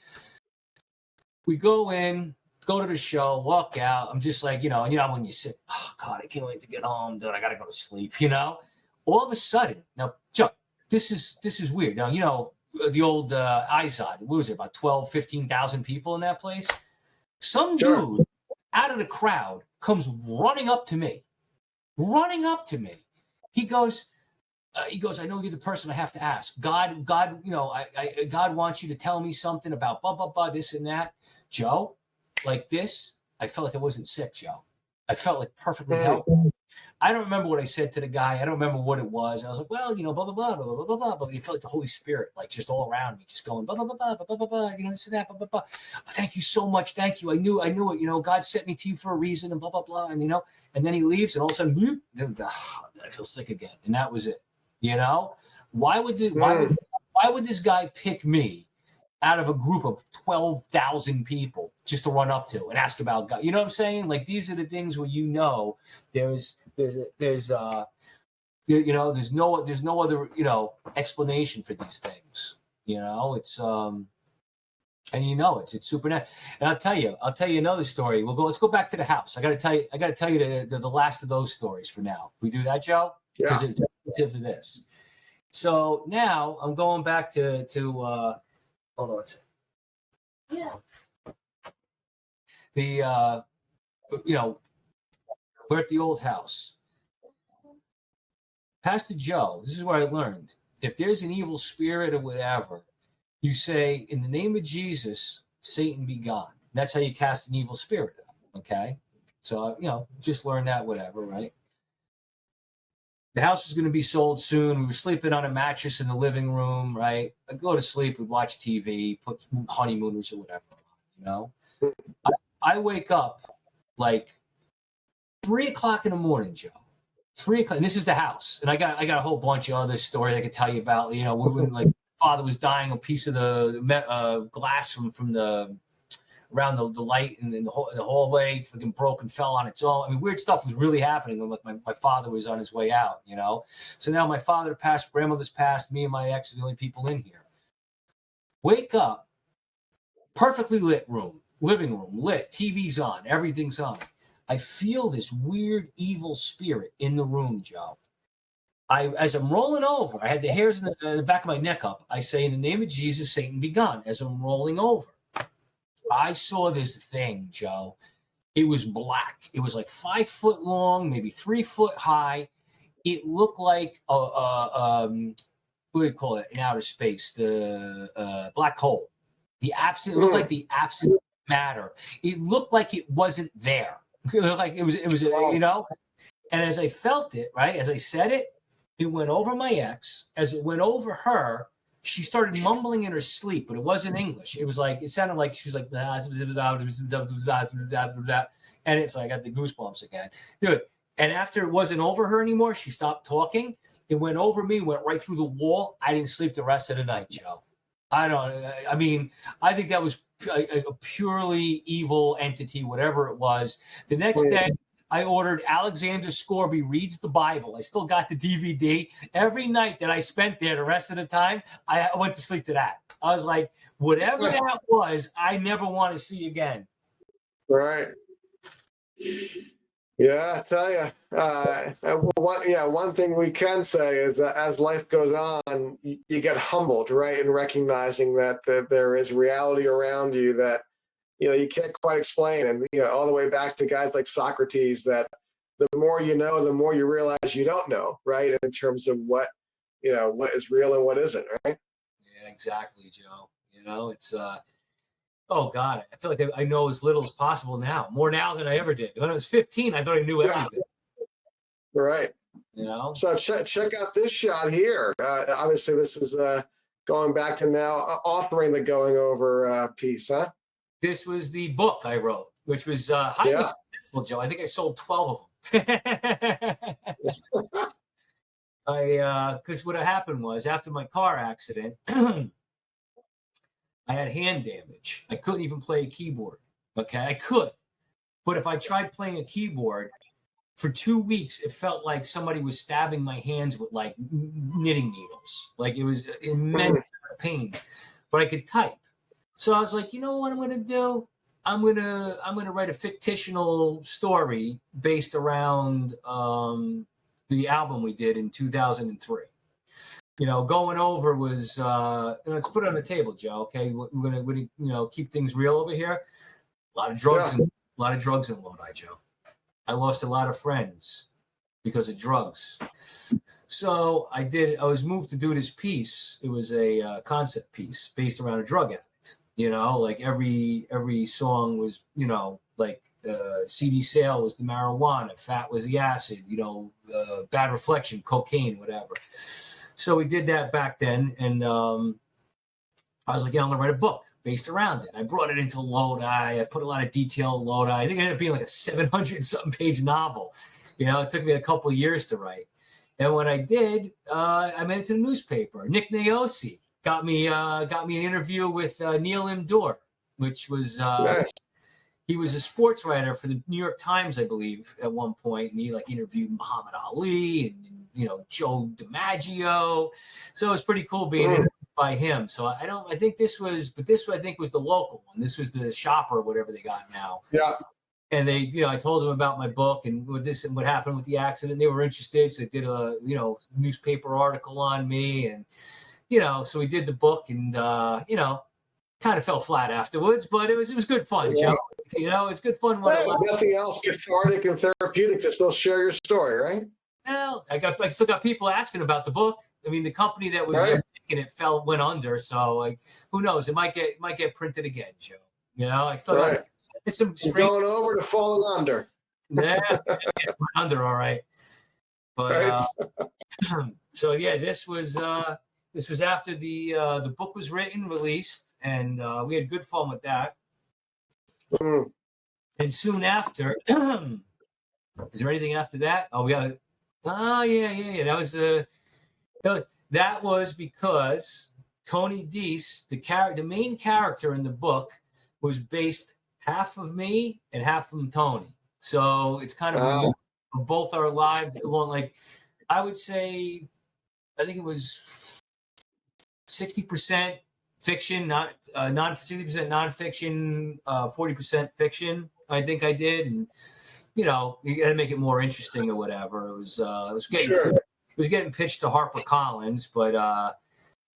Speaker 2: We go in, go to the show, walk out. I'm just like, when you sit, oh, God, I can't wait to get home, dude. I got to go to sleep, All of a sudden, now, Chuck, this is weird. Now, the old IZOD, what was it, about 12, 15,000 people in that place? Some dude out of the crowd comes running up to me, He goes, I know you're the person I have to ask. God, God wants you to tell me something about blah, blah, blah, this and that. Joe, like this, I felt like I wasn't sick, Joe. I felt like perfectly healthy. I don't remember what I said to the guy. I don't remember what it was. I was like, well, blah, blah, blah, blah, blah, blah, blah, blah. You felt like the Holy Spirit, like just all around me, just going, blah, blah, blah, blah, blah, blah, blah, this and that, blah, blah, blah. Oh, thank you so much. Thank you. I knew it. God sent me to you for a reason and blah, blah, blah. And, and then he leaves and all of a sudden, boop, I feel sick again. And that was it. Why would this guy pick me out of a group of 12,000 people just to run up to and ask about God? You know what I'm saying? Like, these are the things where there's no other explanation for these things. It's it's supernatural. And I'll tell you another story. Let's go back to the house. I got to tell you the last of those stories for now. We do that, Joe? Because it's relative to this. So now I'm going back to hold on a second. Yeah. We're at the old house. Pastor Joe, this is where I learned. If there's an evil spirit or whatever, you say, in the name of Jesus, Satan be gone. That's how you cast an evil spirit out. Okay? So, just learn that, whatever, right? The house was going to be sold soon. We were sleeping on a mattress in the living room, right? I'd go to sleep, we'd watch TV, put honeymooners or whatever, I wake up like 3 o'clock in the morning, Joe. 3 o'clock, and this is the house. And I got a whole bunch of other stories I could tell you about. When like father was dying, a piece of the glass from the around the light in the hallway fucking broke and fell on its own. I mean, weird stuff was really happening when my father was on his way out, So now my father passed, grandmother's passed, me and my ex are the only people in here. Wake up, perfectly lit room, living room, lit, TV's on, everything's on. I feel this weird evil spirit in the room, Joe. As I'm rolling over, I had the hairs in the back of my neck up. I say, in the name of Jesus, Satan be gone, as I'm rolling over. I saw this thing, Joe. It was black. It was like 5 foot long, maybe 3 foot high. It looked like what do you call it in outer space? The black hole. It looked like the absolute matter. It looked like it wasn't there. It looked like it was, And as I felt it, right, as I said it, it went over my ex. As it went over her, she started mumbling in her sleep, but it wasn't English. It sounded like she was like, and it's like, I got the goosebumps again. Dude. And after it wasn't over her anymore, she stopped talking. It went over me, went right through the wall. I didn't sleep the rest of the night, Joe. I think that was a purely evil entity, whatever it was. The next day, I ordered Alexander Scorby Reads the Bible. I still got the DVD. Every night that I spent there, the rest of the time, I went to sleep to that. I was like, whatever that was, I never want to see again.
Speaker 1: Right. Yeah, I tell you. One thing we can say is that as life goes on, you get humbled, right, in recognizing that there is reality around you that you can't quite explain. And all the way back to guys like Socrates, that the more you know, the more you realize you don't know, right? In terms of what is real and what isn't, right?
Speaker 2: Yeah, exactly, Joe. It's oh God, I feel like I know as little as possible now, more now than I ever did. When I was 15, I thought I knew everything.
Speaker 1: Right. So check out this shot here. Obviously, this is going back to now authoring the Going Over piece, huh?
Speaker 2: This was the book I wrote, which was highly successful, Joe. I think I sold 12 of them. Because what happened was, after my car accident, I had hand damage. I couldn't even play a keyboard. Okay, I could. But if I tried playing a keyboard, for 2 weeks, it felt like somebody was stabbing my hands with like knitting needles. Like it was immense pain. But I could type. So I was like, you know what I'm going to do? I'm gonna write a fictional story based around the album we did in 2003. Going Over was let's put it on the table, Joe. Okay, we're gonna keep things real over here. A lot of drugs in Lodi, Joe. I lost a lot of friends. because of drugs. So I was moved to do this piece. It was a concept piece based around a drug addict. Like every song was, like CD sale was the marijuana, fat was the acid, bad reflection, cocaine, whatever. So we did that back then. And I was like, yeah, I'm gonna write a book based around it. I brought it into Lodi. I put a lot of detail in Lodi. I think it ended up being like a 700 something page novel. It took me a couple of years to write. And when I did, I made it to the newspaper. Nick Naosi got me an interview with Neil M. Dorr, which was
Speaker 1: Nice.
Speaker 2: he was a sports writer for the New York Times, I believe, at one point, and he interviewed Muhammad Ali and Joe DiMaggio. So it was pretty cool being interviewed by him. So I think this I think was the local one. This was the Shopper, whatever they got now.
Speaker 1: Yeah.
Speaker 2: And they, I told them about my book and what happened with the accident. They were interested, so they did a, newspaper article on me, and so we did the book, and kind of fell flat afterwards, but it was good fun, Joe. It's good fun.
Speaker 1: Nothing else cathartic and therapeutic to still share your story, right?
Speaker 2: Well, I still got people asking about the book. I mean, the company that was making it went under, so who knows? It might get printed again, Joe. I still got. It's some
Speaker 1: going over to falling under.
Speaker 2: Yeah, under, all right. But so yeah, this was after the book was written, released, and we had good fun with that. And soon after, is there anything after that? Oh, we got. Oh yeah. That was because Tony Deese, the main character in the book, was based half of me and half from Tony. So it's kind of both our lives along. Like I would say, I think it was 60% fiction, not 60% nonfiction, 40% fiction. I think I did, and you got to make it more interesting or whatever. It was getting pitched to HarperCollins, but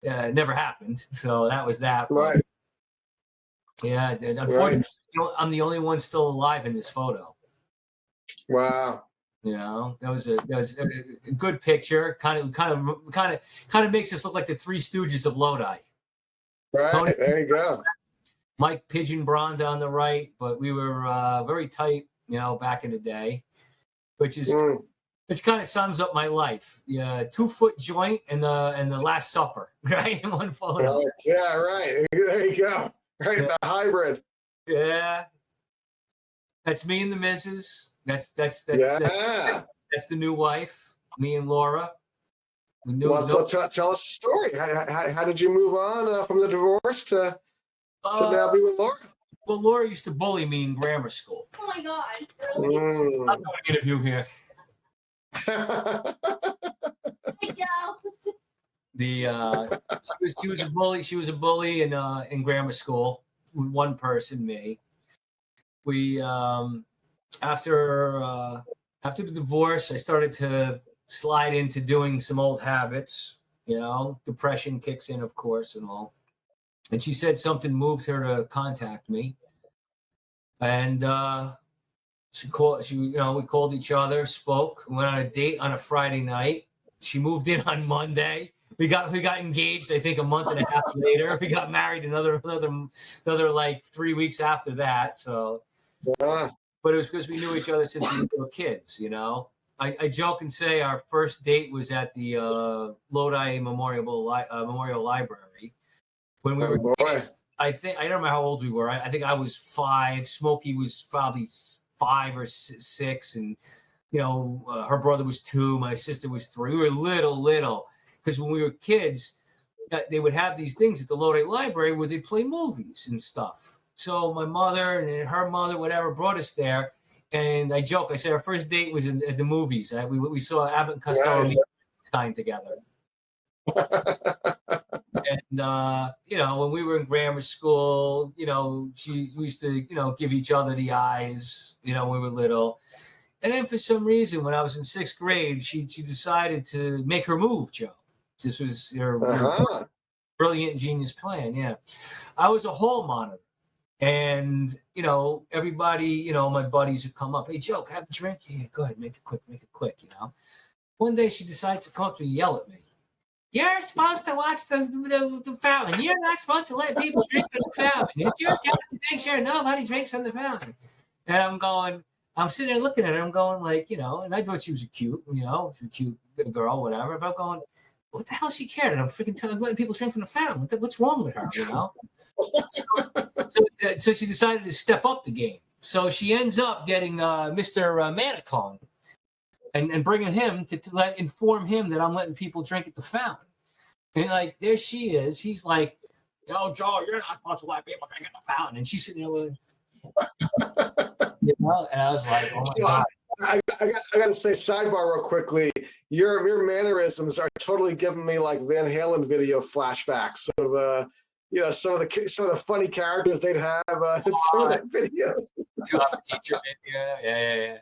Speaker 2: it never happened. So that was that.
Speaker 1: Right.
Speaker 2: Yeah, unfortunately, I'm the only one still alive in this photo.
Speaker 1: Wow.
Speaker 2: That was a good picture. Kind of makes us look like the Three Stooges of Lodi.
Speaker 1: Right. Tony, there you go.
Speaker 2: Mike Pigeon Brand on the right, but we were very tight, back in the day, which kind of sums up my life. Yeah, 2-foot joint and the Last Supper, right, in one photo.
Speaker 1: Right. Yeah, right. There you go. Right, the hybrid.
Speaker 2: Yeah, that's me and the missus. That's that's the new wife. Me and Laura.
Speaker 1: So tell us the story. How did you move on from the divorce to now be with Laura?
Speaker 2: Well, Laura used to bully me in grammar school.
Speaker 3: Oh my God! Really?
Speaker 2: I'm doing an interview here. She was a bully. She was a bully in grammar school with one person, me. We after the divorce, I started to slide into doing some old habits. Depression kicks in, of course, and all. And she said something moved her to contact me, and we called each other, spoke, went on a date on a Friday night. She moved in on Monday. We got engaged, I think, a month and a half later. We got married another like 3 weeks after that. So, but it was because we knew each other since we were kids. I joke and say our first date was at the Lodi Memorial Library when we were. I don't remember how old we were. I think I was 5. Smokey was probably 5 or 6, and her brother was 2. My sister was 3. We were little. Because when we were kids, they would have these things at the Lodi Library where they'd play movies and stuff. So my mother and her mother, whatever, brought us there. And I joke, I said our first date was at the movies. We saw Abbott and Costello Stein together. And, when we were in grammar school, we used to, give each other the eyes, when we were little. And then for some reason, when I was in 6th grade, she decided to make her move, Joe. This was her brilliant, genius plan. Yeah. I was a hall monitor And, everybody, my buddies would come up. Hey, Joe, have a drink? Yeah, go ahead. Make it quick, One day she decides to come up to me and yell at me. You're supposed to watch the fountain. You're not supposed to let people drink from the fountain. It's your job to make sure nobody drinks from the fountain. And I'm sitting there looking at her. I'm going like, and I thought she was a cute girl, whatever. But I'm going, what the hell she cared? And I'm freaking letting people drink from the fountain. What's wrong with her, So she decided to step up the game. So she ends up getting Mr. Manicone and bringing him to inform him that I'm letting people drink at the fountain. And like, there she is. He's like, yo, Joe, you're not supposed to let people drink at the fountain. And she's sitting there with, and I was like, oh my God.
Speaker 1: I got to say, sidebar real quickly. Your mannerisms are totally giving me like Van Halen video flashbacks of some of the funny characters they'd have in some of their videos.
Speaker 2: Teacher, yeah.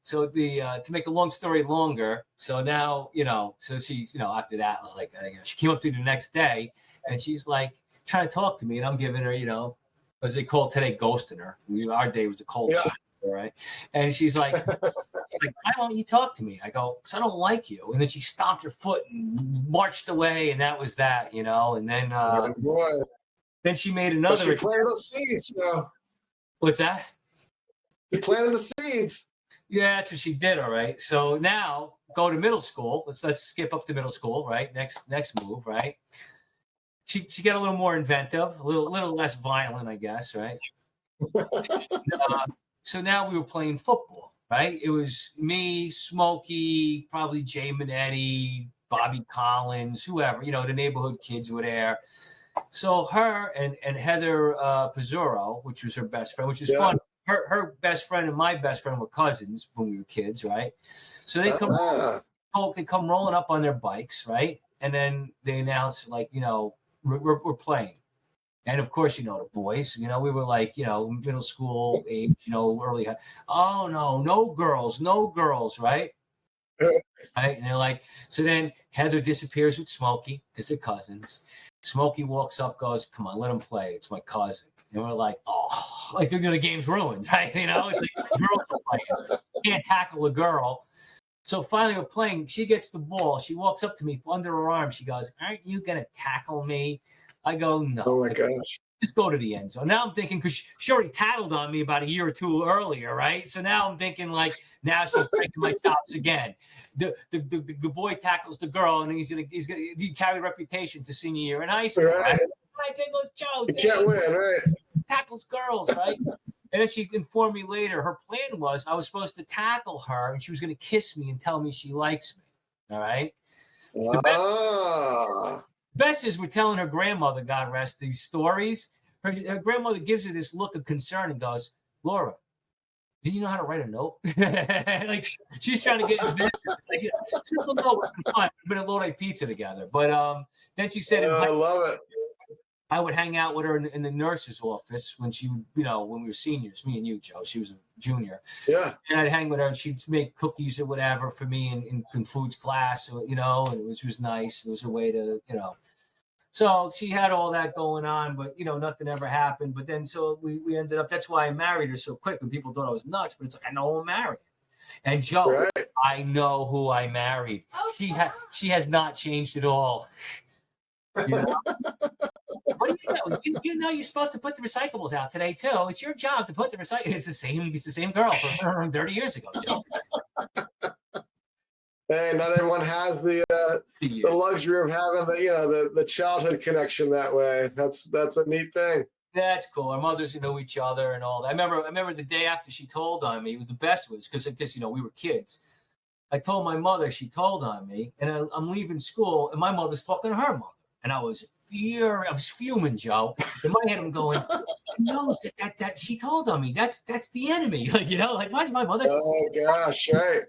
Speaker 2: So to make a long story longer, so now so she's after that I was like she came up to me the next day and she's like trying to talk to me and I'm giving her as they call it today ghosting her. Our day was a cold shoulder, right? And she's like, why won't you talk to me? I go, because I don't like you. And then she stomped her foot and marched away, and that was that, And then then she made another.
Speaker 1: But she planted those seeds,
Speaker 2: What's that?
Speaker 1: She planted the seeds.
Speaker 2: Yeah, that's what she did. All right. So now go to middle school. Let's skip up to middle school, right? Next move, right? She got a little more inventive, a little less violent, I guess, right? So now we were playing football, right? It was me, Smokey, probably Jay Minetti, Bobby Collins, whoever, the neighborhood kids were there. So her and Heather Pizzuro, which was her best friend, which is fun. Her best friend and my best friend were cousins when we were kids, right? So they come rolling up on their bikes, right? And then they announce like, we're playing. And of course, the boys, we were like, middle school age, early. Oh, no girls, right? Right. And they're like, so then Heather disappears with Smokey because they're cousins. Smokey walks up, goes, come on, let him play. It's my cousin. And we're like, oh, like the game's ruined, right? It's like girls are playing. Can't tackle a girl. So finally we're playing. She gets the ball. She walks up to me under her arm. She goes, aren't you going to tackle me? I go, no.
Speaker 1: Oh, my gosh.
Speaker 2: Just go to the end zone. Now I'm thinking, because she already tattled on me about a year or two earlier, right? So now I'm thinking, like, now she's breaking my chops again. The boy tackles the girl, and he's gonna carry reputation to senior year in high school. Right? Joe,
Speaker 1: you can't win, right?
Speaker 2: Tackles girls, right? And then she informed me later, her plan was I was supposed to tackle her, and she was going to kiss me and tell me she likes me. All right? Best is we're telling her grandmother, God rest these stories. Her grandmother gives her this look of concern and goes, Laura, do you know how to write a note? Like she's trying to get inventive. It's like, simple note would have been fun. We've been at Lodi Pizza together. But then she said,
Speaker 1: I love it.
Speaker 2: I would hang out with her in the nurse's office when she, when we were seniors, me and you, Joe. She was a junior.
Speaker 1: Yeah.
Speaker 2: And I'd hang with her and she'd make cookies or whatever for me in foods class, and it was nice. It was a way to, So she had all that going on, but, nothing ever happened. But then so we ended up, that's why I married her so quick when people thought I was nuts, but it's like, I know who I'm marrying. And Joe, right. I know who I married. Oh, she has not changed at all. What do you know? You know you're supposed to put the recyclables out today too. It's your job to put the recyclables. It's the same girl from 30 years ago, Joe.
Speaker 1: Hey, not everyone has the luxury of having the childhood connection that way. That's a neat thing.
Speaker 2: That's cool. Our mothers know each other and all that. I remember the day after she told on me. It was the best was because we were kids. I told my mother, she told on me, and I'm leaving school, and my mother's talking to her mother. And I was fuming, Joe. In my head, I'm going, she knows that she told on me. That's the enemy. Like, why is my mother?
Speaker 1: Oh gosh, right.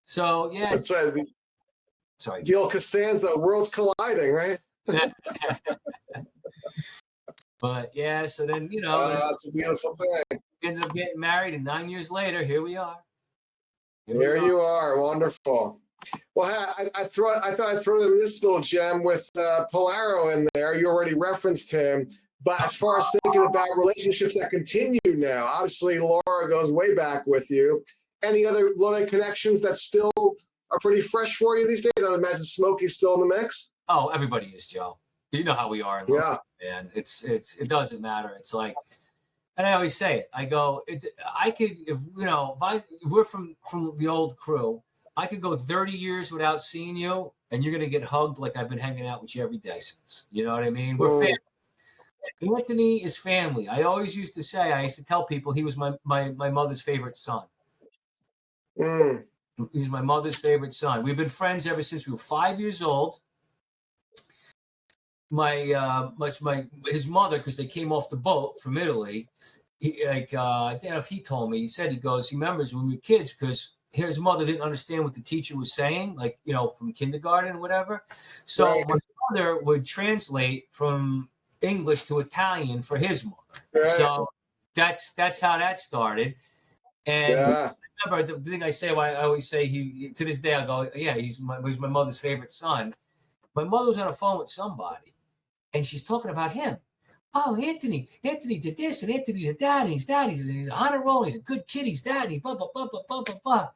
Speaker 2: So yeah.
Speaker 1: That's right.
Speaker 2: Sorry.
Speaker 1: The old Costanza, worlds colliding, right?
Speaker 2: But yeah, so then
Speaker 1: that's a beautiful thing.
Speaker 2: Ended up getting married, and 9 years later, here we are.
Speaker 1: Here you are. Wonderful. Well, I thought I'd throw in this little gem with Polaro in there. You already referenced him. But as far as thinking about relationships that continue now, obviously Laura goes way back with you. Any other Lodi connections that still are pretty fresh for you these days? I would imagine Smokey's still in the mix.
Speaker 2: Oh, everybody is, Joe. You know how we are in Lodi,
Speaker 1: Yeah.
Speaker 2: man. It doesn't matter. It's like, and I always say it. I go, I could, if we're from the old crew, I could go 30 years without seeing you, and you're gonna get hugged like I've been hanging out with you every day since. You know what I mean? We're family. Anthony is family. I always used to say, I used to tell people he was my mother's favorite son. He's my mother's favorite son. We've been friends ever since we were 5 years old. His mother, because they came off the boat from Italy. I don't know if he told me. He said he remembers when we were kids because his mother didn't understand what the teacher was saying, like from kindergarten or whatever. So right. My mother would translate from English to Italian for his mother. Right. So that's how that started. And I remember the thing I say, I always say to this day I go, yeah, he's my mother's favorite son. My mother was on the phone with somebody, and she's talking about him. Oh, Anthony did this, and Anthony did that, and he's on honor roll, and he's a good kid, he's that, and he blah, blah, blah, blah, blah, blah, blah.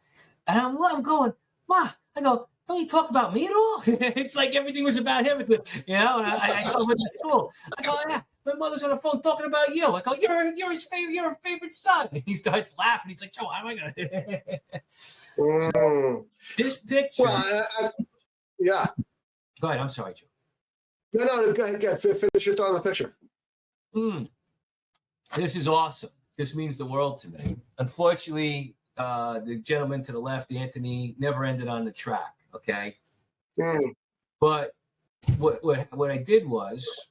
Speaker 2: And I'm going, Ma, I go, don't you talk about me at all? It's like everything was about him, and I come with the school. I go, yeah, my mother's on the phone talking about you. I go, you're his favorite son. And he starts laughing. He's like, Joe, how am I gonna? So, this picture.
Speaker 1: Well, yeah.
Speaker 2: Go ahead. I'm sorry, Joe.
Speaker 1: No, go ahead. Finish your thought on the picture.
Speaker 2: This is awesome. This means the world to me. Unfortunately, the gentleman to the left, Anthony, never ended on the track. Okay. But what I did was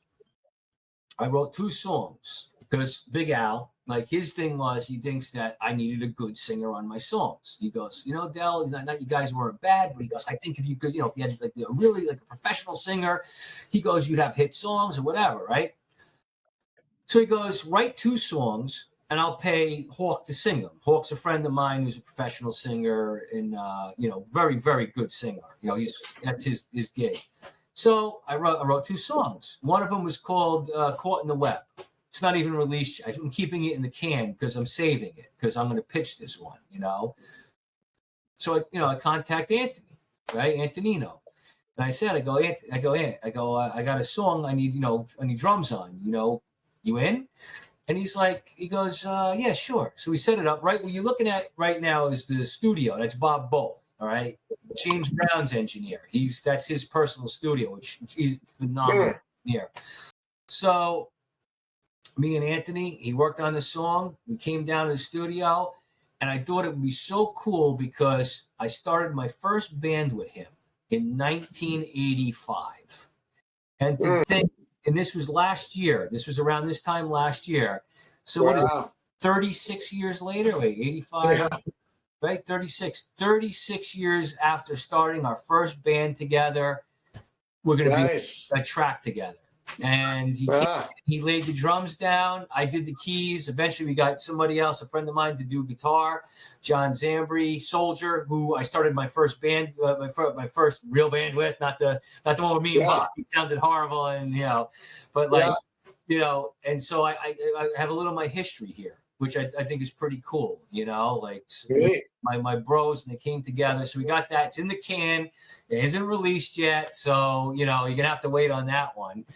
Speaker 2: I wrote 2 songs because Big Al, like his thing was he thinks that I needed a good singer on my songs. He goes, Dell, not you guys weren't bad, but he goes, I think if you could, if you had like a really like a professional singer, he goes, you'd have hit songs or whatever, right? So he goes, write 2 songs and I'll pay Hawk to sing them. Hawk's a friend of mine who's a professional singer and very, very good singer. That's his gig. So I wrote 2 songs. One of them was called Caught in the Web. It's not even released. I'm keeping it in the can because I'm saving it because I'm going to pitch this one, So I contact Anthony, right? Antonino. And I said, I got a song I need drums on, you in? And he goes, yeah, sure. So we set it up. Right, what you're looking at right now is the studio. That's Bob Both, all right? James Brown's engineer. That's his personal studio, which he's phenomenal engineer. So me and Anthony, he worked on the song. We came down to the studio, and I thought it would be so cool because I started my first band with him in 1985. And to think, and this was last year. This was around this time last year. So what is it, 36 years later? Wait, 85, right? 36 years after starting our first band together, we're going to be a track together. And he laid the drums down. I did the keys. Eventually, we got somebody else, a friend of mine, to do guitar, John Zambri, Soldier, who I started my first band, my first real band with, not the one with me and Bob. He sounded horrible, and but and so I have a little of my history here, which I think is pretty cool. My bros, and they came together. So we got that. It's in the can. It isn't released yet, so you're gonna have to wait on that one.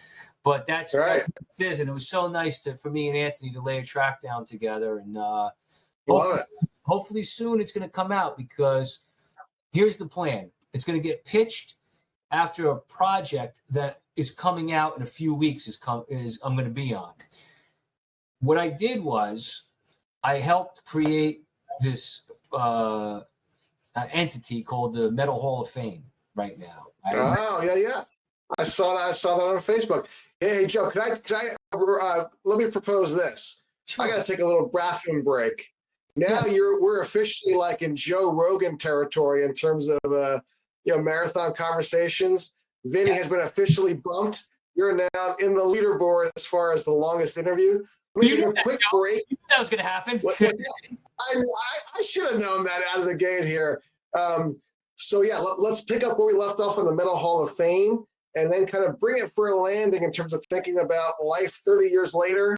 Speaker 2: But that's right. What it is, and it was so nice for me and Anthony to lay a track down together, and hopefully soon it's going to come out because here's the plan: it's going to get pitched after a project that is coming out in a few weeks. I'm going to be on. What I did was I helped create this entity called the Metal Hall of Fame right now.
Speaker 1: Yeah. I saw that on Facebook. Hey, Joe, can I let me propose this. Sure. I got to take a little bathroom break. Now we're officially like in Joe Rogan territory in terms of marathon conversations. Vinny has been officially bumped. You're now in the leaderboard as far as the longest interview. Let me take a quick break.
Speaker 2: That was going to happen.
Speaker 1: I should have known that out of the gate here. So yeah, let's pick up where we left off in the Metal Hall of Fame, and then kind of bring it for a landing in terms of thinking about life 30 years later,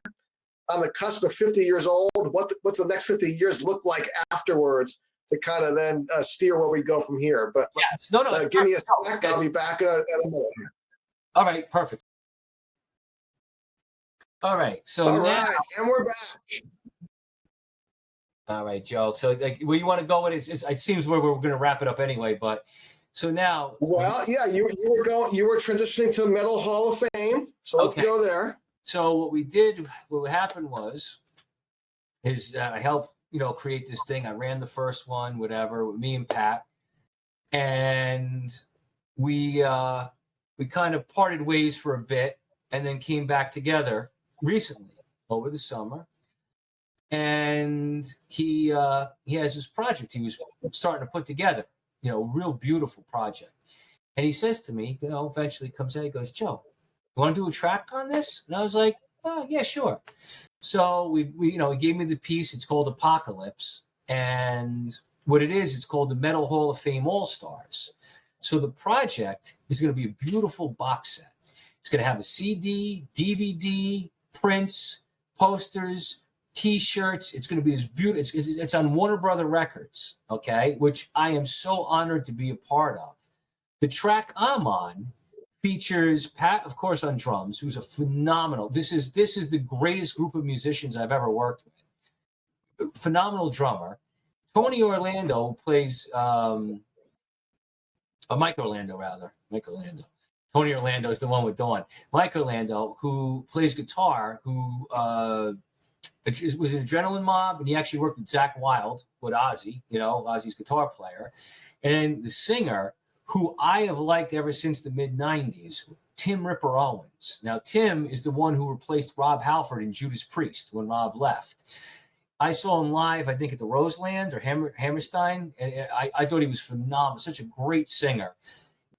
Speaker 1: on the cusp of 50 years old. What's the next 50 years look like afterwards to kind of then steer where we go from here? But
Speaker 2: yes, no,
Speaker 1: give me a sec. I'll be back in a minute.
Speaker 2: All right, perfect. All right, so
Speaker 1: All
Speaker 2: now,
Speaker 1: right, and we're back.
Speaker 2: all right, Joe. So like, where you want to go with it? It seems we're going to wrap it up anyway. But so now,
Speaker 1: Well, yeah, you were transitioning to Metal Hall of Fame, so let's go there.
Speaker 2: So what happened was, I helped create this thing. I ran the first one, whatever, with me and Pat, and we kind of parted ways for a bit, and then came back together recently over the summer. And he has this project he was starting to put together, a real beautiful project. And he says to me, eventually comes out, he goes, "Joe, you want to do a track on this?" And I was like, "Oh, yeah, sure." So we he gave me the piece. It's called Apocalypse. And what it is, it's called the Metal Hall of Fame All-Stars. So the project is going to be a beautiful box set. It's going to have a CD, DVD, prints, posters, T-shirts. It's going to be this beautiful. It's on Warner Brother Records, okay, which I am so honored to be a part of. The track I'm on features Pat, of course, on drums, who's a phenomenal. This is the greatest group of musicians I've ever worked with. Phenomenal drummer. Tony Orlando, who plays Mike Orlando, rather. Mike Orlando. Tony Orlando is the one with Dawn. Mike Orlando, who plays guitar, who was an Adrenaline Mob, and he actually worked with Zakk Wylde, with Ozzy, Ozzy's guitar player. And the singer, who I have liked ever since the mid-'90s, Tim Ripper Owens. Now, Tim is the one who replaced Rob Halford in Judas Priest when Rob left. I saw him live, I think, at the Roseland or Hammerstein, and I thought he was phenomenal, such a great singer.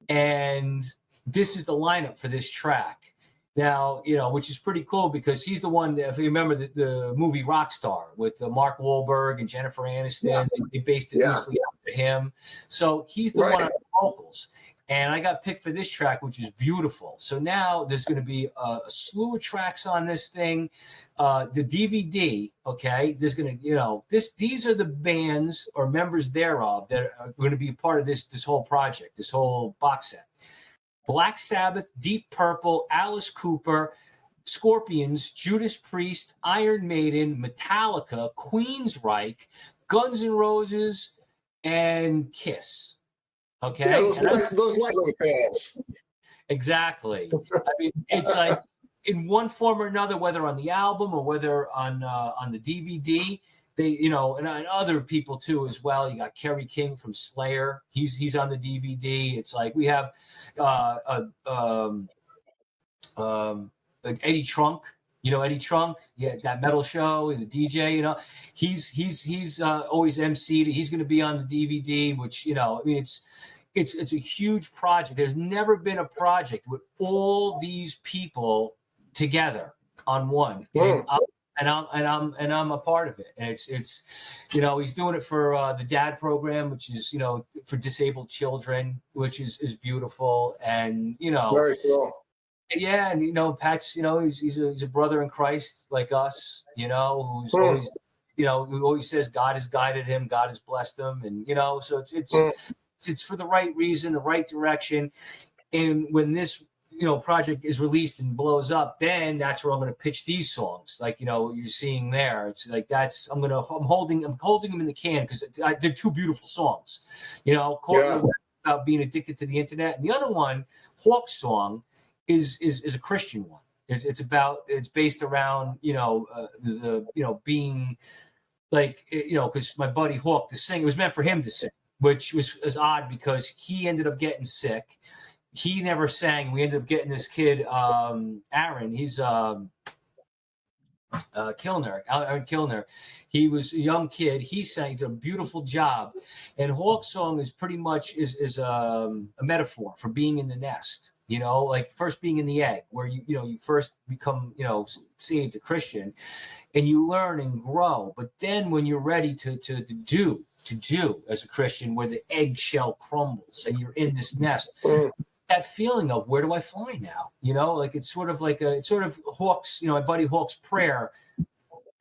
Speaker 2: And this is the lineup for this track. Now, which is pretty cool because he's the one that, if you remember the movie Rockstar with Mark Wahlberg and Jennifer Aniston, they based it loosely after him. So he's the one on the vocals. And I got picked for this track, which is beautiful. So now there's going to be a slew of tracks on this thing. The DVD, okay, there's going to, these are the bands or members thereof that are going to be a part of this whole project, this whole box set. Black Sabbath, Deep Purple, Alice Cooper, Scorpions, Judas Priest, Iron Maiden, Metallica, Queensryche, Guns N' Roses, and Kiss. Okay,
Speaker 1: yeah, those lightweight bands.
Speaker 2: Exactly. I mean, it's like in one form or another, whether on the album or whether on the DVD. They, and other people too as well. You got Kerry King from Slayer. He's on the DVD. It's like we have Eddie Trunk. Eddie Trunk. Yeah, that metal show, the DJ. He's always emceed. He's going to be on the DVD. Which I mean, it's a huge project. There's never been a project with all these people together on one. And I'm a part of it. And it's he's doing it for the DAD program, which is for disabled children, which is beautiful. And
Speaker 1: very cool.
Speaker 2: Yeah, and Pat's he's a brother in Christ like us, who's always who always says God has guided him, God has blessed him, and so it's for the right reason, the right direction. And when this project is released and blows up, then that's where I'm going to pitch these songs. Like, what you're seeing there. It's like, I'm holding them in the can because they're two beautiful songs, about being addicted to the internet. And the other one, Hawk's song, is a Christian one. It's based around, being like, because my buddy Hawk, the singer, it was meant for him to sing, which was odd because he ended up getting sick. He never sang. We ended up getting this kid, Aaron. He's Aaron Kilner. He was a young kid. He sang, did a beautiful job. And Hawk's song is pretty much is a metaphor for being in the nest. Like first being in the egg, where you first become saved, a Christian, and you learn and grow. But then when you're ready to to do as a Christian, where the eggshell crumbles and you're in this nest. That feeling of where do I fly now? Like it's sort of Hawk's, my buddy Hawk's prayer.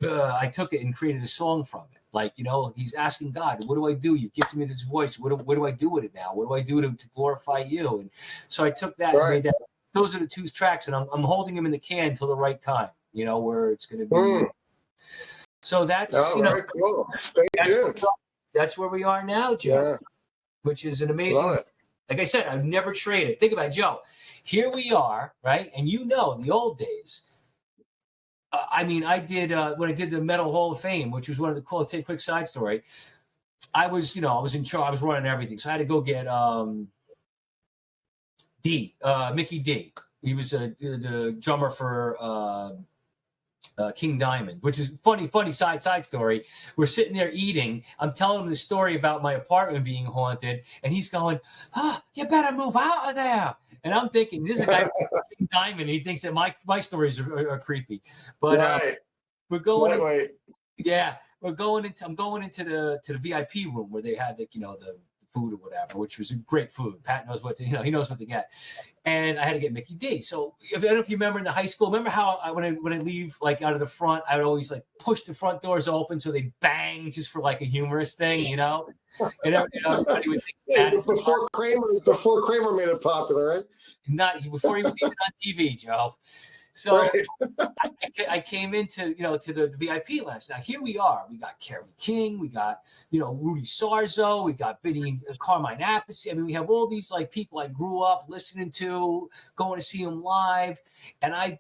Speaker 2: I took it and created a song from it. Like, he's asking God, what do I do? You've gifted me this voice. What do I do with it now? What do I do to glorify you? And so I took that and made that. Those are the 2 tracks, and I'm holding them in the can till the right time, where it's going to be. So that's,
Speaker 1: cool. Stay tuned.
Speaker 2: That's where we are now, Joe, which is an amazing, like I said, I've never traded. Think about it, Joe. Here we are, right? And the old days. I did when I did the Metal Hall of Fame, which was one of the cool. I'll tell you a quick side story. I was in charge. I was running everything, so I had to go get Mickey D. He was the drummer for King Diamond, which is funny side story. We're sitting there eating. I'm telling him the story about my apartment being haunted, and he's going, you better move out of there. And I'm thinking, this is a guy from King Diamond. He thinks that my stories are creepy. But we're going. We're going into. I'm going into the VIP room where they had the food or whatever, which was great food. Pat knows what he knows what to get. And I had to get Mickey D. So I don't know if you remember in the high school, remember how when I leave like out of the front, I would always like push the front doors open so they bang just for like a humorous thing, And everybody would think
Speaker 1: before Kramer made it popular, right?
Speaker 2: Before he was even on TV, Joe. So I came into to the VIP lounge. Now here we are. We got Kerry King. We got Rudy Sarzo. We got Benny Carmine Appice. We have all these like people I grew up listening to, going to see them live. And I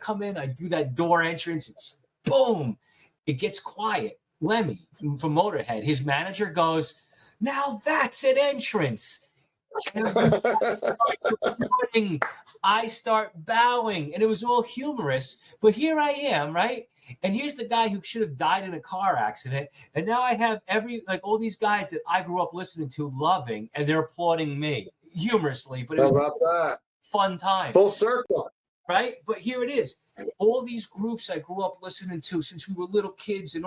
Speaker 2: come in. I do that door entrance. It's boom. It gets quiet. Lemmy from Motorhead. His manager goes, "Now that's an entrance." I start bowing, and it was all humorous, but here I am, right? And here's the guy who should have died in a car accident, and now I have all these guys that I grew up listening to, loving, and they're applauding me humorously, but it was a fun time.
Speaker 1: Full circle.
Speaker 2: Right? But here it is. All these groups I grew up listening to since we were little kids and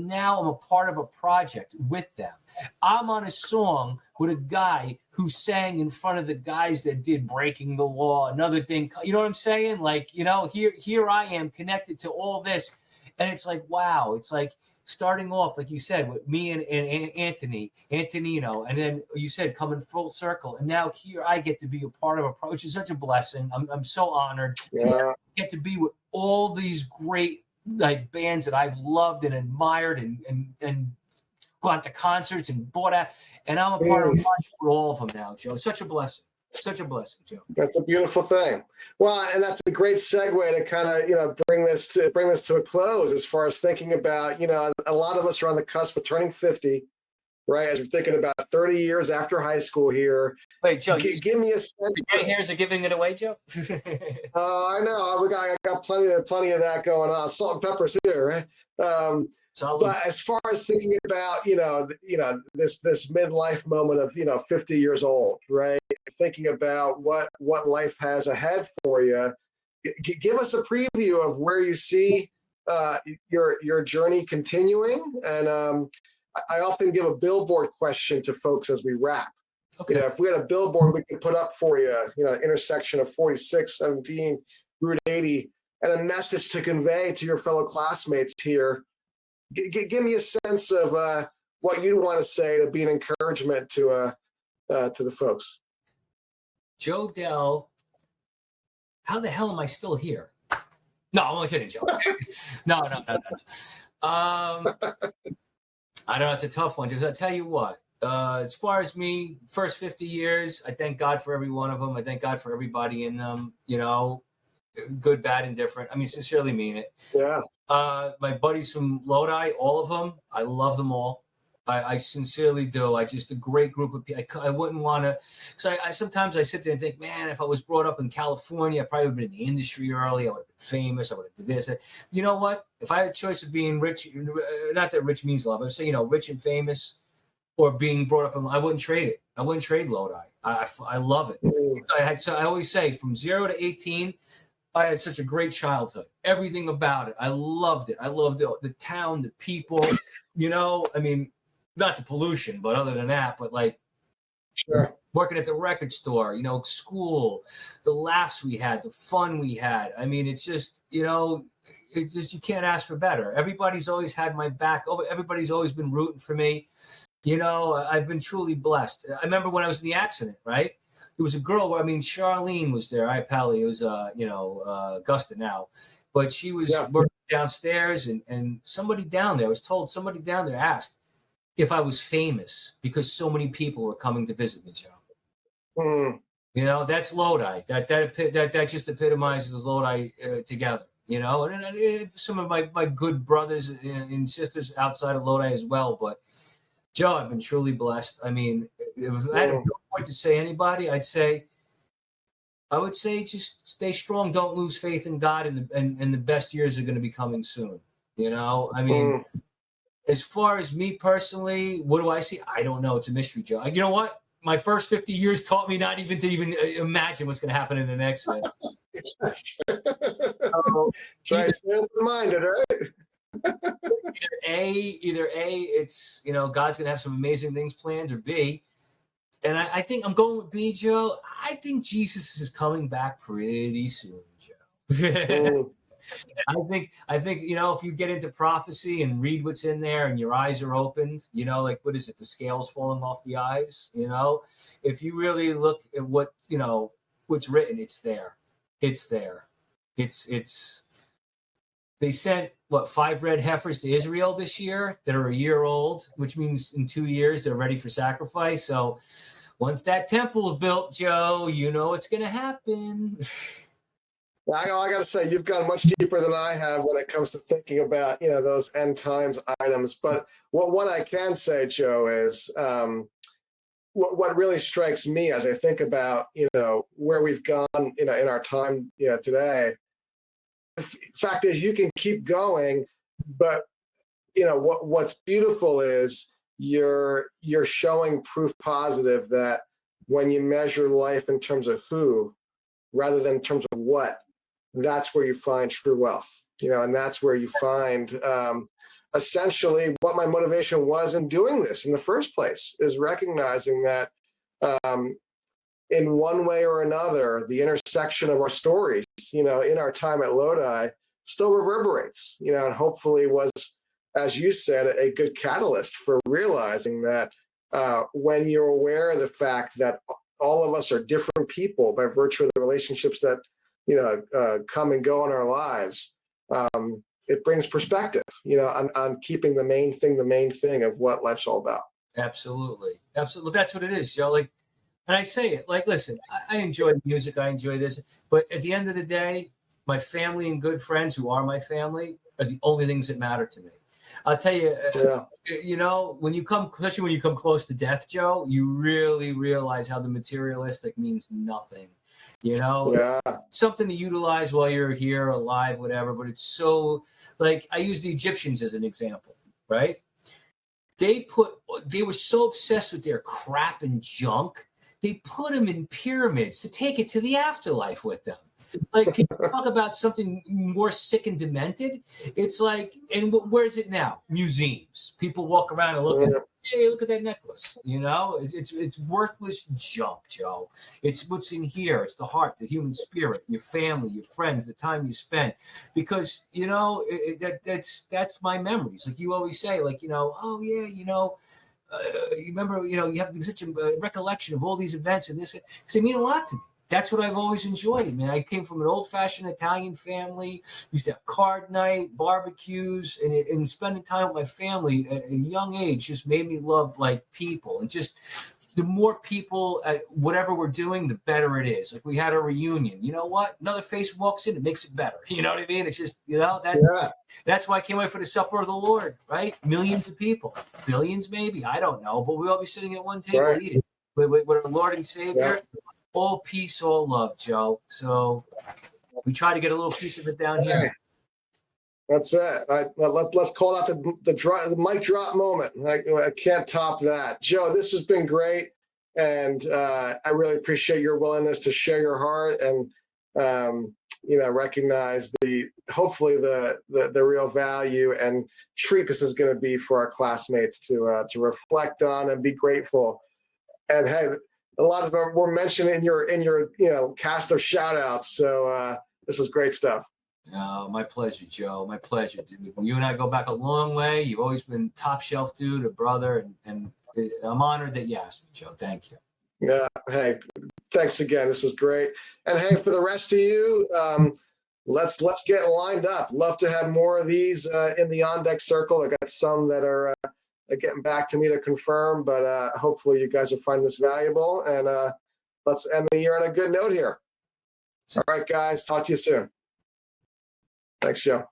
Speaker 2: now I'm a part of a project with them. I'm on a song with a guy who sang in front of the guys that did Breaking the Law, another thing. You know what I'm saying? Like, here I am connected to all this. And it's like, wow. It's like starting off, like you said, with me and Antonino. And then you said coming full circle. And now here I get to be a part of a project, which is such a blessing. I'm so honored. I get to be with all these great like bands that I've loved and admired and gone to concerts and bought at, and I'm a part of all of them now, Joe. Such a blessing, Joe.
Speaker 1: That's a beautiful thing. Well, and that's a great segue to kind of bring this to a close as far as thinking about a lot of us are on the cusp of turning 50, right? As we're thinking about 30 years after high school here.
Speaker 2: Wait, Joe,
Speaker 1: give me a sense.
Speaker 2: The gray hairs are giving it away, Joe.
Speaker 1: I know. I got plenty of that going on. Salt and pepper's here, right? But as far as thinking about this midlife moment of 50 years old, right? Thinking about what life has ahead for you, give us a preview of where you see your journey continuing. And I often give a billboard question to folks as we wrap. Okay. If we had a billboard we could put up for you, intersection of 46, 17, Route 80, and a message to convey to your fellow classmates here. Give me a sense of what you want to say to be an encouragement to the folks.
Speaker 2: Joe Dell, how the hell am I still here? No, I'm only kidding, Joe. No. I don't know. It's a tough one, because I'll tell you what. As far as me, first 50 years, I thank God for every one of them. I thank God for everybody in them, good, bad, and different. Sincerely mean it. Yeah. My buddies from Lodi, all of them, I love them all. I sincerely do. Just a great group of people. I wouldn't want to, because I sometimes I sit there and think, man, if I was brought up in California, I probably would have been in the industry early. I would have been famous. I would have did this. You know what? If I had a choice of being rich, not that rich means a lot, but I'm saying, rich and famous, or being brought up in, I wouldn't trade it. I wouldn't trade Lodi. I love it. I always say from 0 to 18, I had such a great childhood. Everything about it. I loved it. I loved the town, the people, not the pollution, but other than that, but like
Speaker 1: Sure.
Speaker 2: working at the record store, school, the laughs we had, the fun we had. I mean, it's just, it's just, you can't ask for better. Everybody's always had my back. Everybody's always been rooting for me. I've been truly blessed. I remember when I was in the accident, right? There was a girl, Charlene was there. It was, Augusta now, but she was working downstairs and somebody down there, I was told somebody down there asked if I was famous because so many people were coming to visit me, Joe. That's Lodi. That just epitomizes Lodi together. And some of my good brothers and sisters outside of Lodi as well. But Joe, I've been truly blessed. I mean, if I had a point to say anybody, I would say just stay strong. Don't lose faith in God, and the best years are going to be coming soon. I mean, as far as me personally, what do I see? I don't know. It's a mystery, Joe. You know what? My first 50 years taught me not even to imagine what's going to happen in the next one.
Speaker 1: That's right. Stay open-minded, right?
Speaker 2: Either A, it's, God's going to have some amazing things planned, or B, and I think I'm going with B, Joe. I think Jesus is coming back pretty soon, Joe. I think if you get into prophecy and read what's in there and your eyes are opened, like what is it, the scales falling off the eyes, if you really look at what what's written, it's there. They sent 5 red heifers to Israel this year that are a year old, which means in 2 years they're ready for sacrifice. So once that temple is built, Joe, it's going to happen.
Speaker 1: I got to say, you've gone much deeper than I have when it comes to thinking about, those end times items. But what I can say, Joe, is what really strikes me as I think about, where we've gone, in our time, today. The fact is, you can keep going, but what's beautiful is you're showing proof positive that when you measure life in terms of who, rather than in terms of what, that's where you find true wealth, and that's where you find essentially what my motivation was in doing this in the first place, is recognizing that in one way or another, the intersection of our stories, in our time at Lodi still reverberates, and hopefully was, as you said, a good catalyst for realizing that when you're aware of the fact that all of us are different people by virtue of the relationships that come and go in our lives, it brings perspective, on keeping the main thing of what life's all about.
Speaker 2: Absolutely. That's what it is, Joe. And I say it, listen, I enjoy music, I enjoy this, but at the end of the day, my family and good friends who are my family are the only things that matter to me. I'll tell you, when you come, especially when you come close to death, Joe, you really realize how the materialistic means nothing. Something to utilize while you're here, alive, whatever. But it's so, I use the Egyptians as an example, right? They were so obsessed with their crap and junk, they put them in pyramids to take it to the afterlife with them. Can you talk about something more sick and demented? It's and where is it now? Museums. People walk around and look at it. Hey, look at that necklace. It's worthless junk, Joe. It's what's in here. It's the heart, the human spirit, your family, your friends, the time you spend. Because that's my memories. Like you always say, oh yeah, you remember, you have such a recollection of all these events and this, because they mean a lot to me. That's what I've always enjoyed, man. I came from an old-fashioned Italian family. Used to have card night, barbecues, and spending time with my family at a young age just made me love people. And just the more people at whatever we're doing, the better it is. We had a reunion. You know what? Another face walks in, it makes it better. You know what I mean? It's just, that's why I came out for the supper of the Lord, right? Millions of people, billions maybe, I don't know, but we all be sitting at one table eating with our Lord and Savior. Yeah. All peace, all love, Joe. So we try to get a little piece of it down here.
Speaker 1: That's it. Let's call out the mic drop moment. I can't top that. Joe, this has been great. And I really appreciate your willingness to share your heart and recognize hopefully the real value and treat this is going to be for our classmates to reflect on and be grateful. And hey, a lot of them were mentioned in your cast of shout outs. So this is great stuff.
Speaker 2: No, my pleasure, Joe. My pleasure. You and I go back a long way. You've always been top shelf dude, a brother, and I'm honored that you asked me, Joe. Thank you.
Speaker 1: Yeah. Hey, thanks again. This is great. And hey, for the rest of you, let's get lined up. Love to have more of these in the on deck circle. I got some that are getting back to me to confirm, but hopefully you guys will find this valuable. And let's end the year on a good note here. All right, guys. Talk to you soon. Thanks, Joe.